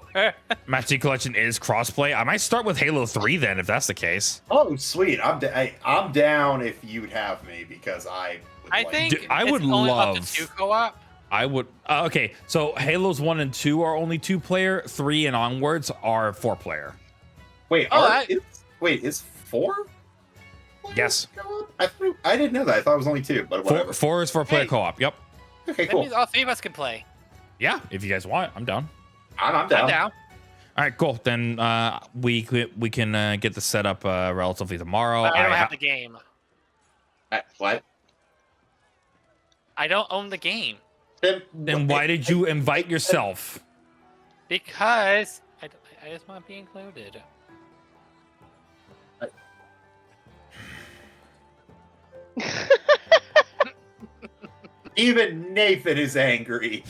B: Master Chief Collection is crossplay. I might start with Halo 3 then, if that's the case.
A: Oh, sweet. I'm down if you'd have me, because I would
D: I
A: like...
D: think
B: Dude, I
D: it's
B: would
D: only up
B: love-
D: to 2 co-op.
B: I would. Okay, so Halos 1 and 2 are only 2-player. 3 and onwards are 4-player.
A: Wait,
D: Oh,
A: is 4?
B: Yes.
A: I didn't know that. I thought it was only 2, but whatever.
B: 4 is 4-player
D: Hey.
B: co-op. Yep.
A: Okay,
D: That
A: cool.
D: means all 3 of us can play.
B: Yeah, if you guys want, I'm down.
A: I'm down.
D: I'm down.
B: All right, cool. Then we can get the setup relatively tomorrow.
D: But I don't have the game.
A: What?
D: I don't own the game
B: Then why did you invite yourself?
D: because I just want to be included.
A: Even Nathan is angry.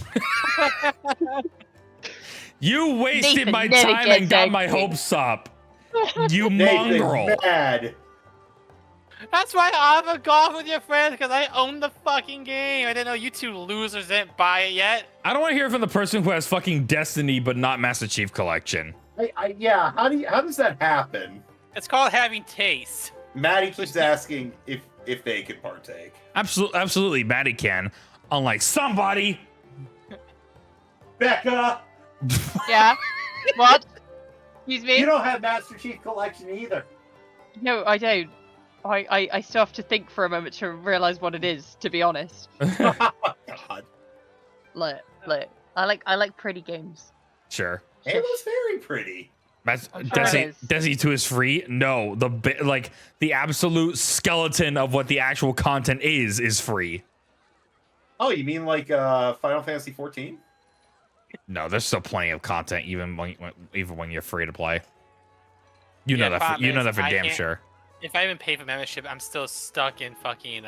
B: You wasted
C: Nathan
B: my
C: never
B: time and
C: gets
B: got my
C: angry.
B: hopes up. You
A: Nathan's
B: mongrel.
A: mad.
D: That's why I have a golf with your friends because I own the fucking game. I didn't know you two losers didn't buy it yet.
B: I don't want to hear from the person who has fucking Destiny but not Master Chief Collection.
A: Yeah, how does that happen?
D: It's called having taste.
A: Maddie keeps asking if they could partake.
B: Absolutely, Maddie can. Unlike somebody.
A: Becca,
C: Yeah. What? Excuse me?
A: you don't have Master Chief Collection either.
C: No, I don't. I still have to think for a moment to realize what it is, to be honest.
A: Oh God,
C: Look. I like pretty games.
B: Sure.
A: Halo's very pretty.
C: I'm sure it is.
B: Destiny 2 is free? No, the absolute skeleton of what the actual content is free.
A: Oh, you mean like Final Fantasy 14?
B: No, there's still plenty of content even when you're free to play. You
D: Yeah,
B: know that.
D: problem
B: You know
D: is
B: that for
D: I
B: damn
D: can't-
B: sure.
D: If I even pay for membership, I'm still stuck in fucking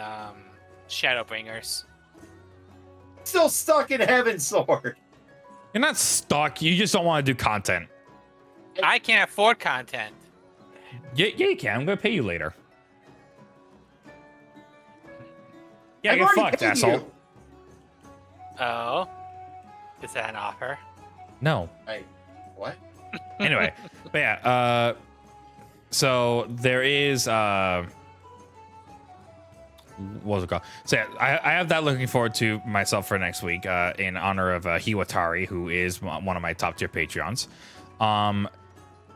D: Shadowbringers.
A: Still stuck in Heaven's Sword.
B: You're not stuck. You just don't want to do content.
D: I can't afford content.
B: Yeah, you can. I'm gonna pay you later. Yeah,
A: I've
B: get
A: already
B: fucked,
A: paid
B: asshole.
A: you.
D: Oh, is that an offer?
B: No.
A: Hey, what?
B: Anyway, but yeah. So there is what was it called? So yeah, I have that looking forward to myself for next week in honor of Hiwatari, who is one of my top tier Patreons.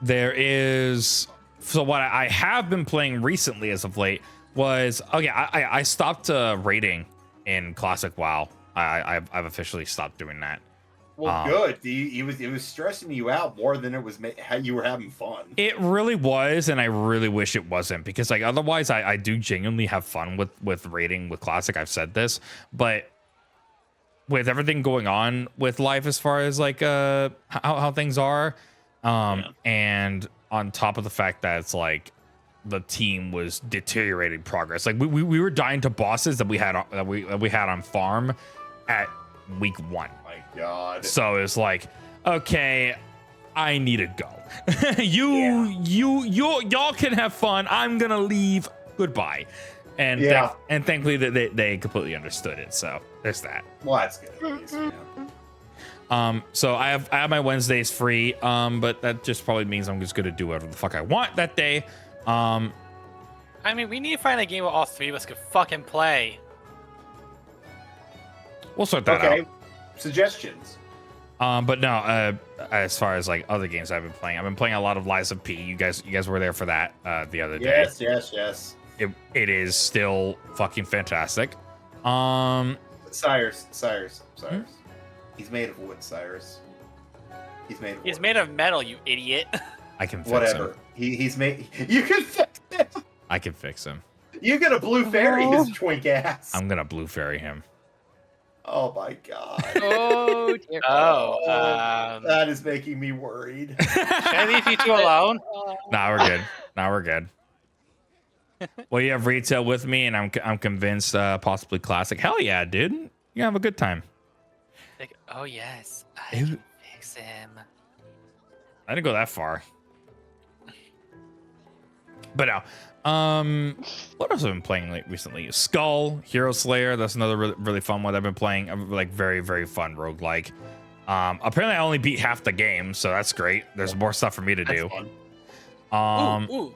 B: There is, so what I have been playing recently as of late was, I stopped raiding in Classic WoW. I've officially stopped doing that.
A: Well, good. It was stressing you out more than it was how you were having fun.
B: It really was, and I really wish it wasn't, because like otherwise I do genuinely have fun with raiding with Classic. I've said this, but with everything going on with life as far as like how things are, and on top of the fact that it's like the team was deteriorating progress. Like we were dying to bosses that we had on farm at week 1.
A: God.
B: So it's like, okay, I need to go. Y'all can have fun. I'm gonna leave. Goodbye. And and thankfully they completely understood it. So there's that.
A: Well, that's good. At least, yeah.
B: So I have my Wednesdays free. But that just probably means I'm just gonna do whatever the fuck I want that day.
D: I mean, we need to find a game where all 3 of us could fucking play.
B: We'll sort that out.
A: Suggestions.
B: But no, as far as like other games I've been playing a lot of Lies of P. You guys were there for that the other day.
A: Yes.
B: It is still fucking fantastic.
A: Cyrus.
B: Hmm?
A: He's made of wood, Cyrus. He's made of wood.
D: He's made of metal, you idiot.
B: I can fix
A: Whatever.
B: him.
A: He's made. You can fix him.
B: I can fix him.
A: You got a blue fairy his twink ass.
B: I'm gonna blue fairy him.
A: Oh my god.
C: Oh dear.
A: That is making me worried.
D: Can I leave you 2 alone?
B: Nah, we're good. Well, you have retail with me, and I'm convinced possibly Classic. Hell yeah, dude. You have a good time.
D: Like, oh yes, I can fix him.
B: I didn't go that far. But now, what else have I been playing recently? Skull, Hero Slayer. That's another really fun one I've been playing. Like very, very fun roguelike. Apparently I only beat half the game, so that's great. There's more stuff for me to do.
A: Fun.
D: Ooh.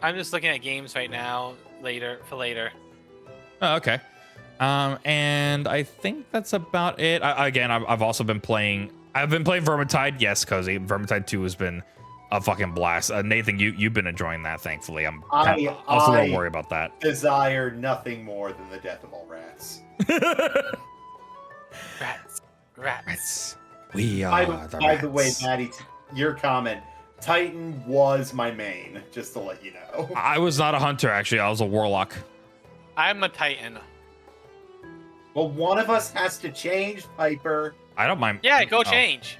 D: I'm just looking at games right now. Later.
B: Oh, okay. And I think that's about it. I've also been playing. I've been playing Vermintide. Yes, Cozy. Vermintide 2 has been a fucking blast. Nathan, you've been enjoying that. Thankfully, I'm also a little worried about that.
A: Desire nothing more than the death of all rats.
D: Rats.
B: We are the rats.
A: By the way, Maddie, your comment. Titan was my main, just to let you know.
B: I was not a hunter, actually. I was a warlock.
D: I'm a Titan.
A: Well, one of us has to change, Piper.
B: I don't mind.
D: Yeah, go change.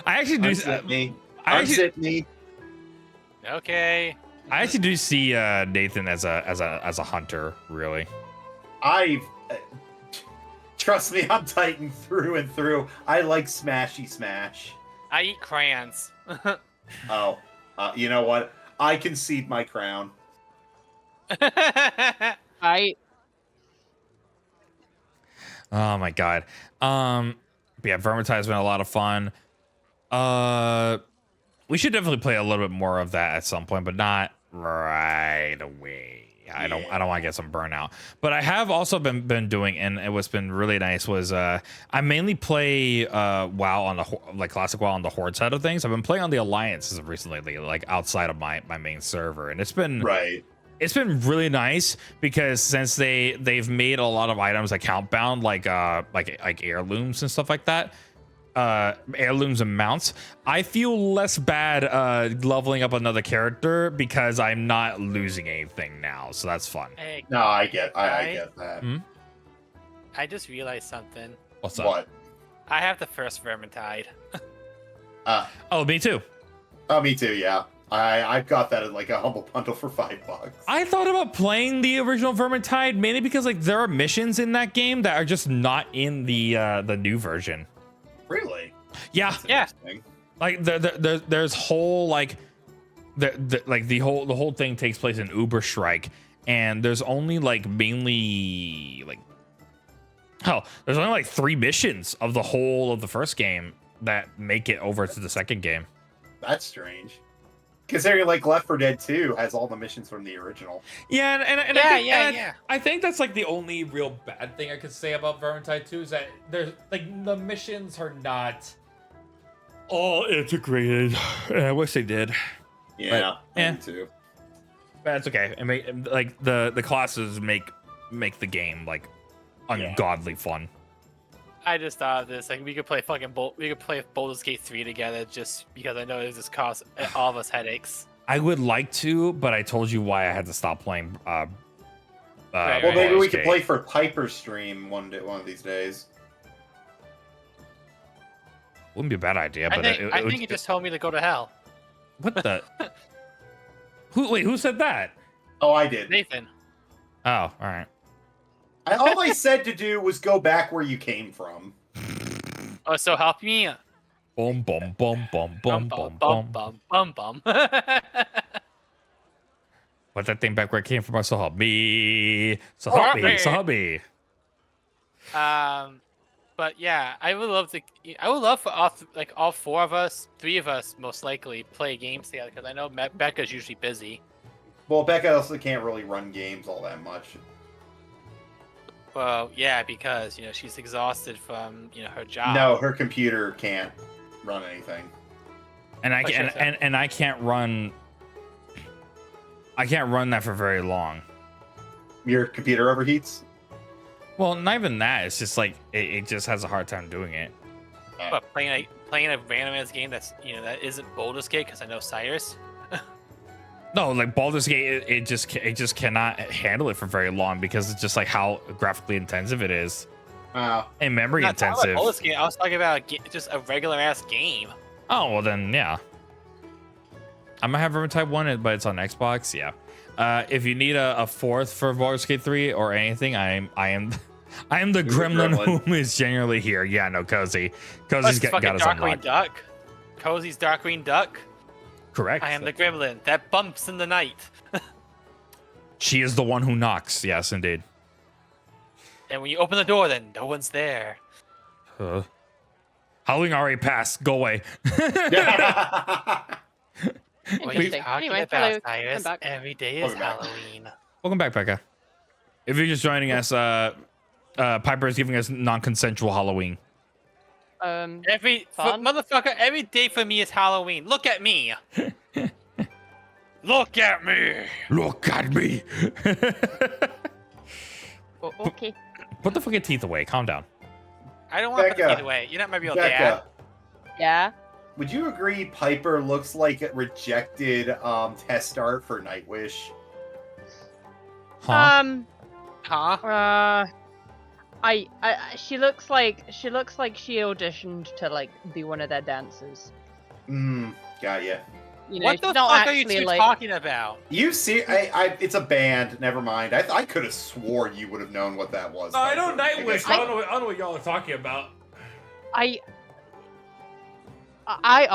B: I actually do.
A: Unzip me. Unzip me.
D: Okay.
B: I actually do see Nathan as a hunter, really.
A: Trust me, I'm Titan through and through. I like smashy smash.
D: I eat crayons.
A: Oh, you know what? I concede my crown.
C: I
B: Oh my god. But yeah, Vermintide has been a lot of fun. We should definitely play a little bit more of that at some point, but not right away. I don't want to get some burnout. But I have also been doing, and what's been really nice was I mainly play WoW on the classic WoW on the Horde side of things. I've been playing on the Alliance as of recently, like outside of my main server, and it's been
A: right.
B: It's been really nice because since they've made a lot of items account bound, like heirlooms and stuff like that. Heirlooms and mounts, I feel less bad leveling up another character because I'm not losing anything now, so that's fun.
D: Hey,
A: No, I get that.
B: Hmm?
D: I just realized something.
B: What's up?
A: What?
D: I have the first Vermintide.
B: Oh, me too.
A: Oh, me too. Yeah, I've got that at like a humble bundle for $5.
B: I thought about playing the original Vermintide mainly because like there are missions in that game that are just not in the new version.
A: Really?
B: Yeah.
D: Yeah.
B: Like there's whole like the whole thing takes place in Uberstrike, and there's only like mainly like there's only like 3 missions of the whole of the first game that make it over to the second game.
A: That's strange. Considering like Left 4 Dead 2 has all the missions from the original.
B: Yeah, and
D: Yeah.
B: I think that's like the only real bad thing I could say about Vermintide 2 is that there's like the missions are not all integrated. I wish they did.
A: Yeah,
B: yeah.
A: me too.
B: But it's okay. I mean, like the classes make the game like ungodly fun.
D: I just thought of this. Like, we could play Baldur's Gate 3 together just because I know it just cause all of us headaches.
B: I would like to, but I told you why I had to stop playing.
D: Right,
A: Well, maybe
B: Baldur's
A: we could
B: Gate.
A: play for Piper's stream one of these days.
B: Wouldn't be a bad idea, but
D: I think you just told me to go to hell.
B: What the? Who said that?
A: Oh, I did.
D: Nathan.
B: Oh, all right.
A: All I said to do was go back where you came from.
D: Oh, so help me.
B: Boom, boom, boom, boom, boom, boom, boom.
D: bum.
B: Put that thing back where it came from. So help me. So help me. So help me.
D: But yeah, I would love for all three of us most likely play games together because I know Becca's usually busy.
A: Well, Becca also can't really run games all that much.
D: Well, yeah, because she's exhausted from her job.
A: No, her computer can't run anything.
B: And I can and I can't run. I can't run that for very long.
A: Your computer overheats?
B: Well, not even that. It's just like it just has a hard time doing it.
D: But playing a random ass game that isn't Baldur's Gate because I know Cyrus.
B: No, like Baldur's Gate, it just cannot handle it for very long because it's just like how graphically intensive it is and memory
D: I'm not talking
B: intensive.
D: about Baldur's Gate, I was talking about just a regular ass game.
B: Oh well, then yeah. I might have Vermintide 1, but it's on Xbox. Yeah. If you need a fourth for Baldur's Gate 3 or anything, I am the gremlin who is generally here. Yeah, no, Cozy's got us
D: Dark Green
B: unlocked.
D: Duck. Cozy's Dark Green Duck.
B: Correct.
D: I am the gremlin that bumps in the night.
B: She is the one who knocks. Yes, indeed.
D: And when you open the door, then no one's there.
B: Halloween already passed. Go away.
D: What are you
C: Interesting.
D: talking
C: Anyway,
D: about,
C: hello,
D: Cyrus?
C: I'm back.
D: Every day is
A: Welcome back.
D: Halloween.
B: Welcome back, Becca. If you're just joining us, Piper is giving us non-consensual Halloween.
C: Fun?
D: Motherfucker, every day for me is Halloween. Look at me. Look at me.
B: Look at me.
C: Okay.
B: Put the fucking teeth away. Calm down.
D: I don't want to put
A: Becca.
D: it either way. You're not my real
A: Becca,
D: dad.
C: Yeah.
A: would you agree Piper looks like a rejected test art for Nightwish?
B: Huh?
D: Huh?
C: She looks like she auditioned to like be one of their dancers.
A: Got ya.
D: What the
C: she's not
D: fuck are you
C: actually,
D: two
C: like,
D: talking about?
A: You see, it's a band. Never mind. I could have swore you would have known what that was.
B: I know
A: Piper.
B: Nightwish.
A: Okay.
B: I don't know what y'all are talking about.
C: I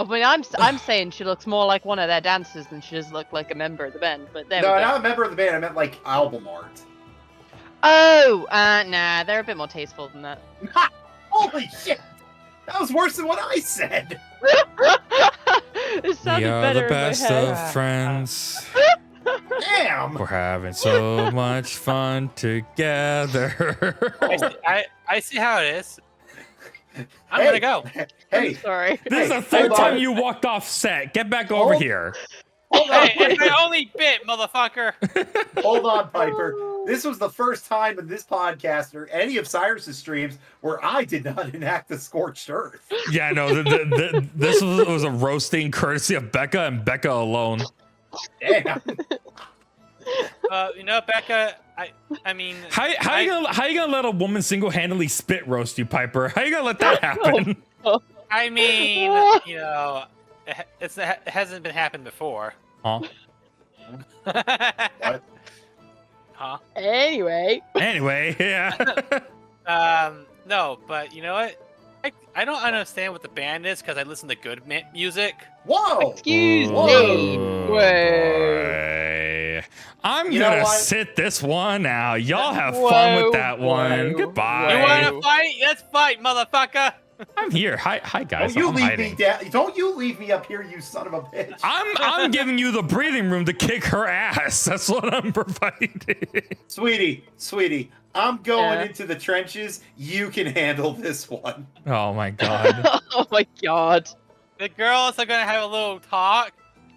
C: mean, I'm saying she looks more like one of their dancers than she does look like a member of the band. But there
A: No,
C: we go.
A: not a member of the band. I meant like album art.
C: Oh, nah, they're a bit more tasteful than that.
A: Holy shit! That was worse than what I said.
C: It sounded
B: We are
C: better
B: the
C: in my
B: best
C: head.
B: of friends.
A: Damn.
B: We're having so much fun together.
D: I see how it is. I'm
A: Hey.
D: gonna go.
A: Hey,
C: Sorry.
B: This is the
A: Hey,
B: third
A: hold
B: time
A: on.
B: you walked off set. Get back over
A: Hold-
B: here.
A: hold on,
D: Hey, it's
A: Piper.
D: my only bit, motherfucker.
A: Hold on, Piper. This was the first time in this podcast or any of Cyrus's streams where I did not enact the scorched earth.
B: Yeah, no, this was a roasting courtesy of Becca and Becca alone.
A: Damn.
D: Becca. I mean.
B: How you gonna let a woman single-handedly spit roast you, Piper? How you gonna let that happen?
D: I mean, it hasn't been happened before.
B: Huh?
A: What?
D: Huh?
C: Anyway.
B: Anyway, yeah.
D: No, but you know what? I don't understand what the band is because I listen to good music.
A: Whoa!
C: Excuse
A: Whoa.
C: me.
B: Oh,
C: Wait.
B: boy. I'm
A: You know
B: gonna
A: what?
B: sit this one out. Y'all have fun
C: Whoa,
B: with that one.
C: whoa,
B: Goodbye.
D: You want to fight? Let's fight, motherfucker.
B: I'm here. Hi guys.
A: Don't you
B: I'm
A: leave
B: hiding.
A: me down. Don't you leave me up here, you son of a bitch.
B: I'm giving you the breathing room to kick her ass. That's what I'm providing.
A: Sweetie, I'm going
C: Yeah.
A: into the trenches. You can handle this one.
B: Oh my god.
C: Oh my god.
D: The girls are gonna have a little talk.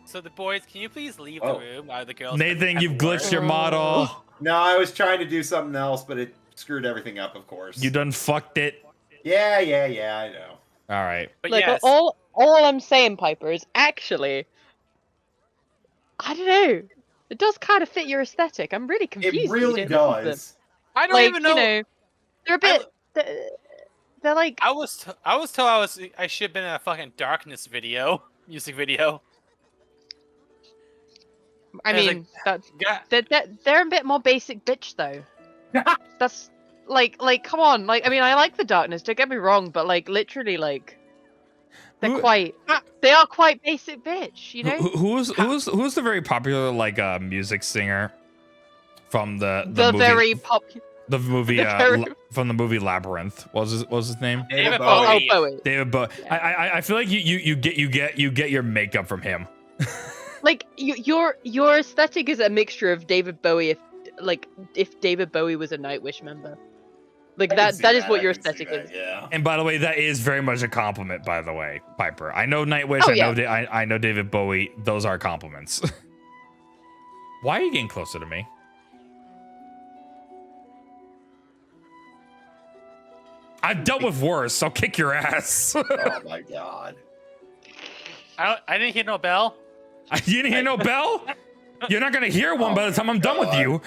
D: So the boys, can you please leave
A: Oh.
D: the room? The girls.
B: Nathan,
D: have
B: you've
D: to work.
B: glitched your model.
A: No, I was trying to do something else, but it screwed everything up, of course.
B: You done fucked it.
A: Yeah, I know.
B: All right.
D: But
C: Like
D: yes,
C: all I'm saying, Piper, is actually, I don't know. It does kind of fit your aesthetic. I'm really confused.
A: It
C: that you
A: really
C: didn't listen to them.
A: does.
D: I don't
C: Like,
D: even know.
C: you know, they're a bit. They're like.
D: I was told I should have been in a fucking darkness video, music video.
C: I
D: I was
C: mean, that's
D: Yeah,
C: they're a bit more basic bitch though. That's like come on. Like, I mean, I like the darkness. Don't get me wrong, but like literally, like they're they are quite basic bitch. You know.
B: Who's the very popular like music singer from the
C: The
B: movie,
C: very popular.
B: the movie
C: the very-
B: from the movie Labyrinth? What was his name?
D: David
A: Bowie.
D: Bowie.
C: Bowie.
B: David Bowie.
C: Yeah.
B: I feel like you get your makeup from him.
C: Like your aesthetic is a mixture of David Bowie if David Bowie was a Nightwish member. Like
A: I can
C: that
A: see
C: is what
A: I
C: your
A: can see
C: aesthetic
A: that,
C: is.
A: Yeah.
B: And by the way, that is very much a compliment. By the way, Piper. I know Nightwish.
C: Oh,
B: I know
C: yeah.
B: I know David Bowie. Those are compliments. Why are you getting closer to me? I've dealt with worse. I'll kick your ass.
A: Oh my god.
D: I didn't hear no bell.
B: You didn't hear no bell? You're not gonna hear one by the time I'm done with you.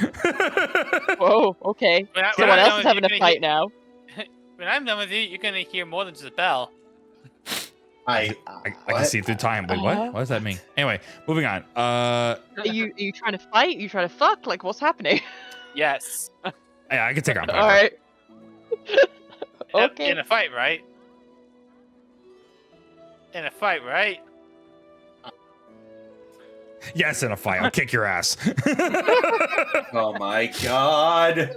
C: Whoa, okay.
D: When
C: Someone
D: I'm
C: else is
D: done
C: having
D: with
C: a
D: you,
C: fight now.
D: When I'm done with you, you're gonna hear more than just a bell.
B: I can see through time. Wait, what? What does that mean? Anyway, moving on.
C: Are you trying to fight? Are you trying to fuck? Like, what's happening?
D: Yes.
B: Yeah, I can take on Piper.
C: All right. Okay.
D: In a fight, right? In a fight, right?
B: Yes, in a fight. I'll kick your ass.
A: Oh my god.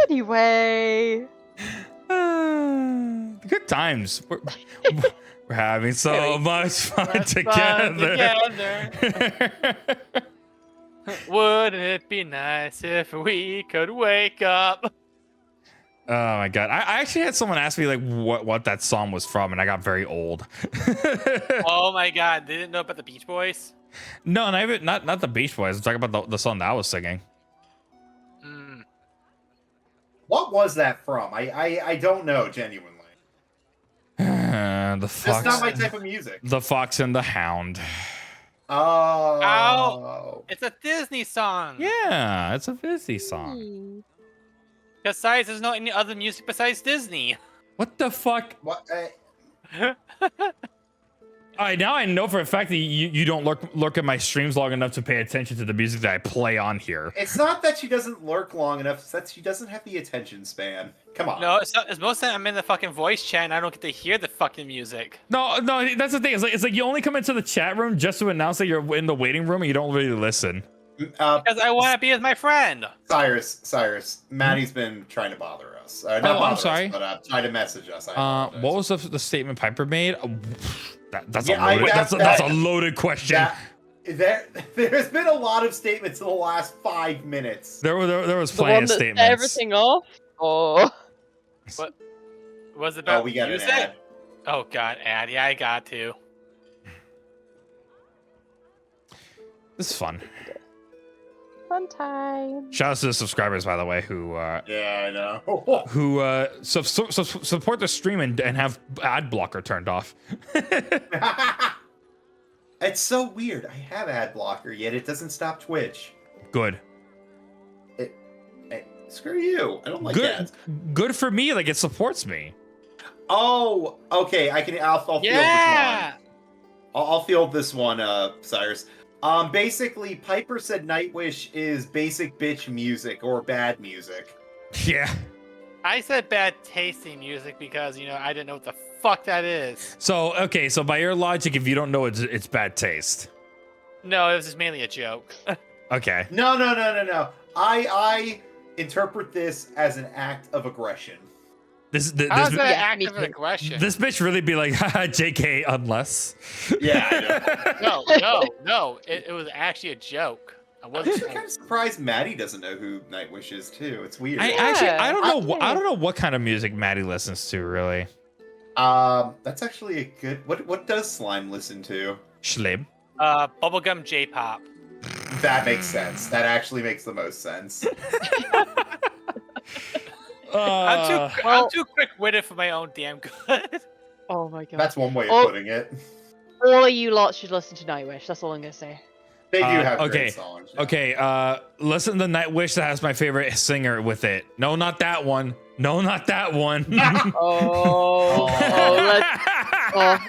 C: Anyway.
B: Good times. We're having so
C: Anyway.
B: much fun
D: Let's
B: together.
D: together. Wouldn't it be nice if we could wake up?
B: Oh my god! I actually had someone ask me like what that song was from, and I got very old.
D: Oh my god, they didn't know about the Beach Boys?
B: No, not the Beach Boys. I'm talking about the song that I was singing.
D: Mm.
A: What was that from? I don't know, genuinely.
B: The
A: That's
B: fox.
A: not my type of music.
B: The Fox and the Hound.
A: Oh.
D: Ow. It's a Disney song.
B: Yeah, it's a Disney song.
D: Besides, there's no any other music besides Disney.
B: What the fuck?
A: What?
B: All right, now I know for a fact that you don't look at my streams long enough to pay attention to the music that I play on here.
A: It's not that she doesn't lurk long enough. It's that she doesn't have the attention span. Come on.
D: No, it's most of the time I'm in the fucking voice chat and I don't get to hear the fucking music.
B: No, that's the thing. It's like you only come into the chat room just to announce that you're in the waiting room and you don't really listen.
D: Because I want to be with my friend.
A: Cyrus, Maddie's been trying to bother us. Not
B: Oh, I'm
A: bother
B: sorry.
A: us, but try to message us.
B: What was the statement Piper made? That's
A: Yeah,
B: that's a loaded question.
A: There's been a lot of statements in the last 5 minutes.
B: There was
C: The
B: plenty
C: one
B: of
C: that set
B: statements.
C: everything off? Oh.
D: What was it about?
A: Oh, we got
D: music?
A: an ad.
D: Oh god, ad. Yeah, I got to.
B: This is fun.
C: Fun time.
B: Shout out to the subscribers, by the way, who
A: Yeah, I know.
B: support the stream and have ad blocker turned off.
A: It's so weird. I have ad blocker, yet it doesn't stop Twitch.
B: Good.
A: Hey, screw you. I don't like
B: Good.
A: ads.
B: Good for me. Like it supports me.
A: Oh, okay. I'll field this
D: Yeah.
A: one. I'll field this one, Cyrus. Basically, Piper said Nightwish is basic bitch music or bad music.
B: Yeah.
D: I said bad tasting music because I didn't know what the fuck that is.
B: So okay. So by your logic, if you don't know it's bad taste.
D: No, it was just mainly a joke.
B: Okay.
A: No. I interpret this as an act of aggression.
D: How's that
C: Yeah,
D: an
C: me
D: act of
C: too.
D: aggression?
B: This bitch really be like, haha, JK, unless.
A: Yeah, I know.
D: No. It was actually a joke. I
A: I'm
D: wasn't.
A: actually kind of surprised Maddie doesn't know who Nightwish is too. It's weird.
B: I don't know.
C: Yeah.
B: I don't know what kind of music Maddie listens to, really.
A: That's actually a good. What does Slime listen to?
B: Schlib.
D: Bubblegum J-pop.
A: That makes sense. That actually makes the most sense.
D: I'm too quick-witted for my own damn good.
C: Oh my god.
A: That's one way of
C: Oh.
A: putting it.
C: All of you lot should listen to Nightwish. That's all I'm gonna say.
A: They do have
B: okay,
A: great songs. yeah.
B: Okay, listen to Nightwish that has my favorite singer with it. No, not that one. No, not that one.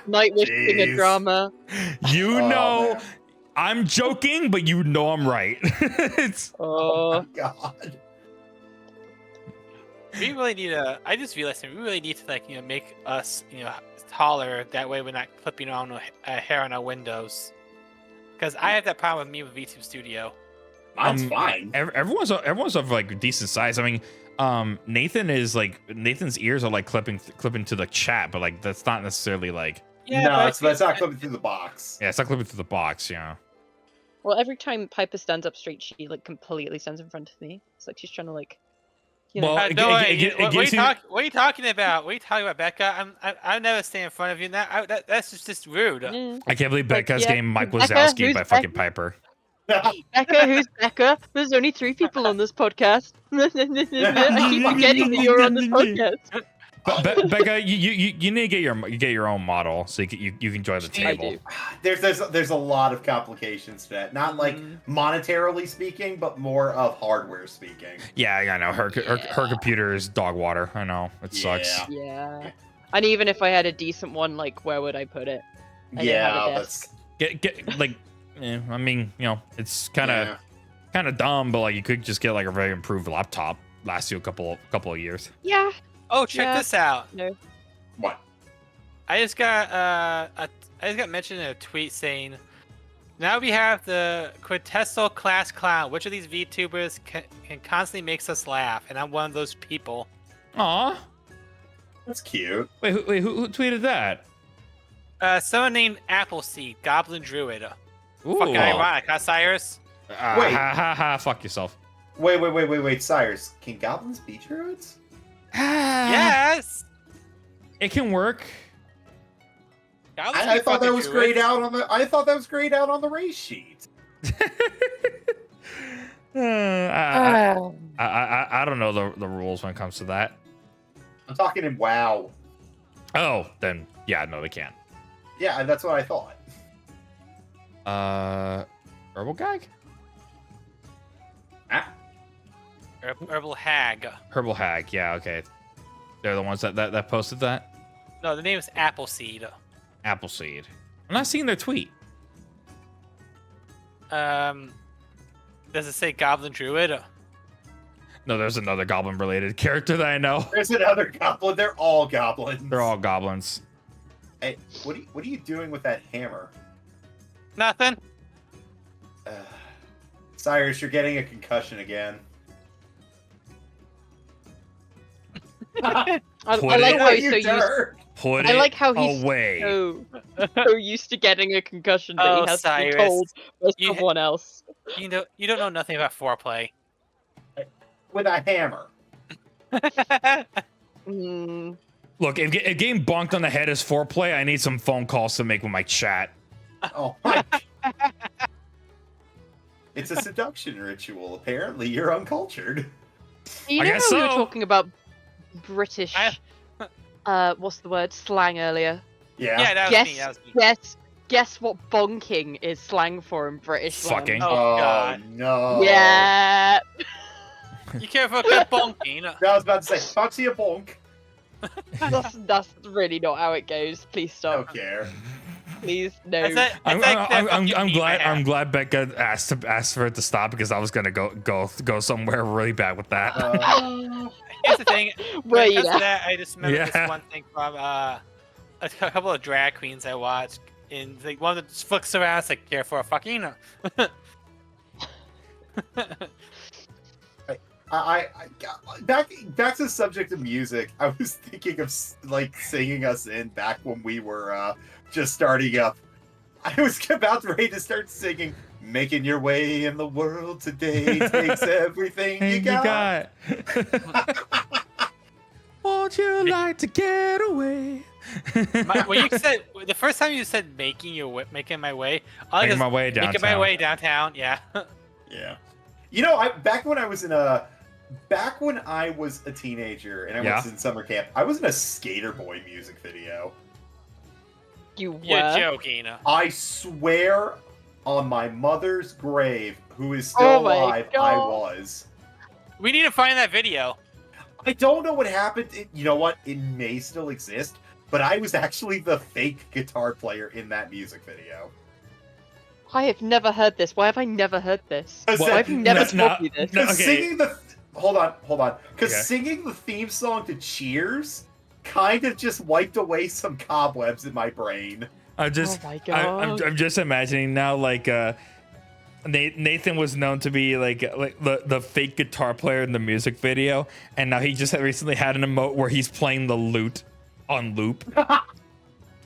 C: Nightwish singer
A: Jeez.
C: drama.
B: You
A: Oh,
B: know,
A: man.
B: I'm joking, but you know I'm right. It's
A: Oh my god.
D: We really need to. I just realized that we really need to make us taller. That way we're not clipping on hair on our windows. Because I have that problem with me with VTube Studio.
A: Mine's fine.
B: everyone's of like decent size. I mean, Nathan's ears are like clipping to the chat, but like that's not necessarily like.
A: No, that's not coming through the box.
B: Yeah, it's not clipping through the box. Yeah.
C: Well, every time Piper stands up straight, she like completely stands in front of me. It's like she's trying to like.
B: Well,
D: What are you
B: gives you-
D: talking about? What are you talking about, Becca? I never stand in front of you. That's just rude.
C: Yeah.
B: I can't believe Becca's
C: yeah.
B: getting Mike
C: Becca,
B: Wazowski
C: who's
B: by
C: Becca?
B: fucking Piper.
C: Becca, who's Becca? There's only 3 people on this podcast. I keep forgetting that you're on this podcast.
B: Becca, you need to get your own model so you can join the
C: I
B: table.
C: do.
A: There's a lot of complications to that. Not like monetarily speaking, but more of hardware speaking.
B: Yeah, I know. Her computer is dog water. I know. It sucks.
A: Yeah.
C: Yeah. And even if I had a decent one, like, where would I put it? I don't have a
A: Yeah,
C: desk.
A: that's
B: Get like, I mean, it's kind of dumb, but like you could just get like a very improved laptop. Last you a couple of years.
C: Yeah.
D: Oh, check
C: Yeah.
D: this out.
C: No.
A: what.
D: I just got mentioned in a tweet saying, now we have the quintessential class clown. Which of these VTubers can constantly makes us laugh? And I'm one of those people.
B: Aw.
A: That's cute.
B: Wait, who tweeted that?
D: Someone named Appleseed, Goblin Druid.
B: Ooh.
D: Fucking ironic, huh, Cyrus?
A: Wait.
B: Ha, fuck yourself.
A: Wait, Cyrus. Can goblins be druids?
D: Yes.
B: It can work.
D: Goblins
A: I
D: be
A: thought that
D: fucking
A: was
D: druids.
A: grayed out on the. I thought that was grayed out on the race sheet.
B: I don't know the rules when it comes to that.
A: I'm talking in WoW.
B: Oh, then yeah, no, they can't.
A: Yeah, that's what I thought.
B: Herbal gag?
D: Herbal Hag.
B: Herbal hag, yeah, okay. They're the ones that posted that.
D: No, the name is Appleseed.
B: Appleseed. I'm not seeing their tweet.
D: Does it say Goblin Druid?
B: No, there's another goblin-related character that I know.
A: There's another goblin. They're all goblins.
B: They're all goblins.
A: Hey, what are you doing with that hammer?
D: Nothing.
A: Cyrus, you're getting a concussion again.
C: I
B: Put
C: like
B: it-
C: how he's
A: you
C: so used.
A: dirt.
B: Put
C: I
B: it
C: like how he's
B: away.
C: so used to getting a concussion that
D: Oh,
C: he has to
D: Cyrus.
C: be told by
D: You-
C: someone else.
D: You don't know nothing about foreplay.
A: With a hammer.
C: Mm,
B: Look, if getting bonked on the head is foreplay, I need some phone calls to make with my chat.
A: Oh my. It's a seduction ritual. Apparently, you're uncultured.
C: you
B: I
C: know
B: guess
C: how we were
B: so.
C: talking about British, what's the word, slang earlier?
A: Yeah.
D: Yeah, that was me. That was me.
C: Guess what bonking is slang for in British slang?
B: Fucking.
D: Oh, God.
A: no.
C: Yeah.
D: You care for good bonking.
A: I was about to say, fancy a bonk.
C: That's really not how it goes. Please
A: I
C: stop.
A: don't care.
C: Please no.
B: I'm glad Becca asked for it to stop because I was gonna go somewhere really bad with that.
D: Here's the thing.
C: Were
D: When it
C: you
D: comes to
C: there?
D: that, I just remember
B: Yeah.
D: this one thing from a couple of drag queens I watched. And like one that just flicks around, it's like, care for a fucking.
A: back to the subject of music. I was thinking of like singing us in back when we were just starting up. I was about ready to start singing "Making Your Way in the World Today Takes Everything You Got."
B: Won't you like to get away?
D: When you said the first time you said making my way,
B: Making my way downtown.
D: Making my way downtown, yeah.
A: Yeah. You know, back when I was a teenager and I was in summer camp, I was in a Skater Boy music video.
C: You were?
D: You're joking.
A: I swear on my mother's grave, who is still alive, I was.
D: We need to find that video.
A: I don't know what happened. You know what? It may still exist, but I was actually the fake guitar player in that music video.
C: I have never heard this. Why have I never heard this?
A: Well,
C: I've never told you this.
A: Because singing hold on. Because singing the theme song to Cheers kind of just wiped away some cobwebs in my brain.
B: I'm just imagining now, like Nathan was known to be like the fake guitar player in the music video, and now he just recently had an emote where he's playing the lute on loop.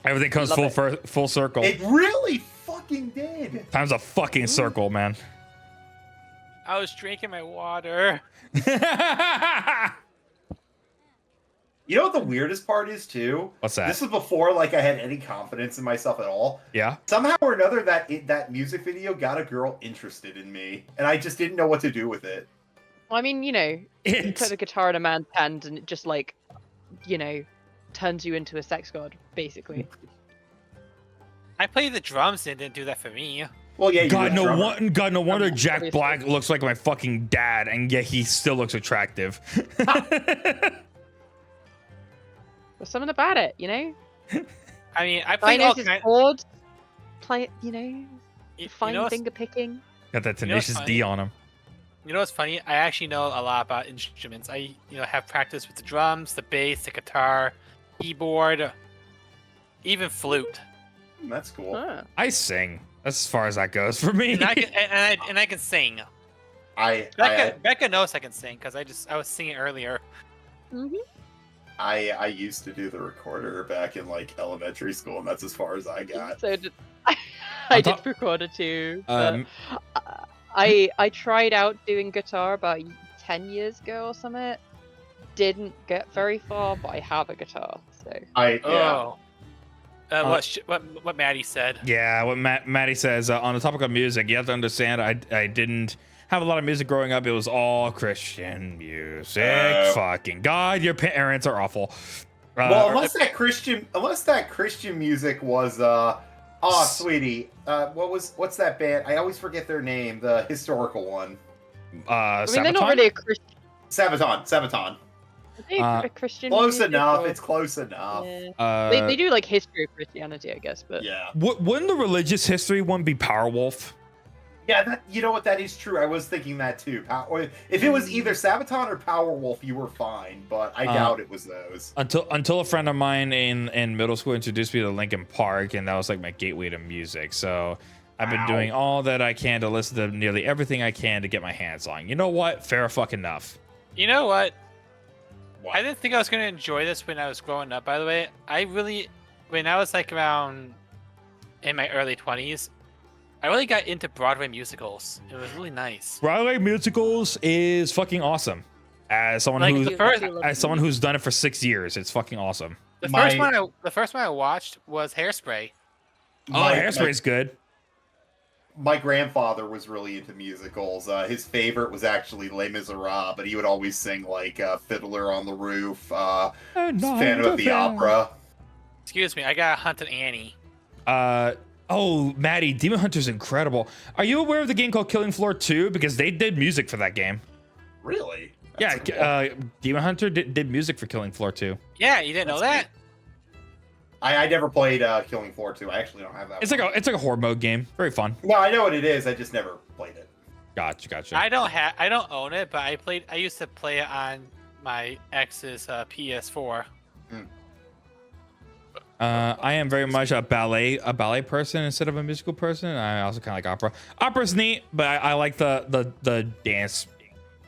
B: Everything comes full circle.
A: It really fucking did.
B: Time's a fucking circle, man.
D: I was drinking my water.
A: You know what the weirdest part is too?
B: What's that?
A: This was before like I had any confidence in myself at all.
B: Yeah.
A: Somehow or another, that music video got a girl interested in me, and I just didn't know what to do with it.
C: I mean, you put the guitar in a man's hand, and it just like, turns you into a sex god, basically.
D: I played the drums and it didn't do that for me.
A: Well, yeah.
B: God, no wonder Jack Black looks like my fucking dad, and yet he still looks attractive.
C: There's something about it,
D: I mean, I played all kinds.
C: Chords, play, fine
D: know
C: finger picking.
B: Got that Tenacious D on him.
D: You know what's funny? I actually know a lot about instruments. I, have practice with the drums, the bass, the guitar, keyboard, even flute.
A: That's cool.
C: Huh.
B: I sing. That's as far as that goes for me.
D: And I can sing. Becca knows I can sing because I was singing earlier.
C: Mm-hmm.
A: I used to do the recorder back in like elementary school, and that's as far as I got.
C: So did I did recorder too. I tried out doing guitar about 10 years ago or something. Didn't get very far, but I have a guitar. So
D: What Maddie said.
B: Yeah, what Maddie says on the topic of music, you have to understand I didn't have a lot of music growing up. It was all Christian music. Fucking God, your parents are awful.
A: Well, unless that Christian music was sweetie, what's that band? I always forget their name. The historical one.
C: I mean, they're not really a Christian.
A: Sabaton.
C: Are they a Christian?
A: Close enough. It's close enough.
C: Yeah. They do like history of Christianity, I guess, but
A: yeah.
B: Wouldn't the religious history one be Powerwolf?
A: Yeah, you know what? That is true. I was thinking that too. Or if it was either Sabaton or Powerwolf, you were fine. But I doubt it was those.
B: Until a friend of mine in middle school introduced me to Linkin Park, and that was like my gateway to music. So I've been doing all that I can to listen to nearly everything I can to get my hands on. You know what? Fair fucking enough.
D: You know what? I didn't think I was gonna enjoy this when I was growing up. By the way, when I was like around in my early 20s. I really got into Broadway musicals. It was really nice.
B: Broadway musicals is fucking awesum. As someone who's done it for 6 years, it's fucking awesome.
D: The first one I watched was Hairspray.
B: Hairspray's good.
A: My grandfather was really into musicals. His favorite was actually Les Miserables, but he would always sing like Fiddler on the Roof, Phantom of the Opera.
D: Excuse me, I got Haunted Annie.
B: Oh, Maddie, Demon Hunter's incredible. Are you aware of the game called Killing Floor 2? Because they did music for that game.
A: Really?
B: That's cool. Demon Hunter did music for Killing Floor 2.
D: Yeah, you didn't know that?
A: I never played Killing Floor 2. I actually don't have that.
B: It's like a horror mode game. Very fun.
A: No, I know what it is. I just never played it.
B: Gotcha.
D: I don't own it, but I used to play it on my ex's PS4.
B: I am very much a ballet person instead of a musical person. I also kind of like opera. Opera's neat, but I like the dance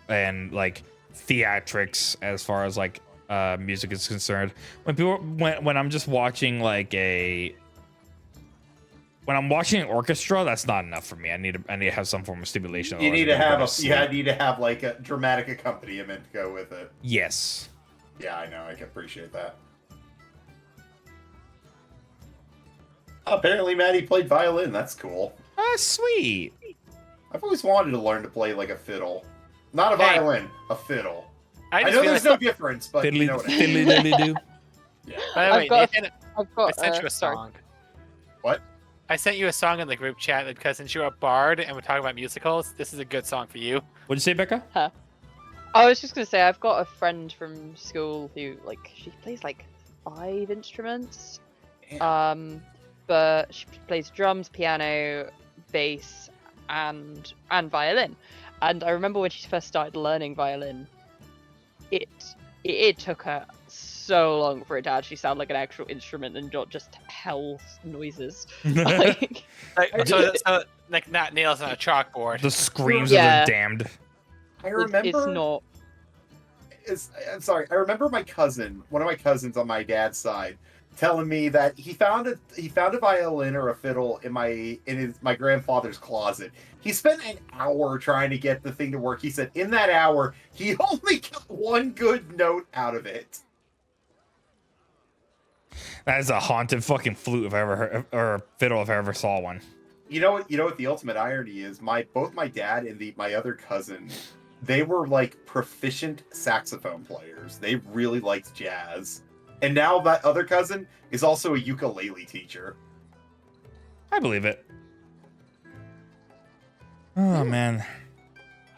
B: and like theatrics as far as like music is concerned. When I'm just watching when I'm watching an orchestra, that's not enough for me. I need to have some form of stimulation.
A: You need to have like a dramatic accompaniment to go with it.
B: Yes.
A: Yeah, I know. I can appreciate that. Apparently, Maddie played violin. That's cool.
B: Sweet.
A: I've always wanted to learn to play like a fiddle. Not a violin, a fiddle.
D: I
A: know there's no difference, but you know what I mean.
B: Fiddly-diddly-do.
A: Yeah.
D: By the way, Nathan, I sent you a
C: sorry.
D: song.
A: What?
D: I sent you a song in the group chat because since you're a bard and we're talking about musicals, this is a good song for you.
B: What'd you say, Becca?
C: I was just gonna say I've got a friend from school who she plays like 5 instruments. But she plays drums, piano, bass, and violin. And I remember when she first started learning violin, it took her so long for it to actually sound like an actual instrument and not just hell noises.
D: So not nails on a chalkboard.
B: The screams of the damned.
A: I remember.
C: It's not.
A: I'm sorry. I remember one of my cousins on my dad's side, telling me that he found a violin or a fiddle in my grandfather's closet. He spent an hour trying to get the thing to work. He said in that hour he only got one good note out of it.
B: That is a haunted fucking flute if I ever heard, or fiddle if I ever saw one.
A: You know what the ultimate irony is? Both my dad and my other cousin, they were like proficient saxophone players. They really liked jazz. And now that other cousin is also a ukulele teacher.
B: I believe it. Oh man.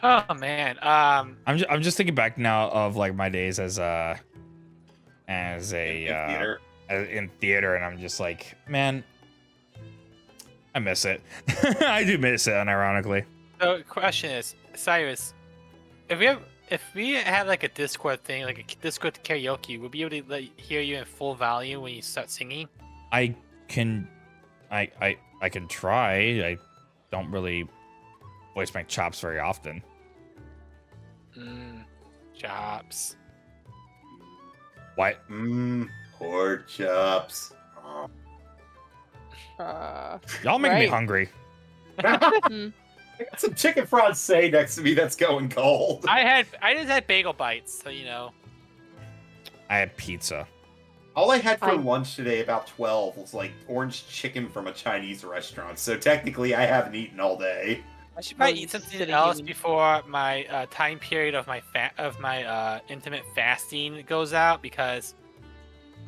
D: Oh man.
B: I'm just thinking back now of like my days as in theater, and I'm just like, man, I miss it. I do miss it, unironically.
D: So the question is, Cyrus, if we had like a Discord thing, like a Discord karaoke, we'll be able to hear you in full volume when you start singing.
B: I can try. I don't really voice my chops very often.
D: Chops.
B: What?
A: Pork chops.
B: Y'all make me hungry.
A: I got some chicken francais next to me that's going cold.
D: I just had bagel bites, so you know.
B: I had pizza.
A: All I had for lunch today about 12 was like orange chicken from a Chinese restaurant. So technically I haven't eaten all day.
D: I should probably eat something else before my time period of my intermittent fasting goes out, because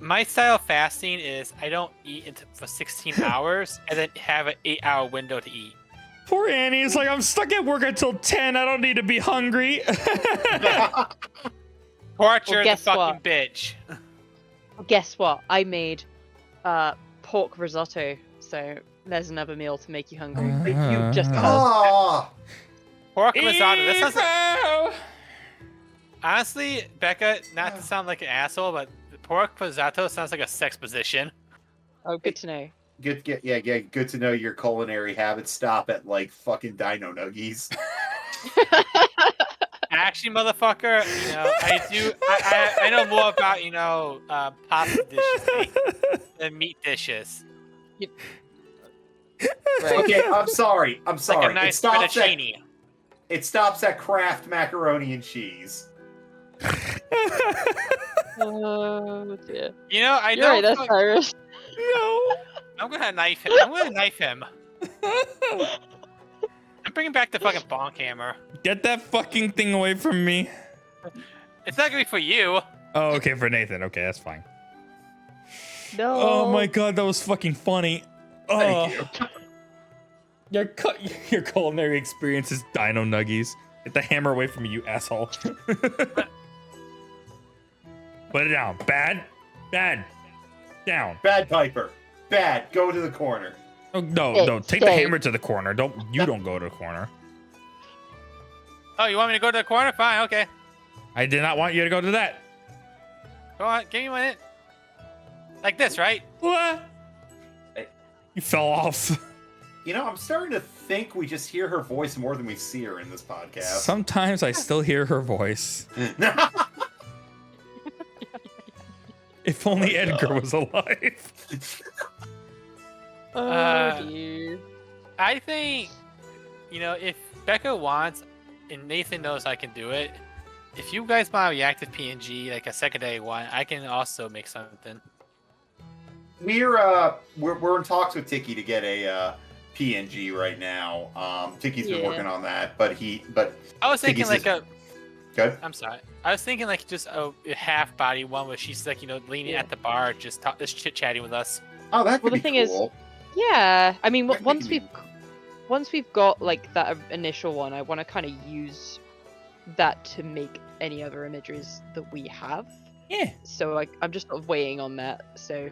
D: my style of fasting is I don't eat for 16 hours and then have an 8-hour window to eat.
B: Poor Annie is like, I'm stuck at work until 10. I don't need to be hungry.
D: Torture the fucking bitch.
C: Guess what? I made pork risotto, so there's another meal to make you hungry. You just
D: pork risotto. That sounds honestly, Becca, not to sound like an asshole, but pork risotto sounds like a sex position.
C: Oh, good to know.
A: Good to know your culinary habits stop at like fucking dino nuggies.
D: Actually, motherfucker, you know, I know more about, you know, pasta dishes than meat dishes.
C: Right.
A: Okay, I'm sorry.
D: Like a nice fettuccine.
A: It stops at Kraft macaroni and cheese.
C: Oh dear.
D: You know, I
C: You're
D: know.
C: right, that's Irish.
B: No.
D: I'm gonna knife him. I'm bringing back the fucking bonk hammer.
B: Get that fucking thing away from me.
D: It's not gonna be for you.
B: Oh, okay, for Nathan. Okay, that's fine.
C: No.
B: Oh my god, that was fucking funny.
A: Thank you.
B: Your culinary experience is dino nuggies. Get the hammer away from me, you asshole. Put it down. Bad. Down.
A: Bad Piper. Bad. Go to the corner.
B: Oh, no. Take the hammer to the corner. Don't go to the corner.
D: Oh, you want me to go to the corner? Fine, okay.
B: I did not want you to go to that.
D: Go on, give me a minute. Like this, right?
B: What? You fell off.
A: I'm starting to think we just hear her voice more than we see her in this podcast.
B: Sometimes I still hear her voice. If only Edgar was alive.
C: Dear.
D: I think, if Becca wants, and Nathan knows I can do it, if you guys want a reactive PNG, like a secondary one, I can also make something.
A: We're in talks with Tiki to get a PNG right now. Tiki's been working on that, but
D: I was thinking
A: Tiki's good.
D: I'm sorry. I was thinking like just a half body one where she's like, leaning at the bar, just chit chatting with us.
A: Oh, that could
C: Well, the
A: be
C: thing is-
A: cool.
C: Yeah, I mean,
A: That
C: once
A: could
C: we've got like that initial one, I want to kind of use that to make any other images that we have.
B: Yeah.
C: So I'm just sort of waiting on that. So,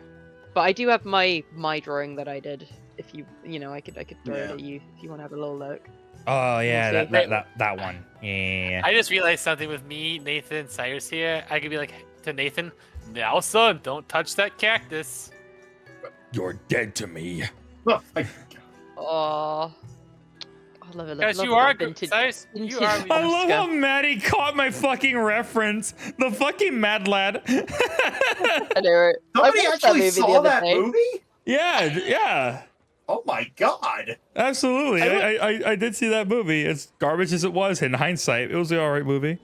C: but I do have my drawing that I did. If you I could throw it at you if you want to have a little look.
B: Oh yeah,
C: We'll see.
B: that one. Yeah.
D: I just realized something with me, Nathan, Cyrus here. I could be like to Nathan, now son, don't touch that cactus.
B: You're dead to me.
A: Oh, my God.
C: Oh, I love it.
D: Guys,
C: love
D: you
C: a
D: are
C: vintage.
D: good. Cyrus, you
C: vintage
D: are.
B: I love
C: Oscar.
B: how Maddie caught my fucking reference. The fucking mad lad.
C: I know it.
A: Somebody
C: I watched
A: actually
C: the
A: saw
C: other
A: that
C: day.
A: movie?
B: Yeah.
A: Oh my God.
B: Absolutely. I did see that movie. As garbage as it was in hindsight, it was an alright movie.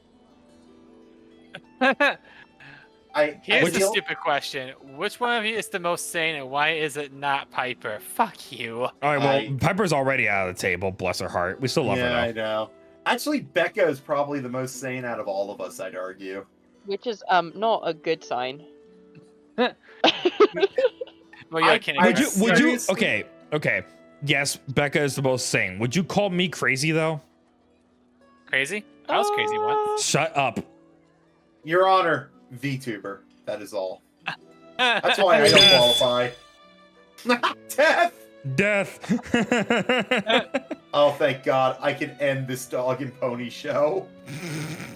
D: Here's the
A: feel-
D: stupid question: which one of you is the most sane, and why is it not Piper? Fuck you.
B: All right, well, Piper's already out of the table. Bless her heart. We still love
A: Yeah, I
B: her though.
A: know. Actually, Becca is probably the most sane out of all of us, I'd argue.
C: Which is not a good sign.
D: Well, yeah, I can't.
B: Would you?
A: Seriously?
B: Okay. Yes, Becca is the most sane. Would you call me crazy though?
D: Crazy? I was crazy once.
B: Shut up.
A: Your Honor, VTuber. That is all. That's why I don't qualify. Death!
B: Death.
A: Oh, thank God. I can end this dog and pony show.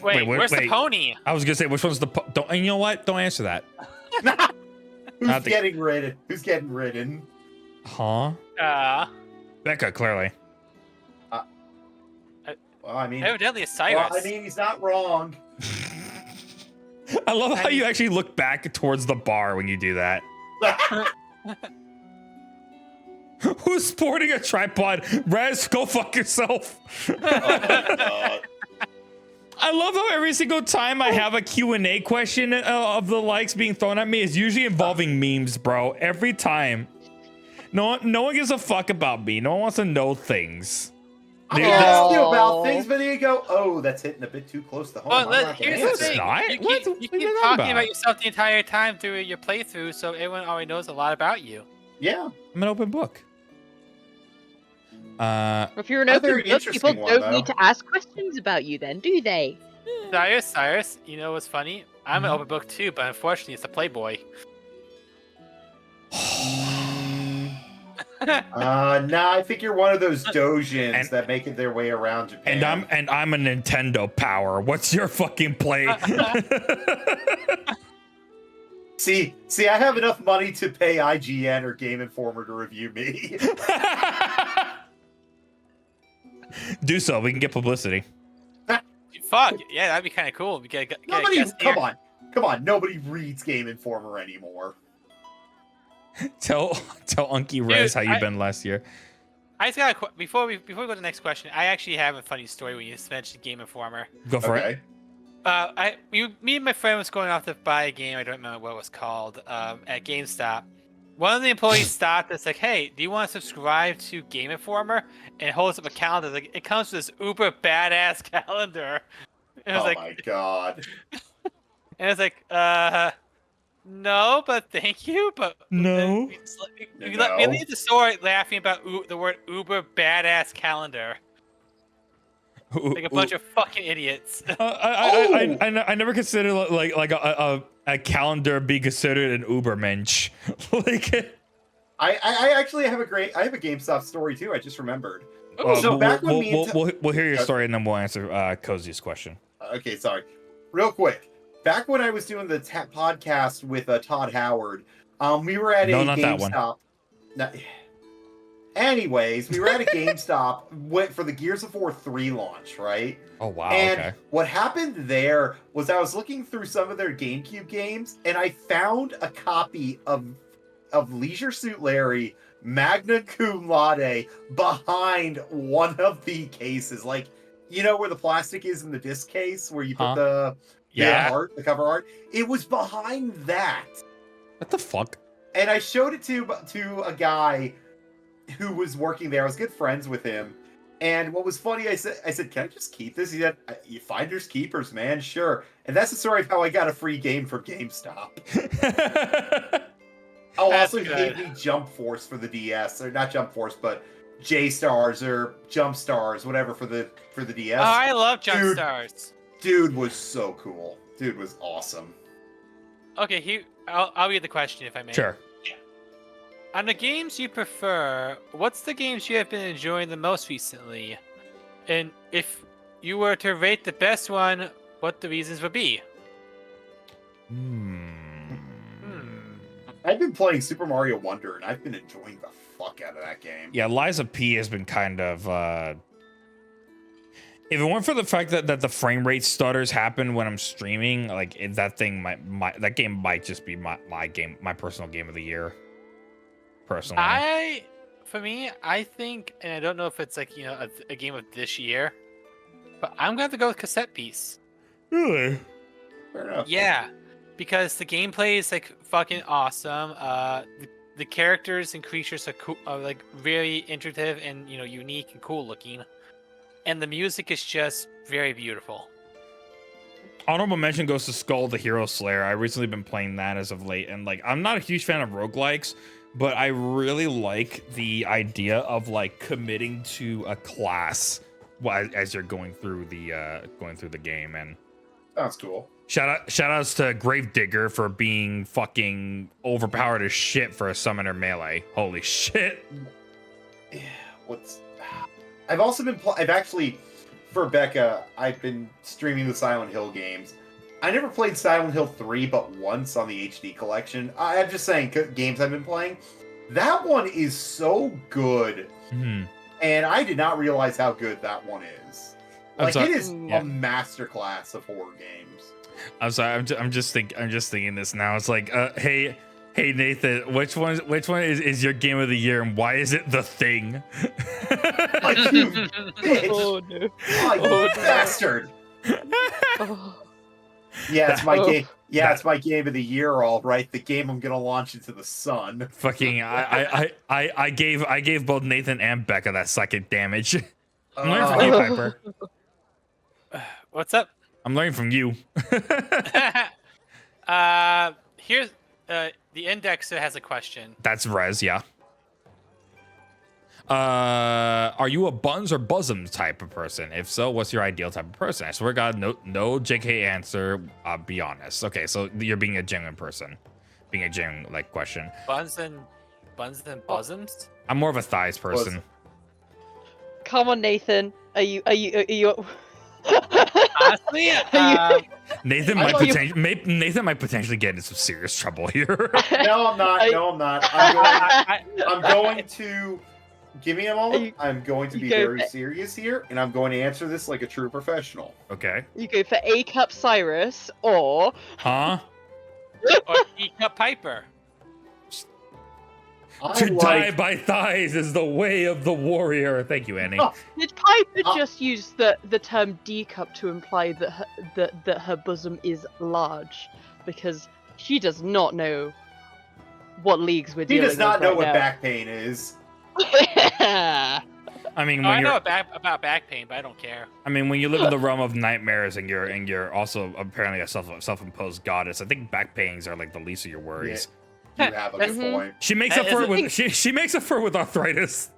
D: Wait, where's the pony?
B: I was gonna say which one's the don't. And you know what? Don't answer that.
A: Who's getting ridden? Who's getting ridden?
B: Huh? Becca, clearly.
A: Well, I mean,
D: Evidently, it's Cyrus.
A: well, I mean, he's not wrong.
B: I love how you actually look back towards the bar when you do that. Who's sporting a tripod? Rez, go fuck yourself.
A: Oh my God.
B: I love how every single time I have a Q&A question of the likes being thrown at me is usually involving memes, bro. Every time. No one gives a fuck about me. No one wants to know things.
A: I
B: Dude,
A: ask you
C: Oh.
A: about things, but then you go, "Oh, that's hitting a bit too close to home."
D: Well,
A: I'm not gonna
D: here's the
A: answer."
D: thing.
B: not.
D: You
B: What?
D: keep,
B: What
D: you
B: are you
D: keep
B: talking
D: talking
B: about?
D: about yourself the entire time through your playthrough, so everyone already knows a lot about you.
A: Yeah.
B: I'm an open book.
C: If you're an
A: Another
C: open book,
A: interesting
C: people
A: one,
C: don't
A: though.
C: need to ask questions about you then, do they?
D: Cyrus, you know what's funny? I'm an
B: Mhm.
D: open book too, but unfortunately, it's a Playboy.
A: Nah, I think you're one of those dojins
B: And-
A: that make it their way around Japan.
B: and I'm a Nintendo power. What's your fucking play?
A: See, I have enough money to pay IGN or Game Informer to review me.
B: Do so. We can get publicity.
D: Fuck, yeah, that'd be kind of cool. We get a
A: Nobody,
D: guest
A: come
D: here.
A: on. Nobody reads Game Informer anymore.
B: Tell Unky Rez how you
D: I-
B: been last year.
D: I just got before we go to the next question. I actually have a funny story when you mentioned Game Informer.
B: Go for it.
A: Okay.
D: Me and my friend was going off to buy a game. I don't remember what it was called. At GameStop, one of the employees stopped us like, "Hey, do you want to subscribe to Game Informer?" And holds up a calendar. Like, it comes with this uber badass calendar. And I was
A: Oh
D: like,
A: my God.
D: and I was like, no, but thank you. But
B: No.
D: we leave the store laughing about the word uber badass calendar. Like a bunch of fucking idiots.
B: I never considered like a calendar be considered an Ubermensch. Like,
A: I actually have a GameStop story too. I just remembered. So
B: we'll,
A: back when
B: we'll,
A: me and
B: we'll hear your story and then we'll answer Cozy's question.
A: Okay, sorry. Real quick. Back when I was doing the podcast with Todd Howard, we were at
B: No,
A: a
B: not that one.
A: GameStop. No, Anyways, we were at a GameStop went for the Gears of War 3 launch, right?
B: Oh wow.
A: And
B: Okay.
A: what happened there was I was looking through some of their GameCube games, and I found a copy of Leisure Suit Larry magna cum laude behind one of the cases. Like, you know where the plastic is in the disc case where you put the cover art? It was behind that.
B: What the fuck?
A: And I showed it to a guy who was working there. I was good friends with him. And what was funny, I said, can I just keep this? He said, you finders keepers, man, sure. And that's the story of how I got a free game from GameStop. Oh, also, he gave me Jump Force for the DS. Or not Jump Force, but J-Stars or Jump Stars, whatever, for the DS.
D: Oh, I love Jump Stars.
A: Dude was so cool. Dude was awesome.
D: Okay, I'll read the question if I may.
B: Sure.
D: On the games you prefer, what's the games you have been enjoying the most recently? And if you were to rate the best one, what the reasons would be?
A: I've been playing Super Mario Wonder, and I've been enjoying the fuck out of that game.
B: Yeah, Liza P has been kind of... if it weren't for the fact that the frame rate stutters happen when I'm streaming, like that game might just be my personal game of the year. Personally,
D: For me, I think, and I don't know if it's like, you know, a game of this year, but I'm gonna have to go with Cassette Piece.
B: Really?
A: Fair enough.
D: Yeah, because the gameplay is like fucking awesome. The characters and creatures are cool, are like very intuitive and, you know, unique and cool looking, and the music is just very beautiful.
B: Honorable mention goes to Skull the Hero Slayer. I've recently been playing that as of late, and like I'm not a huge fan of roguelikes, but I really like the idea of like committing to a class as you're going through the game. And
A: Sounds cool.
B: shout outs to Gravedigger for being fucking overpowered as shit for a summoner melee. Holy shit.
A: I've also been I've actually, for Becca, I've been streaming the Silent Hill games. I never played Silent Hill 3 but once on the HD collection. I'm just saying, games I've been playing. That one is so good.
B: Mm-hmm.
A: And I did not realize how good that one is. Like, it is a masterclass of horror games.
B: I'm sorry, I'm just thinking this now. It's like, hey Nathan, which one is your game of the year, and why is it The Thing?
A: Like, you bitch!
C: Oh no!
A: Oh, you bastard!
C: Oh.
A: Yeah, it's my game. Yeah, it's my game of the year, all right. The game I'm gonna launch into the sun.
B: Fucking, I gave both Nathan and Becca that psychic damage. I'm learning from you, Piper.
D: What's up?
B: I'm learning from you.
D: Here's the indexer has a question.
B: That's Rez, yeah. Are you a buns or bosoms type of person? If so, what's your ideal type of person? I swear to God, no JK answer. Be honest. Okay, so you're being a genuine person, being a genuine like question.
D: Buns and bosoms?
B: I'm more of a thighs person.
C: Come on, Nathan. Are you?
D: Honestly,
B: Nathan might potentially get into some serious trouble here.
A: No, I'm not. No, I'm not. I'm going to give me a moment. I'm going to be very serious here, and I'm going to answer this like a true professional.
B: Okay.
C: You go for A Cup Cyrus or
B: Huh?
D: or E-Cup Piper.
B: To die by thighs is the way of the warrior. Thank you, Annie.
C: Did Piper just use the term D cup to imply that her bosom is large? Because she does not know what leagues we're dealing with.
A: He does not know what
C: now.
A: back pain is.
B: I mean,
D: I know about back pain, but I don't care.
B: I mean, when you live in the realm of nightmares and you're also apparently a self-imposed goddess, I think back pains are like the least of your worries.
A: Yeah. You have a good point.
B: She makes up for it with she makes up for it with arthritis.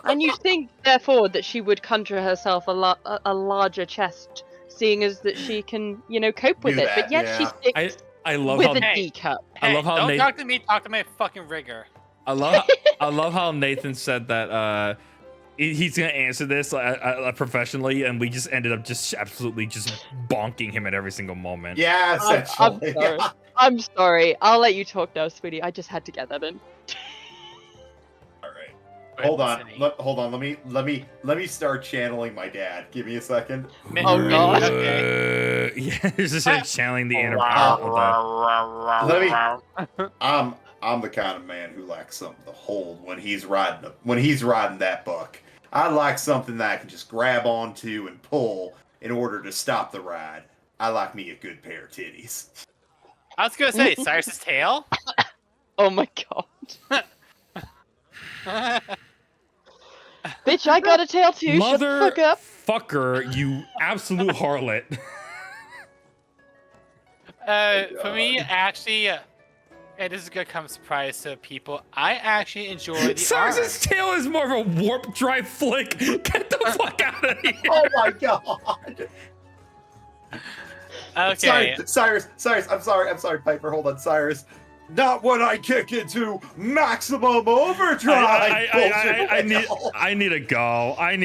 C: And you think, therefore, that she would conjure herself a larger chest, seeing as that she can, cope with it. But yet she sticks
B: I love
C: with
B: how
C: a D cup.
B: I love how
D: don't talk to me. Talk to my fucking rigor.
B: I love how Nathan said that he's gonna answer this professionally, and we just ended up just absolutely just bonking him at every single moment.
A: Yeah, essentially.
C: I'm sorry. I'll let you talk now, sweetie. I just had to get that in.
A: All right. hold on.
D: City.
A: Hold on. Let me start channeling my dad. Give me a second.
C: Oh, God.
D: Okay.
B: Yeah, it's just like channeling the inner power of
A: Let me. I'm the kind of man who likes something to hold when he's riding that buck. I like something that I can just grab onto and pull in order to stop the ride. I like me a good pair of titties.
D: I was gonna say Cyrus's tail.
C: Oh my god. Bitch, I got a tail too. Shut the fuck up.
B: Motherfucker, you absolute harlot.
D: For me, actually, and this is gonna come as a surprise to people. I actually enjoy the
B: Cyrus's tail is more of a warp drive flick. Get the fuck out of here.
A: Oh my god.
D: Okay.
A: Cyrus, I'm sorry, Piper, hold on, Cyrus. Not when I kick into maximum overdrive.
B: I need to go. I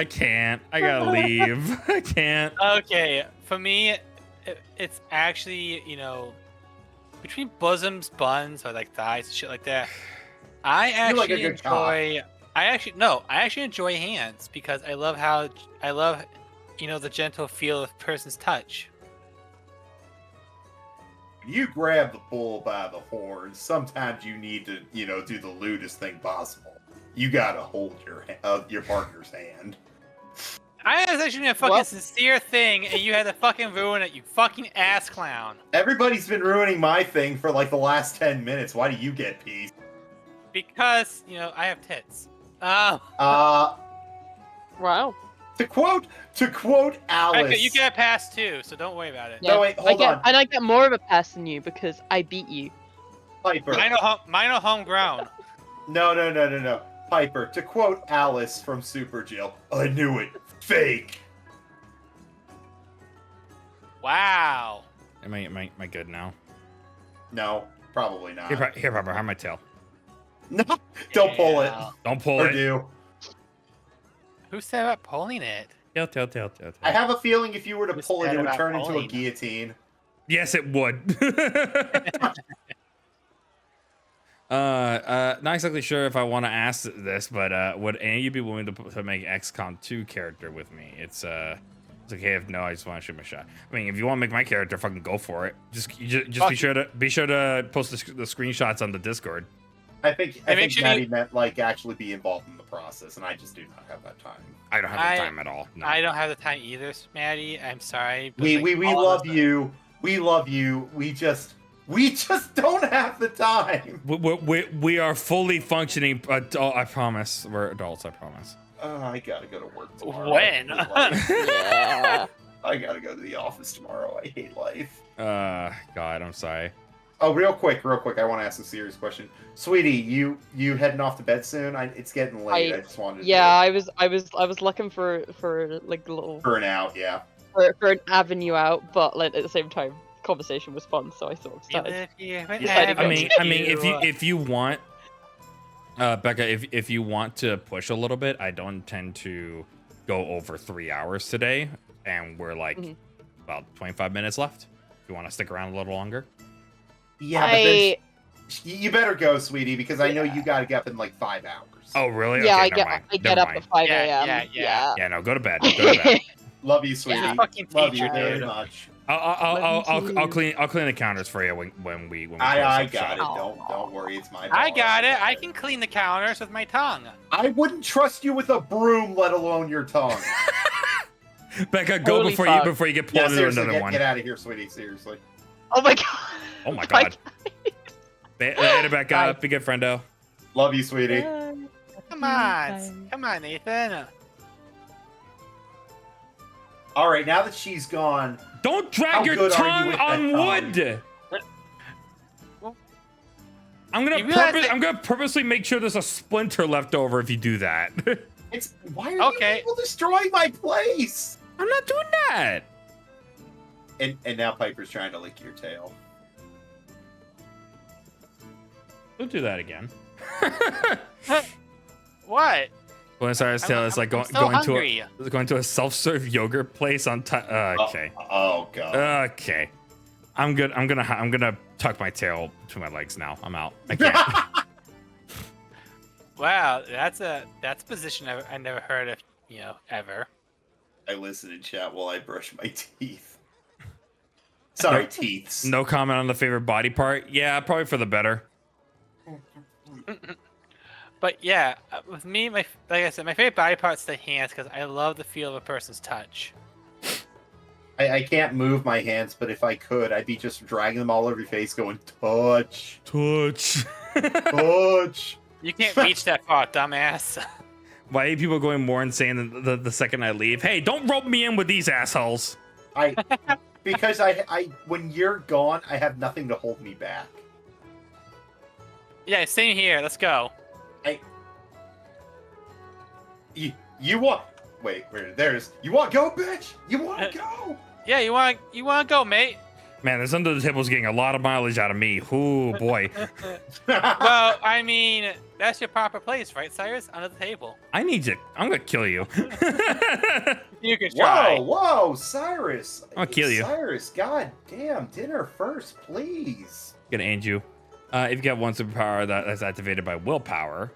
B: can't. I gotta leave. I can't.
D: Okay, for me, it's actually, between bosoms, buns, or like thighs and shit like that. I actually enjoy. I actually enjoy hands because I love the gentle feel of a person's touch.
A: You grab the bull by the horns. Sometimes you need to, do the lewdest thing possible. You gotta hold your partner's hand.
D: I was actually a fucking sincere thing, and you had to fucking ruin it, you fucking ass clown.
A: Everybody's been ruining my thing for like the last 10 minutes. Why do you get peace?
D: Because, I have tits.
C: Wow.
A: To quote Alice.
D: Okay, you get a pass too, so don't worry about it.
C: Yeah,
A: No, wait, hold on.
C: And I get more of a pass than you because I beat you.
A: Piper.
D: Mine are homegrown.
A: No. Piper, to quote Alice from Super Jill, I knew it. Fake.
D: Wow.
B: Am I good now?
A: No, probably not.
B: Here, Pepper, have my tail.
A: No, don't pull it.
B: Don't pull
A: Or
B: it.
A: do.
D: Who said about pulling it?
B: Tail.
A: I have a feeling if you were to
D: Who
A: pull it,
D: said
A: it would
D: about
A: turn into a
D: pulling?
A: guillotine.
B: Yes, it would. Not exactly sure if I want to ask this, but would any of you be willing to make XCOM 2 character with me? It's okay if no. I just want to shoot my shot. I mean, if you want to make my character, fucking go for it. Just be sure to post the screenshots on the Discord.
A: I think
D: sure
A: Maddie meant like actually be involved in the process, and I just do not have that time.
B: I don't have the time at all. No.
D: I don't have the time either, Maddie. I'm sorry. But
A: We love you. We love you. We just don't have the time.
B: We are fully functioning adult. I promise. We're adults. I promise.
A: I gotta go to work tomorrow.
D: When?
C: Yeah.
A: I gotta go to the office tomorrow. I hate life.
B: God, I'm sorry.
A: Oh, real quick, I want to ask a serious question, sweetie. You heading off to bed soon? It's getting late. I just wanted.
C: I was looking for like a little
A: for an out. Yeah.
C: for an avenue out, but like at the same time, conversation was fun, so I sort of started.
B: I mean, if you want, Becca, if you want to push a little bit, I don't tend to go over 3 hours today, and we're like about 25 minutes left. If you want to stick around a little longer.
A: Yeah, but then you better go, sweetie, because I know you gotta get up in like 5 hours.
B: Oh, really?
C: Yeah,
B: Okay,
C: I get up at 5 a.m.
B: Yeah, no, go to bed. Go to bed.
A: Love you, sweetie.
D: Yeah, fucking
A: Love
D: teacher,
A: you very
D: dude.
A: much.
B: I'll clean the counters for you when we
A: I
B: close
A: got
B: up
A: it. Don't worry, it's my.
D: I
A: bar.
D: got it. I can clean the counters with my tongue.
A: I wouldn't trust you with a broom, let alone your tongue.
B: Becca, go
C: Holy
B: before
C: fuck.
B: you get
A: Yeah,
B: pulled into
A: seriously,
B: another one.
A: get out of here, sweetie. Seriously.
C: Oh my god.
B: Oh my god. Later, Becca. Be good, friendo.
A: Love you, sweetie.
D: Come on, Nathan.
A: All right, now that she's gone,
B: Don't drag
A: How
B: your
A: good are you
B: tongue
A: with that
B: on
A: tongue?
B: wood. I'm
D: You realize that-
B: gonna purposely make sure there's a splinter left over if you do that.
A: why are you people destroying my place?
B: I'm not doing that.
A: And now Piper's trying to lick your tail.
B: Don't do that again.
D: What?
B: Buenos Aires tail is like
D: I'm
B: going to a self-serve yogurt place on okay.
A: Oh god.
B: Okay. I'm good. I'm gonna tuck my tail between my legs now. I'm out. I can't.
D: Wow, that's a position I never heard of, ever.
A: I listen in chat while I brush my teeth. Sorry, teeths.
B: No comment on the favorite body part. Yeah, probably for the better.
D: But yeah, with me, like I said, my favorite body part's the hands because I love the feel of a person's touch.
A: I can't move my hands, but if I could, I'd be just dragging them all over your face, going touch,
B: Touch.
A: touch.
D: You can't reach that far, dumbass.
B: Why are people going more insane than the second I leave? Hey, don't rope me in with these assholes.
A: Because I when you're gone, I have nothing to hold me back.
D: Yeah, same here. Let's go.
A: You want? Wait, there's. You want to go, bitch? You want to go?
D: Yeah, you want to go, mate?
B: Man, this under the table's getting a lot of mileage out of me. Ooh, boy.
D: Well, I mean, that's your proper place, right, Cyrus? Under the table.
B: I need you. I'm gonna kill you.
D: You can try.
A: Whoa, Cyrus!
B: I'll kill you.
A: Cyrus, god damn, dinner first, please.
B: Gonna end you. If you get one superpower that's activated by willpower,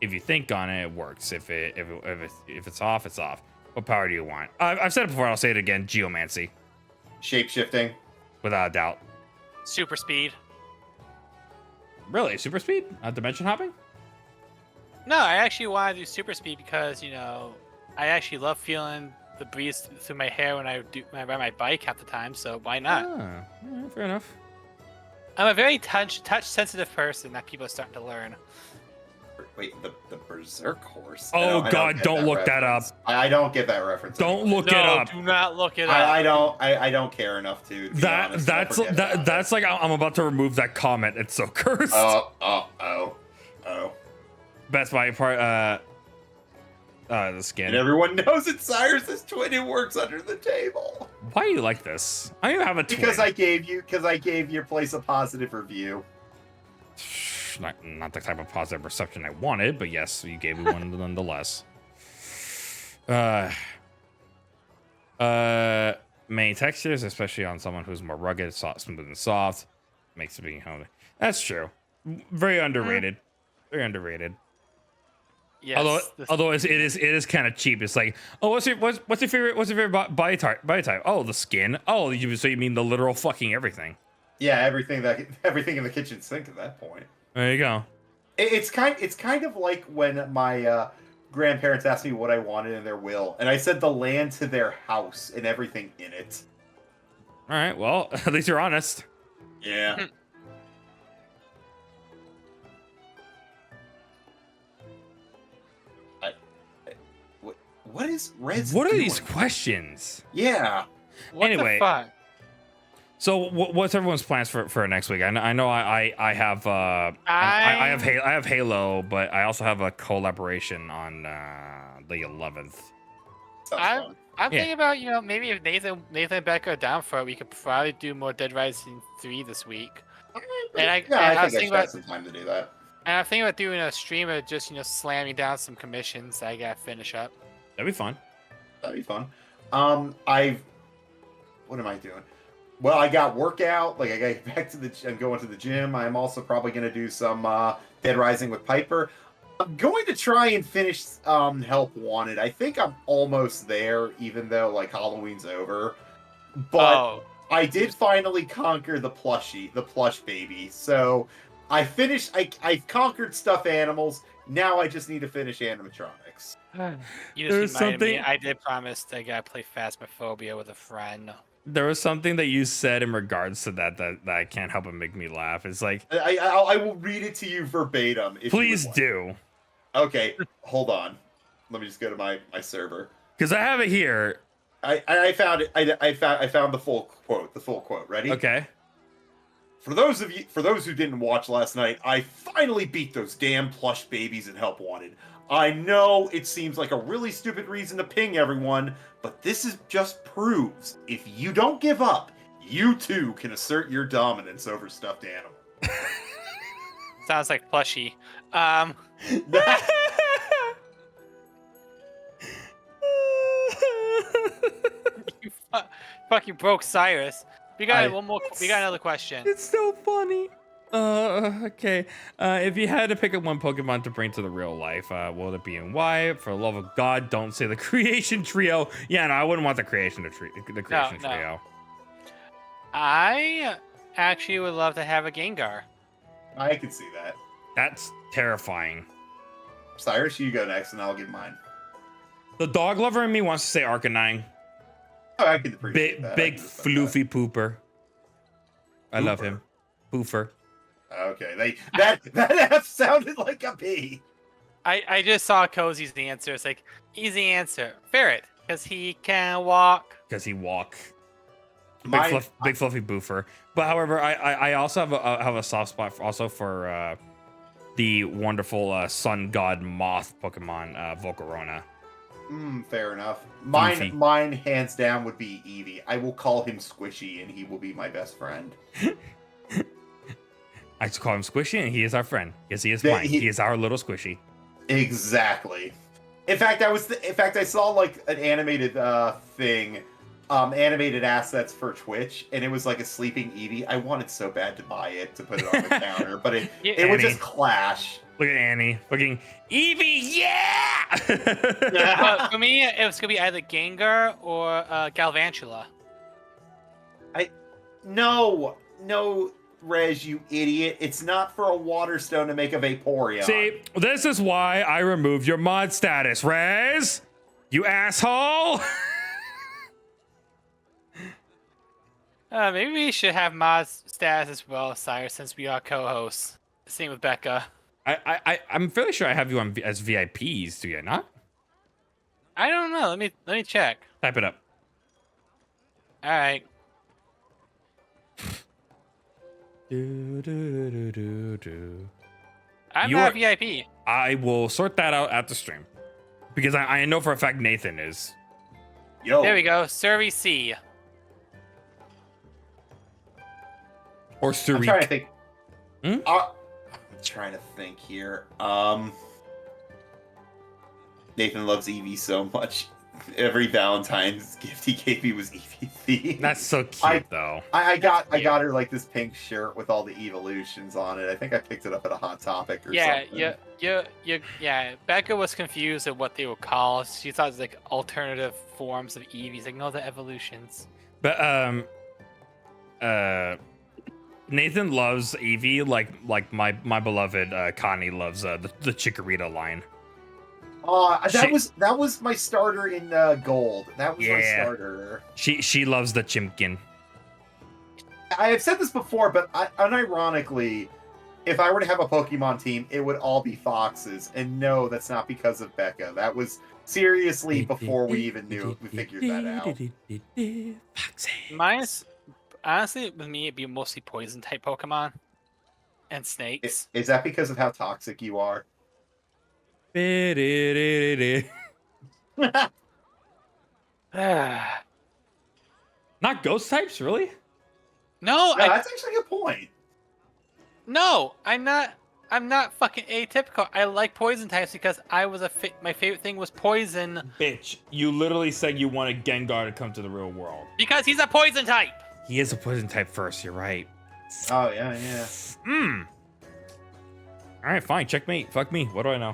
B: if you think on it, it works. If it's off, it's off. What power do you want? I've said it before. I'll say it again. Geomancy,
A: Shape-shifting.
B: without a doubt.
D: Super speed.
B: Really, super speed? Dimension hopping?
D: No, I actually want to do super speed because I actually love feeling the breeze through my hair when I ride my bike half the time. So why not?
B: Yeah, fair enough.
D: I'm a very touch sensitive person that people are starting to learn.
A: Wait, the Berserk horse.
B: Oh God! Don't look that up.
A: I don't get that reference.
B: Don't look it
D: No,
B: up.
D: do not look it up.
A: I don't care enough to. Be honest.
B: That's like I'm about to remove that comment. It's so cursed.
A: Oh.
B: Best body part. The skin.
A: And everyone knows it's Cyrus's twin who works under the table.
B: Why do you like this? I don't even have a twin.
A: Because I gave your place a positive review.
B: Not the type of positive reception I wanted, but yes, you gave me one nonetheless. Main textures, especially on someone who's more rugged, smooth and soft, makes it being home. That's true. Very underrated. Very underrated.
D: Yes.
B: Although it is kind of cheap. It's like, oh, what's your favorite body type? Oh, the skin. Oh, so you mean the literal fucking everything?
A: Yeah, everything in the kitchen sink at that point.
B: There you go.
A: It's kind of like when my grandparents asked me what I wanted in their will, and I said the land to their house and everything in it.
B: All right. Well, at least you're honest.
A: Yeah. What is Red's
B: What are
A: doing?
B: these questions?
A: Yeah.
D: What
B: Anyway.
D: the fuck?
B: So what's everyone's plans for next week? I know I have I have Halo, but I also have a collaboration on the 11th.
A: Sounds fun.
D: I'm thinking about, maybe if Nathan and Becca are down for it, we could probably do more Dead Rising 3 this week. And I
A: think I should have some time to do that.
D: And I'm thinking about doing a stream of just, slamming down some commissions that I gotta finish up.
B: That'd be fun.
A: That'd be fun. What am I doing? Well, I got workout. Like, I got back to I'm going to the gym. I'm also probably going to do some Dead Rising with Piper. I'm going to try and finish Help Wanted. I think I'm almost there, even though, like, Halloween's over. But I did finally conquer the plush baby. So I finished, I conquered stuffed animals. Now I just need to finish animatronics.
D: You just reminded me, I did promise I gotta play Phasmophobia with a friend.
B: There was something that you said in regards to that I can't help but make me laugh. It's like,
A: I will read it to you verbatim. If
B: please
A: you would
B: do.
A: Okay, hold on. Let me just go to my server.
B: Because I have it here.
A: I found it. I found the full quote. Ready?
B: Okay.
A: For those who didn't watch last night, I finally beat those damn plush babies in Help Wanted. I know it seems like a really stupid reason to ping everyone, but this just proves if you don't give up, you too can assert your dominance over stuffed animals.
D: Sounds like Plushie. You fucking broke Cyrus. We got one more. We got another question.
B: It's so funny. Okay. If you had to pick up one Pokemon to bring to the real life, what would it be and why? For the love of God, don't say the creation trio. Yeah, no, I wouldn't want the creation trio.
D: I actually would love to have a Gengar.
A: I can see that.
B: That's terrifying.
A: Cyrus, you go next, and I'll give mine.
B: The dog lover in me wants to say Arcanine.
A: Oh, I can appreciate
B: Big,
A: that.
B: big floofy pooper. I love him. Poofer.
A: Okay, that F sounded like a P.
D: I just saw Cozy's answer. It's like, easy answer. Ferret, because he can walk.
B: Because he walk.
A: Mine-
B: Big fluffy boofer. But however, I also have a soft spot for the wonderful sun god moth Pokemon, Volcarona.
A: Fair enough.
B: Goofy.
A: Mine, hands down, would be Eevee. I will call him Squishy, and he will be my best friend.
B: I just call him Squishy, and he is our friend. Yes, he is
A: Yeah,
B: mine. He is our little Squishy.
A: Exactly. In fact, I saw like an animated thing, animated assets for Twitch, and it was like a sleeping Eevee. I wanted so bad to buy it to put it on the counter, but it would
B: Annie.
A: just clash.
B: Look at Annie. Looking Eevee, yeah!
D: For me, it was going to be either Gengar or Galvantula.
A: No, Reg, you idiot. It's not for a water stone to make a Vaporeon.
B: See, this is why I removed your mod status, Rez! You asshole!
D: Maybe we should have mod status as well, Sire, since we are co-hosts. Same with Becca.
B: I'm fairly sure I have you on as VIPs, do you not?
D: I don't know. Let me check.
B: Type it up.
D: All right.
B: Do, do, do, do, do.
D: I'm
B: You
D: not
B: are-
D: VIP.
B: I will sort that out at the stream. Because I know for a fact Nathan is.
A: Yo,
D: There we go. Survey C.
B: Or
A: I'm
B: Surik.
A: trying to think.
B: Hmm?
A: I'm trying to think here. Nathan loves Eevee so much. Every Valentine's gift he gave me was Eevee themed.
B: That's so cute, though.
A: I got her like this pink shirt with all the evolutions on it. I think I picked it up at a Hot Topic or something.
D: Yeah. Becca was confused at what they were called. She thought it was like alternative forms of Eevees. Like, no, the evolutions.
B: But Nathan loves Eevee like my beloved Connie loves the Chikorita line.
A: That was my starter in Gold. That was my starter.
B: She loves the Chimkin.
A: I have said this before, but unironically, if I were to have a Pokemon team, it would all be foxes. And no, that's not because of Becca. That was seriously before we even knew we figured that out.
D: Mine's honestly with me, it'd be mostly poison type Pokemon and snakes.
A: Is that because of how toxic you are?
B: Not ghost types, really?
D: No,
A: That's actually a good point.
D: No, I'm not fucking atypical. I like poison types because my favorite thing was poison.
B: Bitch, you literally said you wanted Gengar to come to the real world.
D: Because he's a poison type.
B: He is a poison type first, you're right.
A: Oh, yeah.
B: Alright, fine, checkmate. Fuck me, what do I know?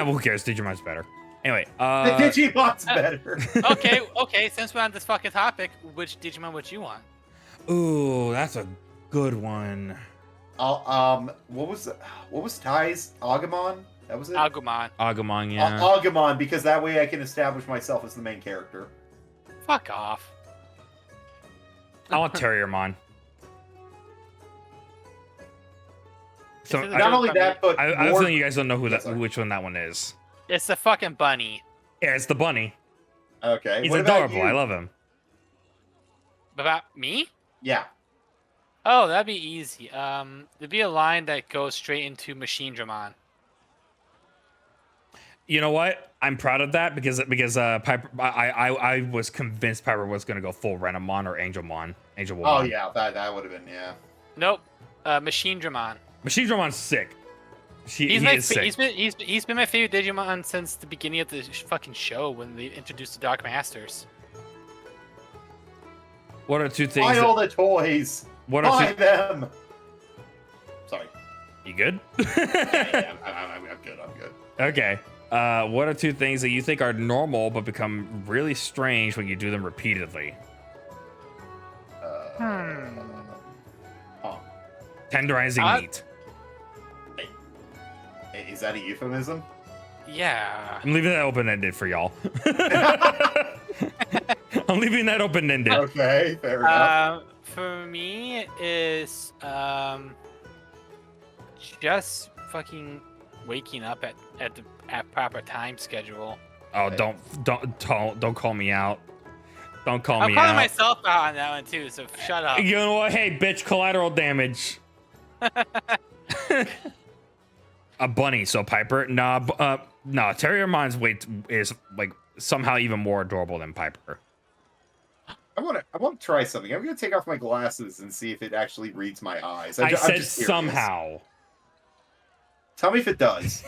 B: Who cares? Digimon's better. Anyway,
A: The Digimon's better.
D: Okay, since we're on this fucking topic, which Digimon would you want?
B: Ooh, that's a good one.
A: What was Ty's Agumon? That was it.
D: Agumon.
B: Agumon, yeah.
A: Agumon, because that way I can establish myself as the main character.
D: Fuck off.
B: I want Terriermon. So
A: Not only that, but
B: I have a feeling you guys don't know which one that one is.
D: It's the fucking bunny.
B: Yeah, it's the bunny.
A: Okay,
B: He's
A: what about
B: adorable.
A: you?
B: I love him.
D: About me?
A: Yeah.
D: Oh, that'd be easy. There'd be a line that goes straight into Machine Dramon.
B: You know what? I'm proud of that because Piper. I was convinced Piper was gonna go full Renamon or Angelmon.
A: Oh yeah, that would have been
D: Nope. Machine Dramon.
B: Machine Dramon's sick. He is sick.
D: He's been my favorite Digimon since the beginning of the fucking show when they introduced the Dark Masters.
B: What are two things?
A: Buy all the toys. Buy them.
B: You good?
A: Yeah, I'm good. I'm good.
B: Okay. What are two things that you think are normal but become really strange when you do them repeatedly? Tenderizing meat.
A: Is that a euphemism?
D: Yeah.
B: I'm leaving that open-ended for y'all. I'm leaving that open-ended.
A: Okay, fair enough.
D: For me is just fucking waking up at proper time schedule.
B: Oh, don't call me out. Don't call
D: I'm
B: me
D: calling
B: out.
D: myself out on that one too, so shut up.
B: You know what? Hey, bitch, collateral damage. A bunny, so Piper. Nah, Terrier Mind's weight is like somehow even more adorable than Piper.
A: I want to try something. I'm going to take off my glasses and see if it actually reads my eyes.
B: I
A: I'm
B: said
A: just curious.
B: somehow.
A: Tell me if it does.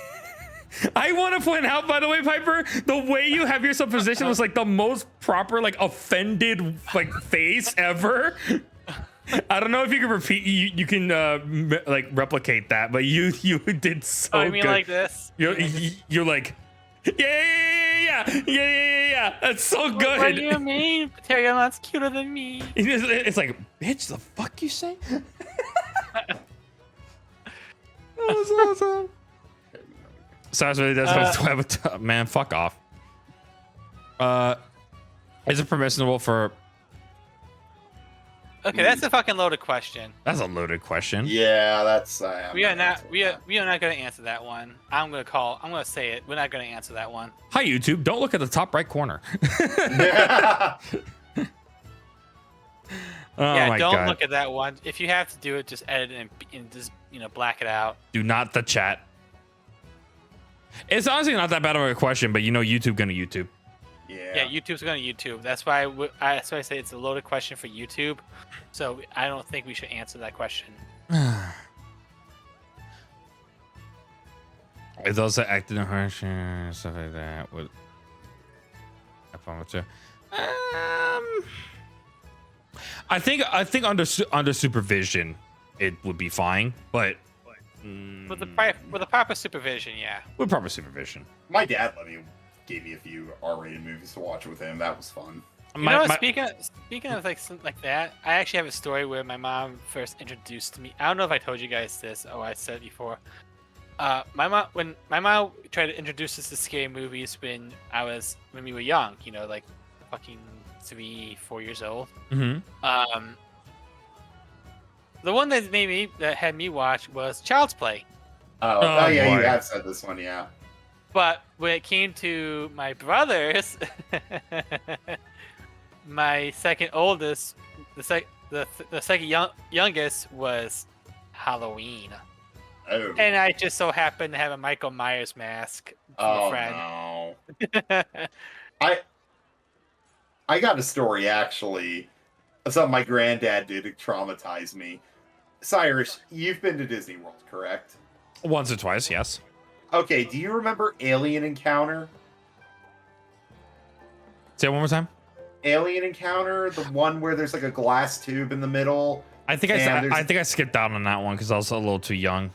B: I want to point out, by the way, Piper, the way you have yourself positioned was like the most proper, like offended, like face ever. I don't know if you can repeat. You can like replicate that, but you did so
D: Oh, you mean
B: good.
D: like this?
B: You're like, yeah. That's so good.
D: What do you mean? Terrier's cuter than me.
B: It's like, bitch, the fuck you say? That was awesome. Sounds really does man, fuck off. Is it permissible for...
D: Okay, that's a fucking loaded question.
B: That's a loaded question.
A: Yeah, that's...
D: We are not gonna answer that one. I'm gonna say it. We're not gonna answer that one.
B: Hi, YouTube. Don't look at the top right corner.
A: Yeah.
B: Oh
D: Yeah,
B: my
D: don't
B: God.
D: look at that one. If you have to do it, just edit it and just black it out.
B: Do not the chat. It's honestly not that bad of a question, but YouTube gonna YouTube.
D: Yeah, YouTube's gonna YouTube. That's why I say it's a loaded question for YouTube. So I don't think we should answer that question.
B: It those that acted in harsh stuff like that would. I think under supervision it would be fine, but
D: With the proper supervision, yeah.
B: with proper supervision.
A: My dad gave me a few R-rated movies to watch with him. That was fun.
D: Speaking of like something like that, I actually have a story where my mom first introduced me. I don't know if I told you guys this. Oh, I said it before. When my mom tried to introduce us to scary movies when we were young, like fucking 3-4 years old.
B: Mm-hmm.
D: The one that had me watch was Child's Play.
A: Oh yeah,
B: boy.
A: you have said this one, yeah.
D: But when it came to my brothers, my second oldest, the second youngest was Halloween.
A: Oh.
D: And I just so happened to have a Michael Myers mask from a friend.
A: No. I got a story actually of something my granddad did to traumatize me. Cyrus, you've been to Disney World, correct?
B: Once or twice, yes.
A: Okay, do you remember Alien Encounter?
B: Say it one more time.
A: Alien Encounter, the one where there's like a glass tube in the middle.
B: I think I skipped out on that one because I was a little too young.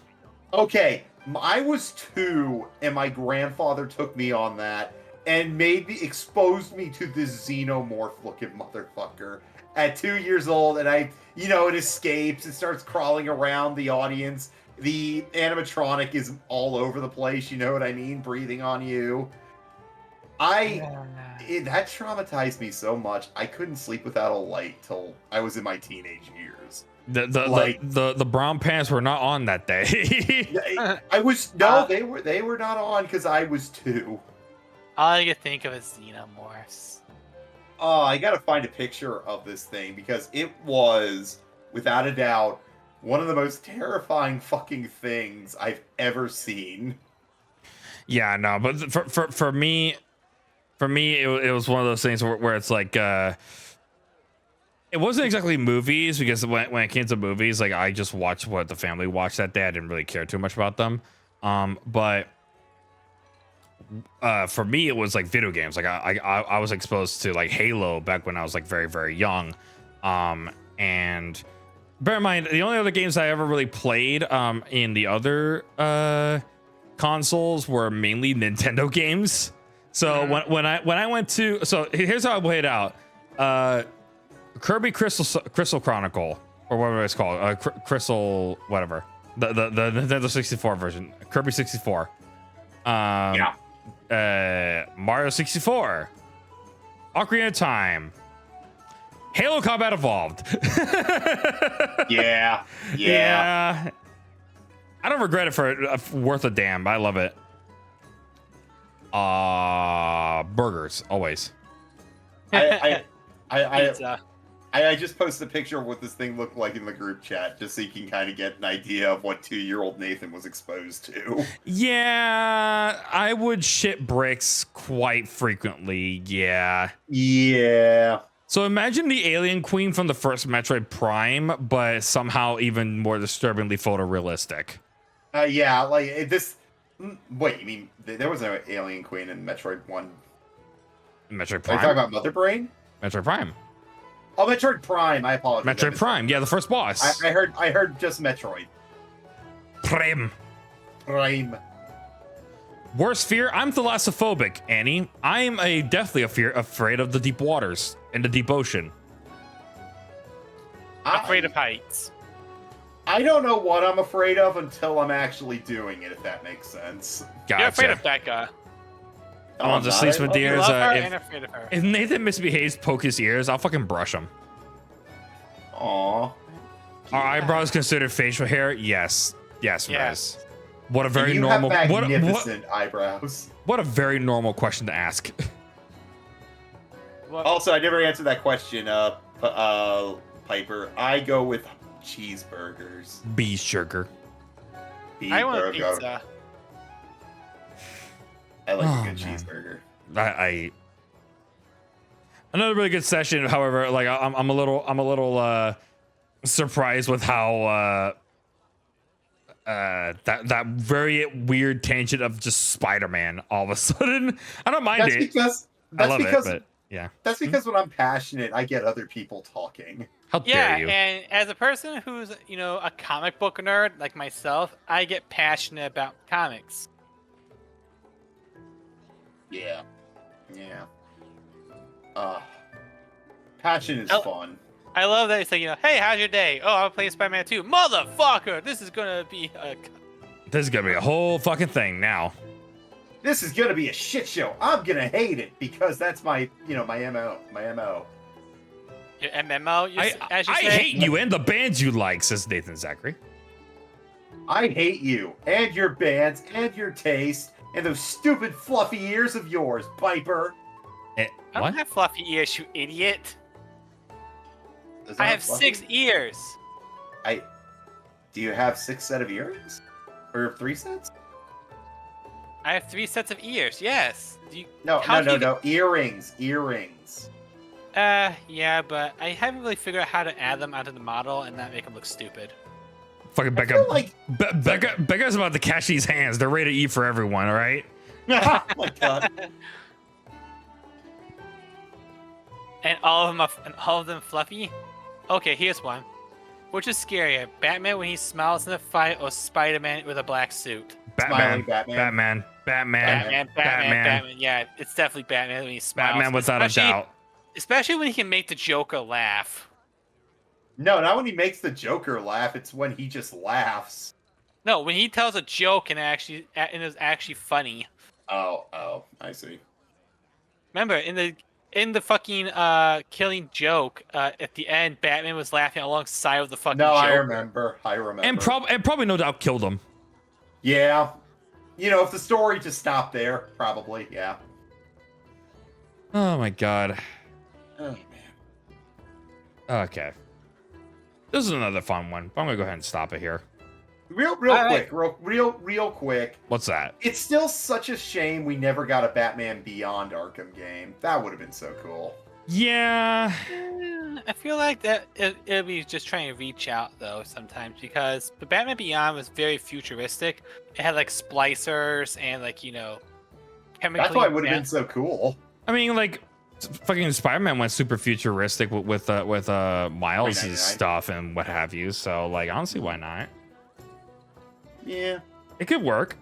A: Okay, I was 2, and my grandfather took me on that and exposed me to this xenomorph-looking motherfucker at 2 years old, and it escapes, it starts crawling around the audience. The animatronic is all over the place, you know what I mean? Breathing on you. That traumatized me so much, I couldn't sleep without a light till I was in my teenage years.
B: The brown pants were not on that day.
A: They were not on because I was 2.
D: All I can think of is xenomorphs.
A: Oh, I gotta find a picture of this thing because it was, without a doubt, one of the most terrifying fucking things I've ever seen.
B: Yeah, no, but for me, it was one of those things where it's like, it wasn't exactly movies because when it came to movies, like I just watched what the family watched that day. I didn't really care too much about them. But for me, it was like video games. Like I was exposed to like Halo back when I was like very, very young. And bear in mind, the only other games I ever really played in the other consoles were mainly Nintendo games. So when I went to, so here's how I played it out. Kirby Crystal Chronicle, or whatever it's called, Crystal whatever, the Nintendo 64 version, Kirby 64. Mario 64, Ocarina of Time, Halo Combat Evolved.
A: Yeah.
B: I don't regret it for worth a damn. I love it. Burgers always.
A: I just posted a picture of what this thing looked like in the group chat, just so you can kind of get an idea of what 2-year-old Nathan was exposed to.
B: Yeah, I would shit bricks quite frequently. Yeah. So imagine the alien queen from the first Metroid Prime, but somehow even more disturbingly photorealistic.
A: Yeah, like this. Wait, you mean there was no alien queen in Metroid 1?
B: Metroid
A: Are you
B: Prime?
A: talking about Mother Brain?
B: Metroid Prime.
A: Oh, Metroid Prime. I apologize.
B: Metroid Prime. Yeah, the first boss.
A: I heard just Metroid.
B: Prime. Worst fear? I'm thalassophobic, Annie. I'm definitely afraid of the deep waters and the deep ocean.
D: Afraid of heights.
A: I don't know what I'm afraid of until I'm actually doing it, if that makes sense.
B: Gotcha.
D: You're afraid of Becca.
B: I want to sleep with
D: You
B: ears.
D: love her and afraid of her.
B: If Nathan misbehaves, poke his ears, I'll fucking brush him.
A: Aw.
B: Are eyebrows considered facial hair? Yes. Yes. What a very
A: you
B: normal.
A: have magnificent eyebrows.
B: What a very normal question to ask.
A: Also, I never answered that question, Piper. I go with cheeseburgers.
B: Beef sugar.
D: I want pizza.
A: I like a good
B: man.
A: cheeseburger.
B: Another really good session. However, like I'm a little surprised with how that very weird tangent of just Spider-Man all of a sudden. I don't mind it. I love it, but yeah.
A: That's because when I'm passionate, I get other people talking.
B: How dare you?
D: And as a person who's, a comic book nerd like myself, I get passionate about comics.
A: Yeah. Passion is fun.
D: I love that it's like, hey, how's your day? Oh, I'm playing Spider-Man 2. Motherfucker, this is gonna be
B: a whole fucking thing now.
A: This is gonna be a shit show. I'm gonna hate it because that's my MO.
D: Your MMO,
B: I hate you and the bands you like, says Nathan Zachary.
A: I hate you and your bands and your taste and those stupid fluffy ears of yours, Piper.
D: I don't have fluffy ears, you idiot. I have
A: fluffy?
D: 6 ears.
A: Do you have 6 set of earrings? Or 3 sets?
D: I have 3 sets of ears, yes.
A: No. Earrings.
D: Yeah, but I haven't really figured out how to add them onto the model and not make them look stupid.
B: Fucking Becca. Becca's about to catch these hands. They're ready to eat for everyone, all right?
A: Oh my god.
D: And all of them fluffy? Okay, here's one. Which is scarier, Batman when he smiles in a fight or Spider-Man with a black suit?
A: Smiling
B: Batman.
D: Yeah, it's definitely Batman when he smiles.
B: Batman without a doubt.
D: Especially when he can make the Joker laugh.
A: No, not when he makes the Joker laugh. It's when he just laughs.
D: No, when he tells a joke and it's actually funny.
A: Oh, I see.
D: Remember, in the fucking killing joke at the end, Batman was laughing alongside of the fucking Joker.
A: I remember. And
B: probably no doubt killed him.
A: Yeah. If the story just stopped there, probably, yeah.
B: Oh my god.
A: Oh man.
B: Okay. This is another fun one. I'm gonna go ahead and stop it here.
A: Real quick.
B: What's that?
A: It's still such a shame we never got a Batman Beyond Arkham game. That would have been so cool.
B: Yeah.
D: I feel like that it'll be just trying to reach out though sometimes because the Batman Beyond was very futuristic. It had like splicers and chemical.
A: That's why it would have been so cool.
B: I mean, like fucking Spider-Man went super futuristic with Miles'
A: $3.99.
B: stuff and what have you. So like, honestly, why not?
A: Yeah.
B: It could work.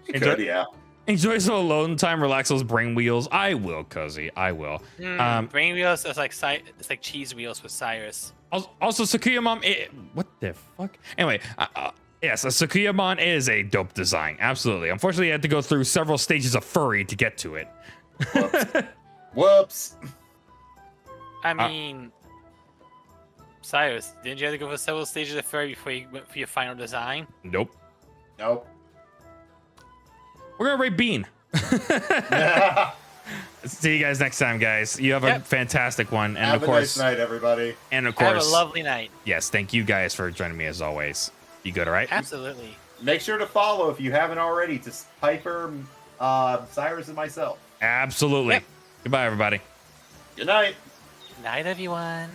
A: It could, yeah.
B: Enjoy some alone time, relax those brain wheels. I will, Cozy. I will.
D: Brain wheels is like it's like cheese wheels with Cyrus.
B: Also, Sakuyamon. What the fuck? Anyway, yes, a Sakuyamon is a dope design. Absolutely. Unfortunately, I had to go through several stages of furry to get to it.
A: Whoops.
D: I mean, Cyrus, didn't you have to go through several stages of furry before you went for your final design?
B: Nope.
A: Nope.
B: We're gonna rate Bean. See you guys next time, guys. You have a fantastic one, and
A: Have
B: of course,
A: a nice night, everybody.
B: and of course,
D: Have a lovely night.
B: yes, thank you guys for joining me as always. You good, all right?
D: Absolutely.
A: Make sure to follow if you haven't already to Piper, Cyrus, and myself.
B: Absolutely.
D: Yep.
B: Goodbye, everybody.
A: Good night.
D: Night, everyone.